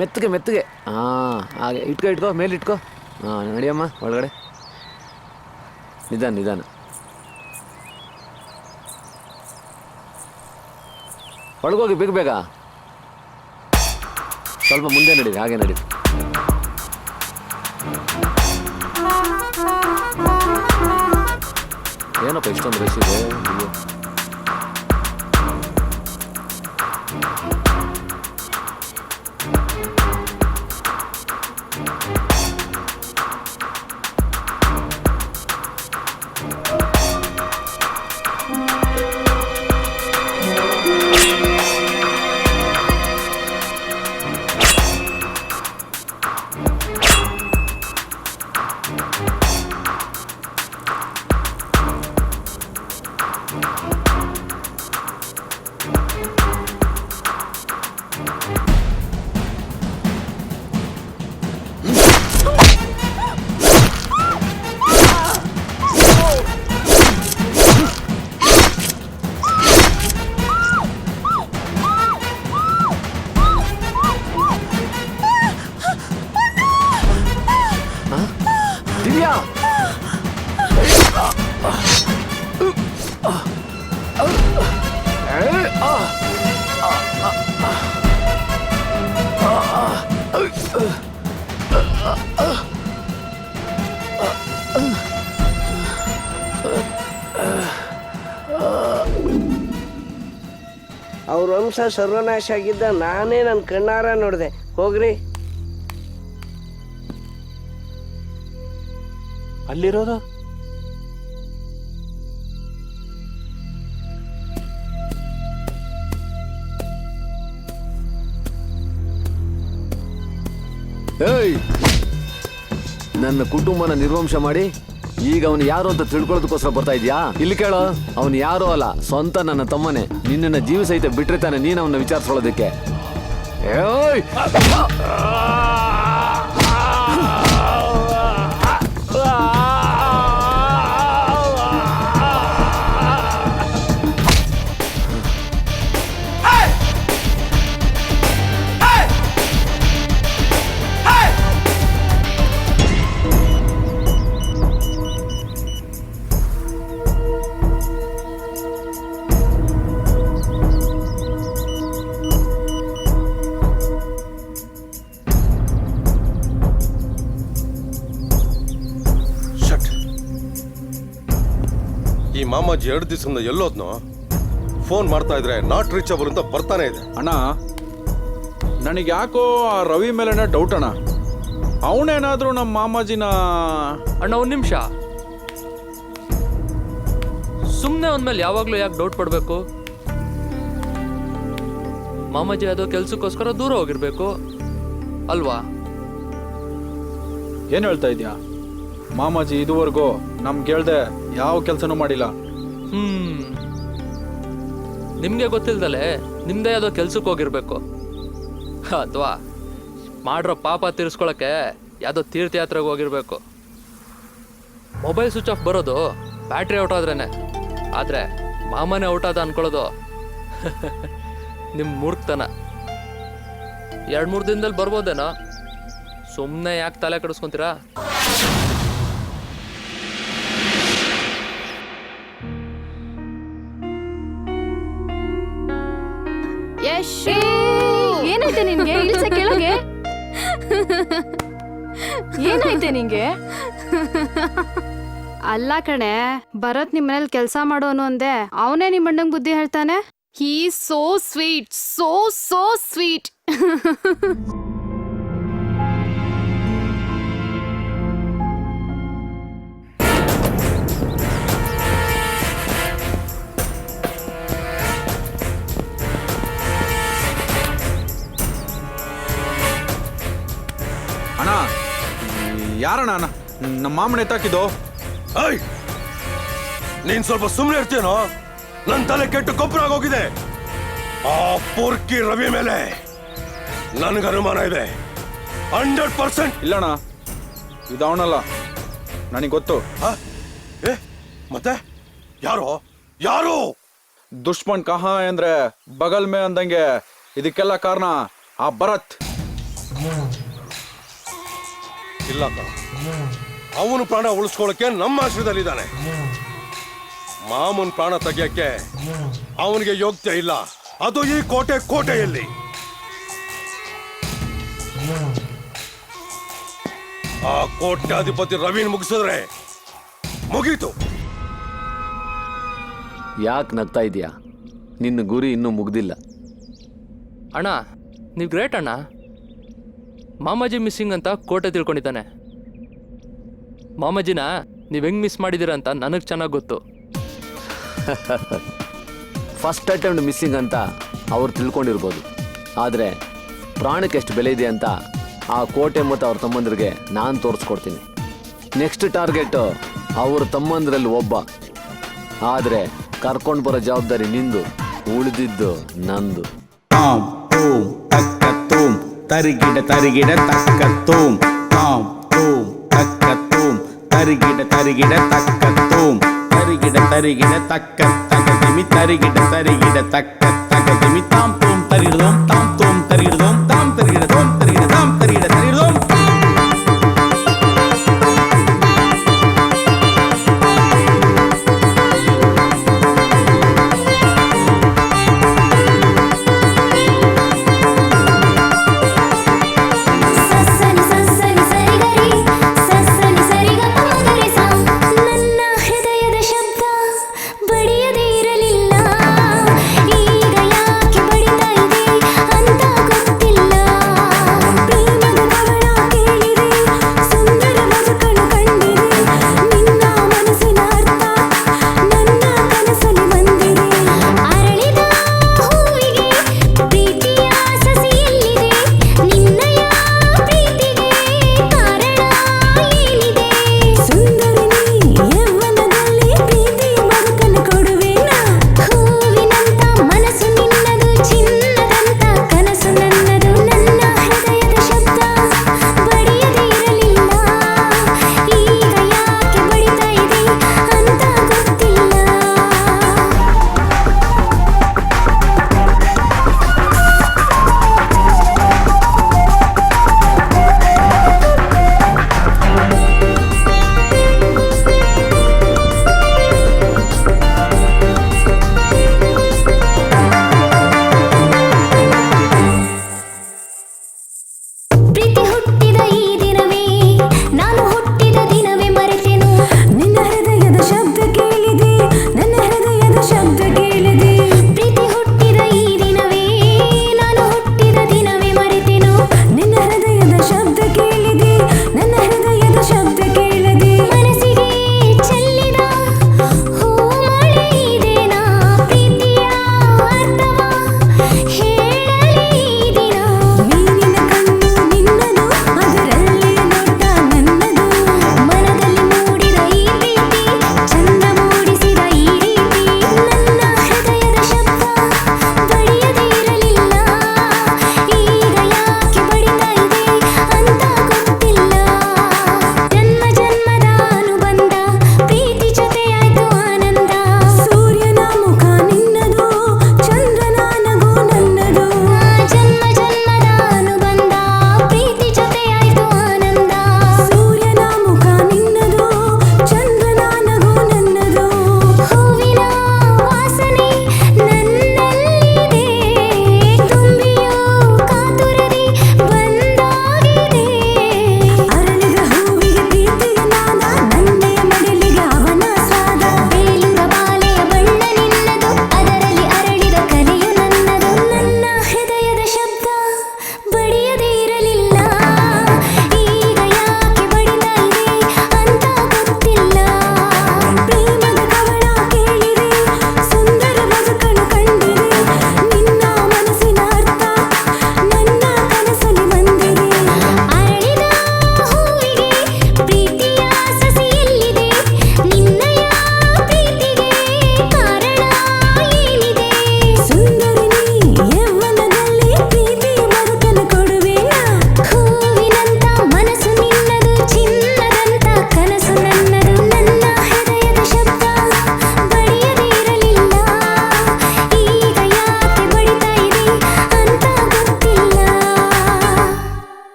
ಮೆತ್ತಗೆ ಮೆತ್ತಗೆ. ಹಾಂ ಹಾಗೆ ಇಟ್ಕೋ ಮೇಲೆ ಇಟ್ಕೋ. ಹಾಂ ನಡಿಯಮ್ಮ ಒಳಗಡೆ. ನಿಧಾನ ನಿಧಾನ. ಒಳಗೋಗಿ ಬೇಗ ಬೇಗ. ಸ್ವಲ್ಪ ಮುಂದೆ ನಡೀರಿ, ಹಾಗೆ ನಡೀರಿ. ಏನಪ್ಪ ಇಷ್ಟೊಂದು ರಶ್ ಇದೆ? ಅವ್ರ ವಂಶ ಸರ್ವನಾಶ ಆಗಿದ್ದ ನಾನೇ ನನ್ನ ಕಣ್ಣಾರ ನೋಡಿದೆ. ಹೋಗ್ರಿ. ಅಲ್ಲಿರೋದು ಏಯ್, ನನ್ನ ಕುಟುಂಬನ ನಿರ್ವಂಶ ಮಾಡಿ ಈಗ ಅವನು ಯಾರು ಅಂತ ತಿಳ್ಕೊಳ್ಳೋದಕ್ಕೋಸ್ಕರ ಬರ್ತಾ ಇದೆಯಾ? ಇಲ್ಲಿ ಕೇಳೋ, ಅವನು ಯಾರೋ ಅಲ್ಲ, ಸ್ವಂತ ನನ್ನ ತಮ್ಮನೇ. ನಿನ್ನನ್ನು ಜೀವ ಸಹಿತ ಬಿಟ್ಟರೆ ತಾನೆ ನೀನು ಅವನ್ನ ವಿಚಾರಿಸ್ಕೊಳ್ಳೋದಕ್ಕೆ. ಏಯ್ ಈ ಮಾಮಾಜಿ 2 ದಿವಸದಿಂದ ಎಲ್ಲೋದ್ನೋ? ಫೋನ್ ಮಾಡ್ತಾ ಇದ್ರೆ ನಾಟ್ ರೀಚಬಲ್ ಅಂತ ಬರ್ತಾನೆ ಇದೆ. ಅಣ್ಣ, ನನಗೆ ಯಾಕೋ ಆ ರವಿ ಮೇಲೆನೇ ಡೌಟ್ ಅಣ್ಣ. ಅವನೇನಾದ್ರೂ ನಮ್ಮ ಮಾಮಾಜಿನ... ಅಣ್ಣ ಒಂದು ನಿಮಿಷ, ಸುಮ್ಮನೆ ಅಂದ್ಮೇಲೆ ಯಾವಾಗಲೂ ಯಾಕೆ ಡೌಟ್ ಪಡಬೇಕು? ಮಾಮಾಜಿ ಅದು ಕೆಲ್ಸಕ್ಕೋಸ್ಕರ ದೂರ ಹೋಗಿರ್ಬೇಕು. ಅಲ್ವಾ? ಏನು ಹೇಳ್ತಾ ಇದೀಯಾ? ಮಾಮಾಜಿ ಇದುವರೆಗೂ ನಮ್ಗೆ ಹೇಳ್ದೆ ಯಾವ ಕೆಲಸನೂ ಮಾಡಿಲ್ಲ. ನಿಮ್ಗೆ ಗೊತ್ತಿಲ್ದಲೆ ನಿಮ್ದೇ ಯಾವುದೋ ಕೆಲ್ಸಕ್ಕೆ ಹೋಗಿರ್ಬೇಕು, ಅಥವಾ ಮಾಡ್ರೋ ಪಾಪ ತೀರಿಸ್ಕೊಳಕ್ಕೆ ಯಾವುದೋ ತೀರ್ಥಯಾತ್ರೆಗೆ ಹೋಗಿರ್ಬೇಕು. ಮೊಬೈಲ್ ಸ್ವಿಚ್ ಆಫ್ ಬರೋದು ಬ್ಯಾಟ್ರಿ ಔಟ್ ಆದ್ರೇನೆ, ಆದರೆ ಮಾಮನೇ ಔಟ್ ಆದ ಅನ್ಕೊಳ್ಳೋದು ನಿಮ್ಮ ಮೂರ್ಖತನ. 2-3 ದಿನದಲ್ಲಿ ಬರ್ಬೋದೇನೋ, ಸುಮ್ಮನೆ ಯಾಕೆ ತಲೆ ಕೆಡಿಸ್ಕೊಂತೀರಾ? ಏನಾಯ್ತೆ ನಿನ್ಗೆ? ಇಳ್ಸ ಕೆಳಗೆ. ಏನಾಯ್ತೆ ನಿಂಗೆ? ಅಲ್ಲ ಕಣೆ, ಭರತ್ ನಿಮ್ಮ ಮನೇಲಿ ಕೆಲಸ ಮಾಡೋನು ಅಂದೆ, ಅವನೇ ನಿಮ್ಮ ಅಣ್ಣಂಗೆ ಬುದ್ಧಿ ಹೇಳ್ತಾನೆ. ಹೀ so sweet, so so sweet. ಅಣ್ಣ, ಯಾರಣ್ಣ ಅಣ್ಣ? ನಮ್ಮ ಮಾಮನ ಎತ್ತಾಕಿದ್ದು. ನೀನ್ ಸ್ವಲ್ಪ ಸುಮ್ಮನೆ ಇರ್ತೀನೋ? ನನ್ನ ತಲೆ ಕೆಟ್ಟು ಕೊಬ್ಬರಾಗೋಗಿದೆ. ಆ ಪೂರ್ಕಿ ರವಿ ಮೇಲೆ ನನಗೆ ಅನುಮಾನ ಇದೆ. 100%. ಇಲ್ಲಣ್ಣ, ಇದು ಅವನಲ್ಲ, ನನಗೆ ಗೊತ್ತು. ಮತ್ತೆ ಯಾರು ಯಾರು? ದುಶ್ಮನ್ ಕಹಾ ಅಂದ್ರೆ ಬಗಲ್ ಮೇ ಅಂದಂಗೆ ಇದಕ್ಕೆಲ್ಲ ಕಾರಣ ಆ ಭರತ್. ಇಲ್ಲ ಕಣ, ಅವನು ಪ್ರಾಣ ಉಳಿಸ್ಕೊಳ್ಳಕ್ಕೆ ನಮ್ಮ ಆಶ್ರಯದಲ್ಲಿದ್ದಾನೆ. ಮಾಮೂನ್ ಪ್ರಾಣ ತೆಗಿಯಕ್ಕೆ ಅವನಿಗೆ ಯೋಗ್ಯತೆ ಇಲ್ಲ, ಅದು ಈ ಕೋಟೆಯಲ್ಲಿ. ಆ ಕೋಟ್ಯಾಧಿಪತಿ ರವಿನ್ ಮುಗಿಸಿದ್ರೆ ಮುಗೀತು. ಯಾಕೆ ನಗ್ತಾ ಇದೀಯಾ? ನಿನ್ನ ಗುರಿ ಇನ್ನೂ ಮುಗ್ದಿಲ್ಲ. ಅಣ್ಣ, ನೀವು ಗ್ರೇಟ್ ಅಣ್ಣ. ಮಾಮಾಜಿ ಮಿಸ್ಸಿಂಗ್ ಅಂತ ಕೋಟೆ ತಿಳ್ಕೊಂಡಿದ್ದಾನೆ. ಮಾಮಾಜಿನ ನೀವು ಹೆಂಗೆ ಮಿಸ್ ಮಾಡಿದ್ದೀರ ಅಂತ ನನಗೆ ಚೆನ್ನಾಗಿ ಗೊತ್ತು. ಫಸ್ಟ್ ಅಟೆಂಪ್ಟ್ ಮಿಸ್ಸಿಂಗ್ ಅಂತ ಅವ್ರು ತಿಳ್ಕೊಂಡಿರ್ಬೋದು, ಆದರೆ ಪ್ರಾಣಕ್ಕೆ ಎಷ್ಟು ಬೆಲೆ ಇದೆ ಅಂತ ಆ ಕೋಟೆ ಮತ್ತು ಅವ್ರ ತಮ್ಮಂದ್ರಿಗೆ ನಾನು ತೋರಿಸ್ಕೊಡ್ತೀನಿ. ನೆಕ್ಸ್ಟ್ ಟಾರ್ಗೆಟ್ ಅವ್ರ ತಮ್ಮಂದ್ರಲ್ಲಿ ಒಬ್ಬ, ಆದರೆ ಕರ್ಕೊಂಡು ಬರೋ ಜವಾಬ್ದಾರಿ ನಿಂದು, ಉಳಿದಿದ್ದು ನಂದು. ತರಿಗಿಡ ತರಿಗಿಡ ತಕ್ಕ ತೋಮ್ ತಾಮ್ ತೋಮ್ ತಕ್ಕ ತೋಮ್ ತರಿಗಿಡ ತರಿಗಿಡ ತಕ್ಕ ತೋಮ್ ತರಿಗಿಡ ತರಿಗಿಡ ತಕ್ಕ ತಗದಿಮಿ ತರಿಗಿಡ ತರಿಗಿಡ ತಕ್ಕ ತಗದಿಮಿ ತಾಮ್ ತೋಮ್ ತರಿಗಿಡದೋಮ್ ತಾಮ್ ತೋಮ್ ತರಿಗಿಡದೋಮ್ ತಾಮ್ ತರಿಗಿಡದೋಮ್ ತರಿಗಿಡ ತಾಮ್ ತರಿಗಿಡ ತರಿಗಿಡದೋಮ್. ಬಡಿಯದೇ ಇರಲಿಲ್ಲ, ಈಗ ಯಾಕೆ ಬಡಿತಾ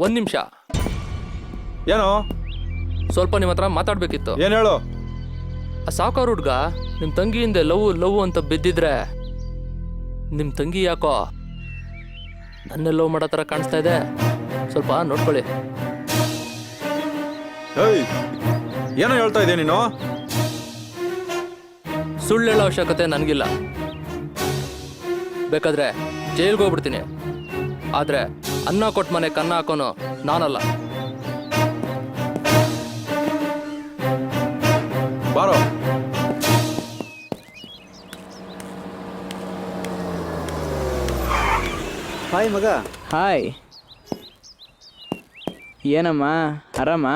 ಒಂದು ನಿಮಿಷ. ಏನೋ ಸ್ವಲ್ಪ ನಿಮ್ಮ ಹತ್ರ ಮಾತಾಡ್ಬೇಕಿತ್ತು. ಏನು ಹೇಳು? ಆ ಸಾವುಕಾರ ಹುಡ್ಗ ನಿಮ್ಮ ತಂಗಿ ಹಿಂದೆ ಲವ್ ಅಂತ ಬಿದ್ದಿದ್ರೆ ನಿಮ್ಮ ತಂಗಿ ಯಾಕೋ ನನ್ನೇ ಲವ್ ಮಾಡೋ ಥರ ಕಾಣಿಸ್ತಾ ಇದೆ. ಸ್ವಲ್ಪ ನೋಡ್ಕೊಳ್ಳಿ. ಏಯ್, ಏನೋ ಹೇಳ್ತಾ ಇದೀಯ ನೀನು? ಸುಳ್ಳು ಹೇಳೋ ಅವಶ್ಯಕತೆ ನನಗಿಲ್ಲ. ಬೇಕಾದ್ರೆ ಜೈಲ್ಗೆ ಹೋಗ್ಬಿಡ್ತೀನಿ. ಆದರೆ ಅನ್ನ ಕೊಟ್ಟು ಮನೆ ಕನ್ನ ಹಾಕೋನು ನಾನಲ್ಲ. ಬಾರೋ. ಹಾಯ್ ಮಗ. ಹಾಯ್. ಏನಮ್ಮ ಆರಾಮ?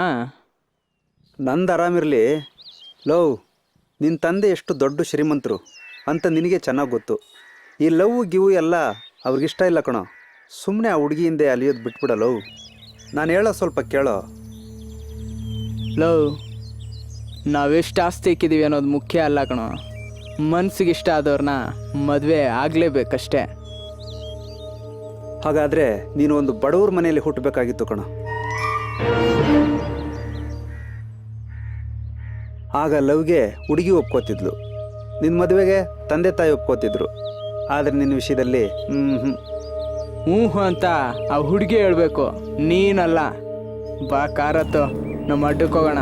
ನಂದು ಆರಾಮಿರಲಿ. ಲವ್, ನಿನ್ನ ತಂದೆ ಎಷ್ಟು ದೊಡ್ಡ ಶ್ರೀಮಂತರು ಅಂತ ನಿನಗೆ ಚೆನ್ನಾಗಿ ಗೊತ್ತು. ಈ ಲವ್ ಗಿವು ಎಲ್ಲ ಅವ್ರಿಗಿಷ್ಟ ಇಲ್ಲ ಕಣೋ. ಸುಮ್ಮನೆ ಆ ಹುಡುಗಿ ಹಿಂದೆ ಅಲಿಯೋದು ಬಿಟ್ಬಿಡ ಲವ್. ನಾನು ಹೇಳೋ ಸ್ವಲ್ಪ ಕೇಳೋ. ಲವ್, ನಾವೆಷ್ಟು ಆಸ್ತಿ ಇಕ್ಕಿದ್ದೀವಿ ಅನ್ನೋದು ಮುಖ್ಯ ಅಲ್ಲ ಕಣೋ. ಮನ್ಸಿಗೆ ಇಷ್ಟ ಆದವ್ರನ್ನ ಮದುವೆ ಆಗಲೇಬೇಕಷ್ಟೇ. ಹಾಗಾದರೆ ನೀನು ಒಂದು ಬಡವ್ರ ಮನೆಯಲ್ಲಿ ಹುಟ್ಟಬೇಕಾಗಿತ್ತು ಕಣೋ. ಆಗ ಲವ್ಗೆ ಹುಡುಗಿ ಒಪ್ಕೋತಿದ್ಲು, ನಿನ್ನ ಮದುವೆಗೆ ತಂದೆ ತಾಯಿ ಒಪ್ಕೋತಿದ್ರು. ಆದರೆ ನಿನ್ನ ವಿಷಯದಲ್ಲಿ ಹ್ಞೂ ಅಂತ ಆ ಹುಡುಗಿ ಹೇಳ್ಬೇಕು, ನೀನಲ್ಲ. ಬಾ ಕಾರತ್ತು, ನಮ್ಮ ಅಡ್ಡಕ್ಕೆ ಹೋಗೋಣ.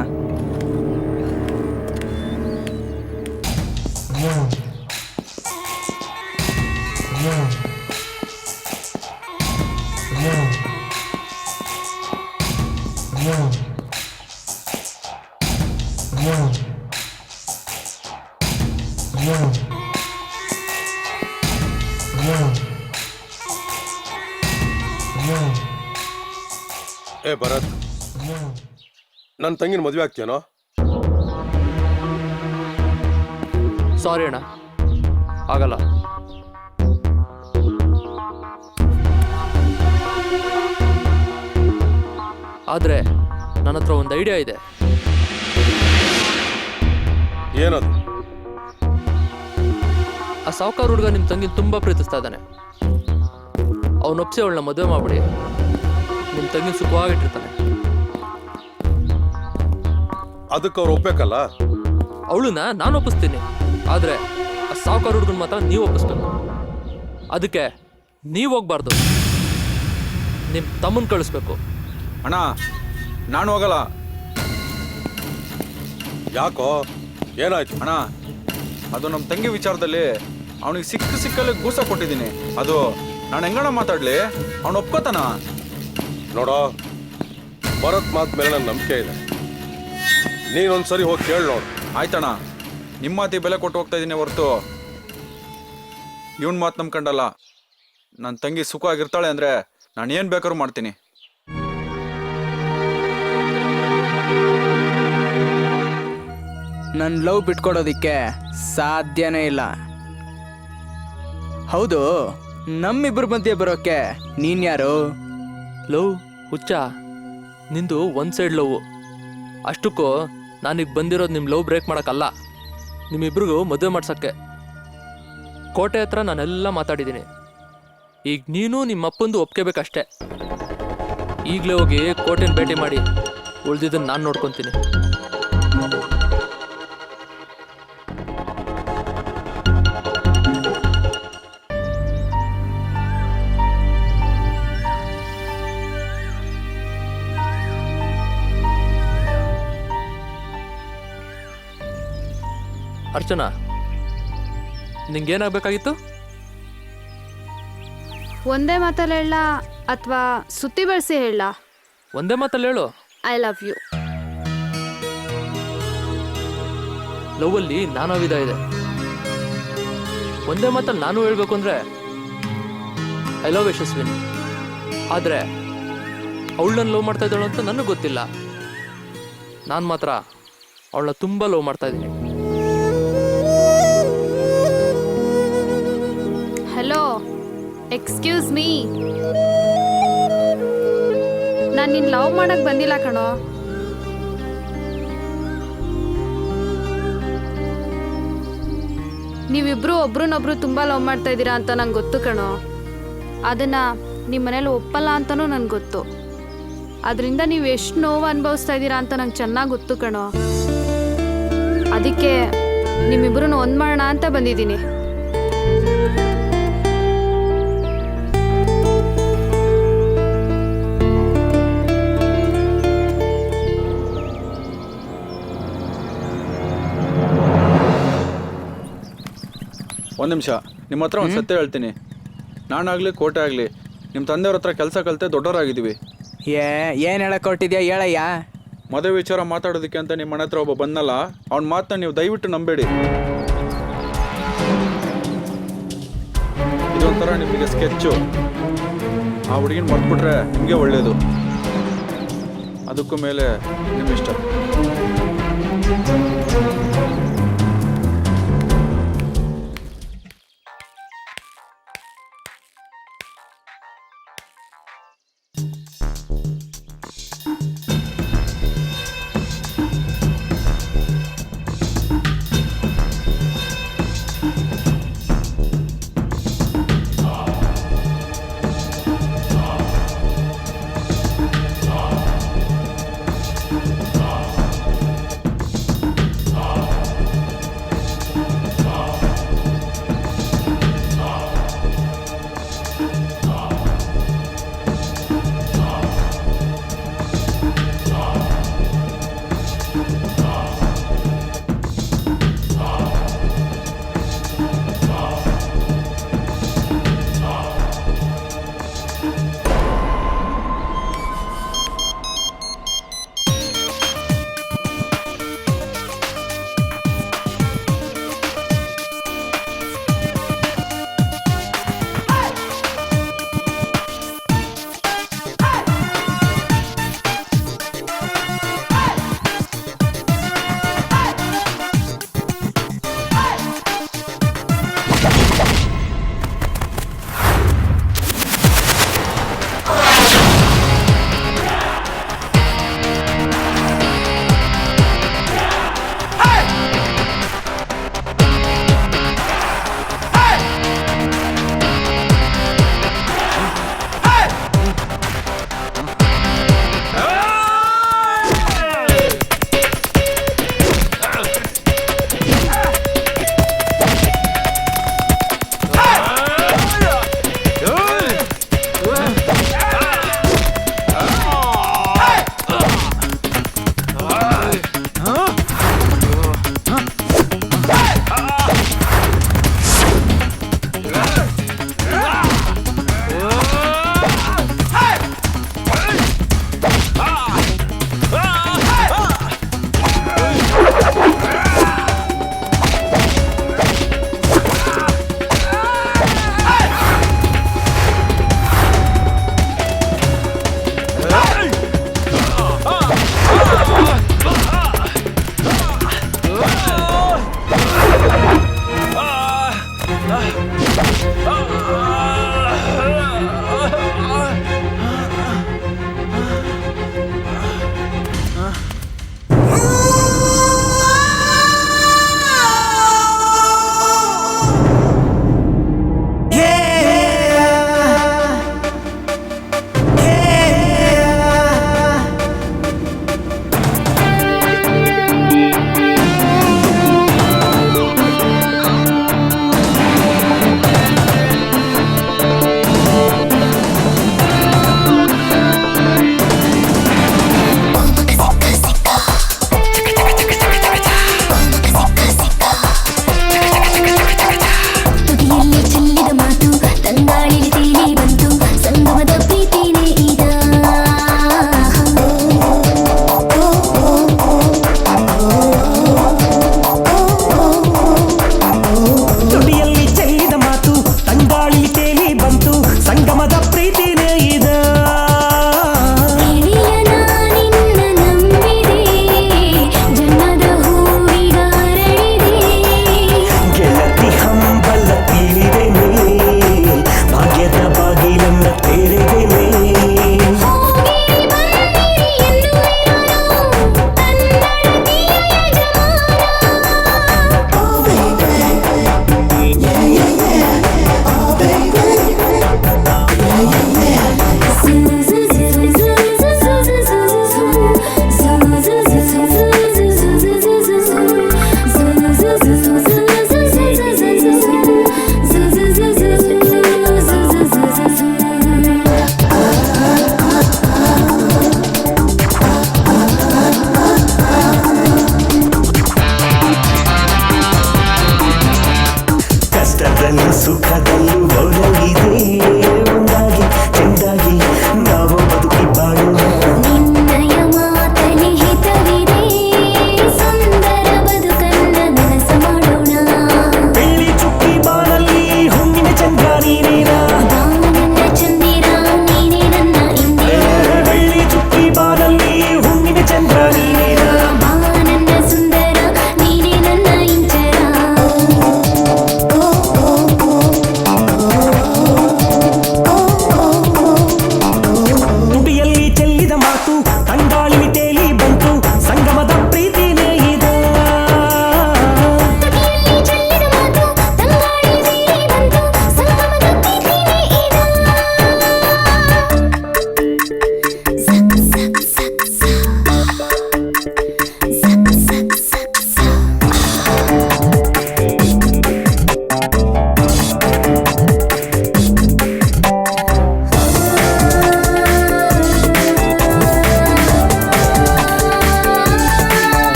ಏ ಭರತ್, ನನ್ನ ತಂಗಿನ ಮದುವೆ ಆಗ್ತೀಯನೋ? ಸಾರಿ ಅಣ್ಣ, ಆಗಲ್ಲ. ಆದರೆ ನನ್ನ ಹತ್ರ ಒಂದು ಐಡಿಯಾ ಇದೆ. ಏನದು? ಆ ಸಾವುಕಾರ ಹುಡುಗ ನಿಮ್ಮ ತಂಗಿನ ತುಂಬ ಪ್ರೀತಿಸ್ತಾ ಇದ್ದಾನೆ. ಅವನೊಪ್ಸಿ ಅವಳನ್ನ ಮದುವೆ ಮಾಡ್ಬಿಡಿ, ನಿಮ್ಮ ತಂಗಿ ಸುಖವಾಗಿಟ್ಟಿರ್ತಾನೆ. ಅದಕ್ಕೆ ಅವ್ರು ಒಪ್ಬೇಕಲ್ಲ? ಅವಳನ್ನ ನಾನು ಒಪ್ಪಿಸ್ತೀನಿ, ಆದರೆ ಆ ಸಾವುಕಾರ ಹುಡುಗನ ಮಾತ್ರ ನೀವು ಒಪ್ಪಿಸ್ಬೇಕು. ಅದಕ್ಕೆ ನೀವು ಹೋಗ್ಬಾರ್ದು, ನಿಮ್ಮ ತಮ್ಮನ ಕಳಿಸ್ಬೇಕು. ಅಣ್ಣ, ನಾನು ಹೋಗಲ್ಲ. ಯಾಕೋ, ಏನಾಯ್ತು? ಅಣ್ಣ, ಅದು ನಮ್ಮ ತಂಗಿ ವಿಚಾರದಲ್ಲಿ ಅವನಿಗೆ ಸಿಕ್ಕಲ್ಲಿ ಗೂಸ ಕೊಟ್ಟಿದ್ದೀನಿ. ಅದು ನಾನು ಹೆಂಗಣ ಮಾತಾಡ್ಲಿ? ಅವನು ಒಪ್ಕೋತಾನ? ನೋಡೋ, ಭರತ್ ಮಾತು ಮೇಲೆ ನನ್ನ ನಂಬಿಕೆ ಇದೆ. ನೀನೊಂದ್ಸರಿ ಹೋಗಿ ಕೇಳಿ ನೋಡು. ಆಯ್ತಣ್ಣ, ನಿಮ್ಮ ಮಾತಿಗೆ ಬೆಲೆ ಕೊಟ್ಟು ಹೋಗ್ತಾ ಇದ್ದೀನಿ ಹೊರತು ಇವನ್ ಮಾತು ನಂಬ್ಕೊಂಡಲ್ಲ. ನನ್ನ ತಂಗಿ ಸುಖವಾಗಿರ್ತಾಳೆ ಅಂದರೆ ನಾನು ಏನು ಬೇಕಾದ್ರೂ ಮಾಡ್ತೀನಿ. ನನ್ನ ಲವ್ ಬಿಟ್ಕೊಡೋದಿಕ್ಕೆ ಸಾಧ್ಯನೇ ಇಲ್ಲ. ಹೌದು, ನಮ್ಮಿಬ್ಬರ ಮಧ್ಯೆ ಬರೋಕ್ಕೆ ನೀನ್ ಯಾರು? ಲವ್ ಹುಚ್ಚ, ನಿಂದು ಒನ್ ಸೈಡ್ ಲವ್. ಅಷ್ಟಕ್ಕೂ ನಾನೀಗ ಬಂದಿರೋದು ನಿಮ್ಮ ಲವ್ ಬ್ರೇಕ್ ಮಾಡೋಕ್ಕಲ್ಲ, ನಿಮ್ಮಿಬ್ರಿಗೂ ಮದುವೆ ಮಾಡ್ಸೋಕ್ಕೆ. ಕೋಟೆ ಹತ್ರ ನಾನೆಲ್ಲ ಮಾತಾಡಿದ್ದೀನಿ. ಈಗ ನೀನು ನಿಮ್ಮ ಅಪ್ಪಂದು ಒಪ್ಕೋಬೇಕಷ್ಟೆ. ಈಗಲೇ ಹೋಗಿ ಕೋಟೆನ ಭೇಟಿ ಮಾಡಿ, ಉಳಿದಿದ್ದನ್ನು ನಾನು ನೋಡ್ಕೊತೀನಿ. ಅರ್ಚನಾ, ನಿಂಗೇನಾಗಬೇಕಾಗಿತ್ತು? ಒಂದೇ ಮಾತಲ್ಲಿ ಹೇಳ ಅಥವಾ ಸುತ್ತಿ ಬಳಸಿ ಹೇಳ? ಒಂದೇ ಮಾತಲ್ಲಿ ಹೇಳು. I love you. ಲವ್ವಲ್ಲಿ ನಾನಾ ವಿಧ ಇದೆ. ಒಂದೇ ಮಾತಲ್ಲಿ ನಾನು ಹೇಳ್ಬೇಕು ಅಂದರೆ ಐ ಲವ್ ಯಶಸ್ವಿನಿ. ಆದರೆ ಅವಳನ್ನ ಲವ್ ಮಾಡ್ತಾ ಇದ್ದಾಳು ಅಂತ ನನಗೆ ಗೊತ್ತಿಲ್ಲ. ನಾನು ಮಾತ್ರ ಅವಳನ್ನ ತುಂಬ ಲವ್ ಮಾಡ್ತಾ ಇದ್ದೀನಿ. Hello, excuse me. ನಾನು ನಿನ್ನ ಲವ್ ಮಾಡಕ್ ಬಂದಿಲ್ಲ ಕಣೋ. ನೀವಿಬ್ರು ಒಬ್ರನ್ನೊಬ್ರು ತುಂಬಾ ಲವ್ ಮಾಡ್ತಾ ಇದ್ದೀರಾ ಅಂತ ನಂಗೆ ಗೊತ್ತು ಕಣೋ. ಅದನ್ನ ನಿಮ್ಮ ಮನೇಲಿ ಒಪ್ಪಲ್ಲ ಅಂತನೂ ನನ್ಗೆ ಗೊತ್ತು. ಅದರಿಂದ ನೀವು ಎಷ್ಟು ನೋವು ಅನುಭವಿಸ್ತಾ ಇದ್ದೀರಾ ಅಂತ ನಂಗೆ ಚೆನ್ನಾಗಿ ಗೊತ್ತು ಕಣೋ. ಅದಕ್ಕೆ ನಿಮ್ಮಿಬ್ಬರನ್ನು ಒಂದು ಮಾಡೋಣ ಅಂತ ಬಂದಿದ್ದೀನಿ. ಒಂದು ನಿಮಿಷ, ನಿಮ್ಮ ಹತ್ರ ಒಂದು ಸತ್ಯ ಹೇಳ್ತೀನಿ. ನಾನಾಗಲಿ ಕೋಟೆ ಆಗಲಿ ನಿಮ್ಮ ತಂದೆಯವ್ರ ಹತ್ರ ಕೆಲಸ ಕಲಿತೆ ದೊಡ್ಡವರಾಗಿದ್ದೀವಿ. ಏನು ಹೇಳಕ್ ಹೊರಟಿದ್ಯಾ ಹೇಳಯ್ಯ. ಮದುವೆ ವಿಚಾರ ಮಾತಾಡೋದಕ್ಕೆ ಅಂತ ನಿಮ್ಮ ಮನೆ ಹತ್ರ ಒಬ್ಬ ಬಂದಲ್ಲ, ಅವ್ನ ಮಾತನ್ನ ನೀವು ದಯವಿಟ್ಟು ನಂಬೇಡಿ. ಇದೊಂಥರ ನಿಮಗೆ ಸ್ಕೆಚ್ಚು. ಆ ಹುಡುಗಿನ ಮರ್ತ್ಬಿಟ್ರೆ ನಿಮಗೆ ಒಳ್ಳೆಯದು. ಅದಕ್ಕೂ ಮೇಲೆ ನಿಮ್ಮಿಷ್ಟ.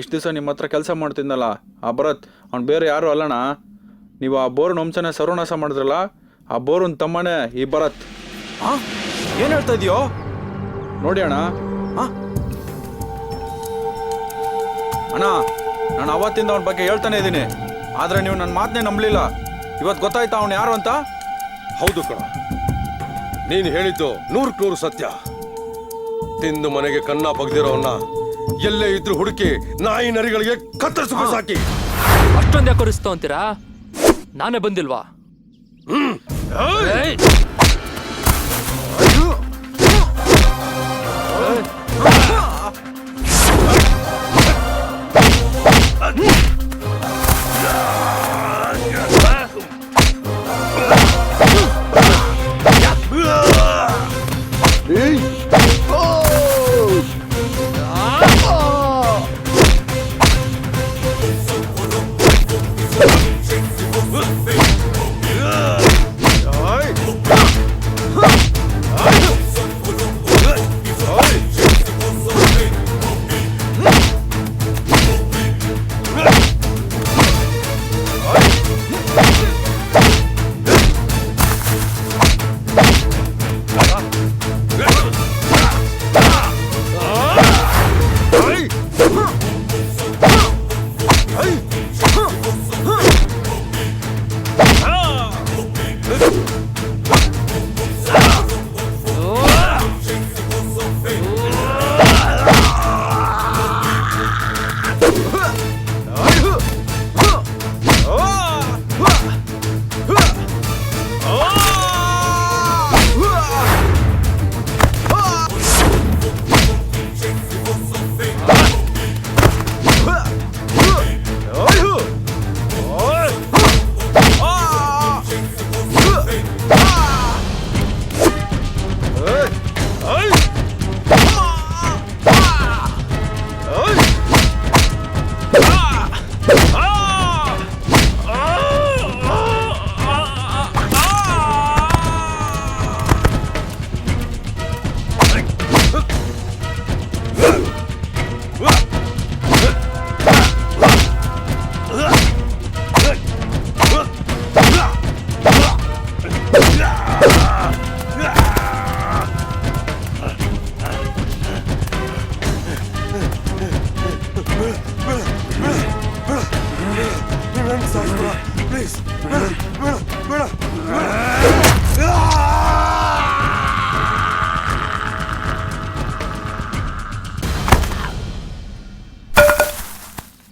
ಇಷ್ಟು ದಿವಸ ನಿಮ್ಮ ಹತ್ರ ಕೆಲಸ ಮಾಡ್ತಿದ್ನಲ್ಲ ಆ ಭರತ್ ಅವ್ನು ಬೇರೆ ಯಾರು ಅಲ್ಲಣ್ಣ. ನೀವು ಆ ಬೋರ್ನ ವಂಶನ ಸರ್ವನಾಶ ಮಾಡಿದ್ರಲ್ಲ, ಆ ಬೋರನ್ ತಮ್ಮನೇ ಈ ಭರತ್. ಏನು ಹೇಳ್ತಾ ಇದೆಯೋ ನೋಡಿ ಅಣ್ಣ. ಅಣ್ಣ, ನಾನು ಅವತ್ತಿಂದ ಅವನ ಬಗ್ಗೆ ಹೇಳ್ತಾನೆ ಇದ್ದೀನಿ, ಆದರೆ ನೀವು ನನ್ನ ಮಾತನ್ನೇ ನಂಬಲಿಲ್ಲ. ಇವತ್ತು ಗೊತ್ತಾಯ್ತಾ ಅವನು ಯಾರು ಅಂತ? ಹೌದು ಕಣ, ನೀನು ಹೇಳಿದ್ದು 100% ಸತ್ಯ. ತಿಂದು ಮನೆಗೆ ಕನ್ನ ಬಗ್ದಿರೋವನ್ನ ಎಲ್ಲೇ ಇದ್ರು ಹುಡುಕಿ ನಾಯಿ ನರಿಗಳಿಗೆ ಕತ್ತರಿಸಿ ಸಾಕಿ. ಅಷ್ಟೊಂದು ಯಾಕೋ ರಿಸ್ಕ್ ಅಂತೀರಾ? ನಾನೇ ಬಂದಿಲ್ವಾ?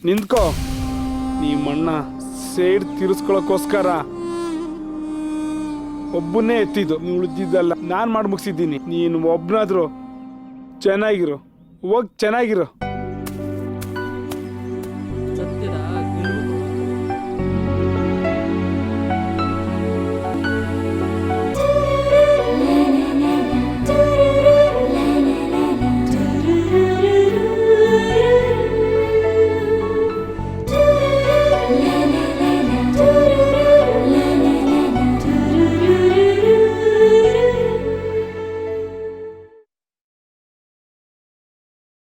ನಿಂತ್ಕೋ. ನಿಮ್ಮಣ್ಣ ಸೈಡ್ ತೀರಿಸ್ಕೊಳಕ್ಕೋಸ್ಕರ ಒಬ್ಬನೇ ಎತ್ತಿದ್ದು, ನೀವು ಉಳಿದಿದ್ದಲ್ಲ. ನಾನು ಮಾಡಿ ಮುಗಿಸಿದ್ದೀನಿ. ನೀನು ಒಬ್ಬನಾದ್ರು ಚೆನ್ನಾಗಿರು, ಹೋಗಿ ಚೆನ್ನಾಗಿರು.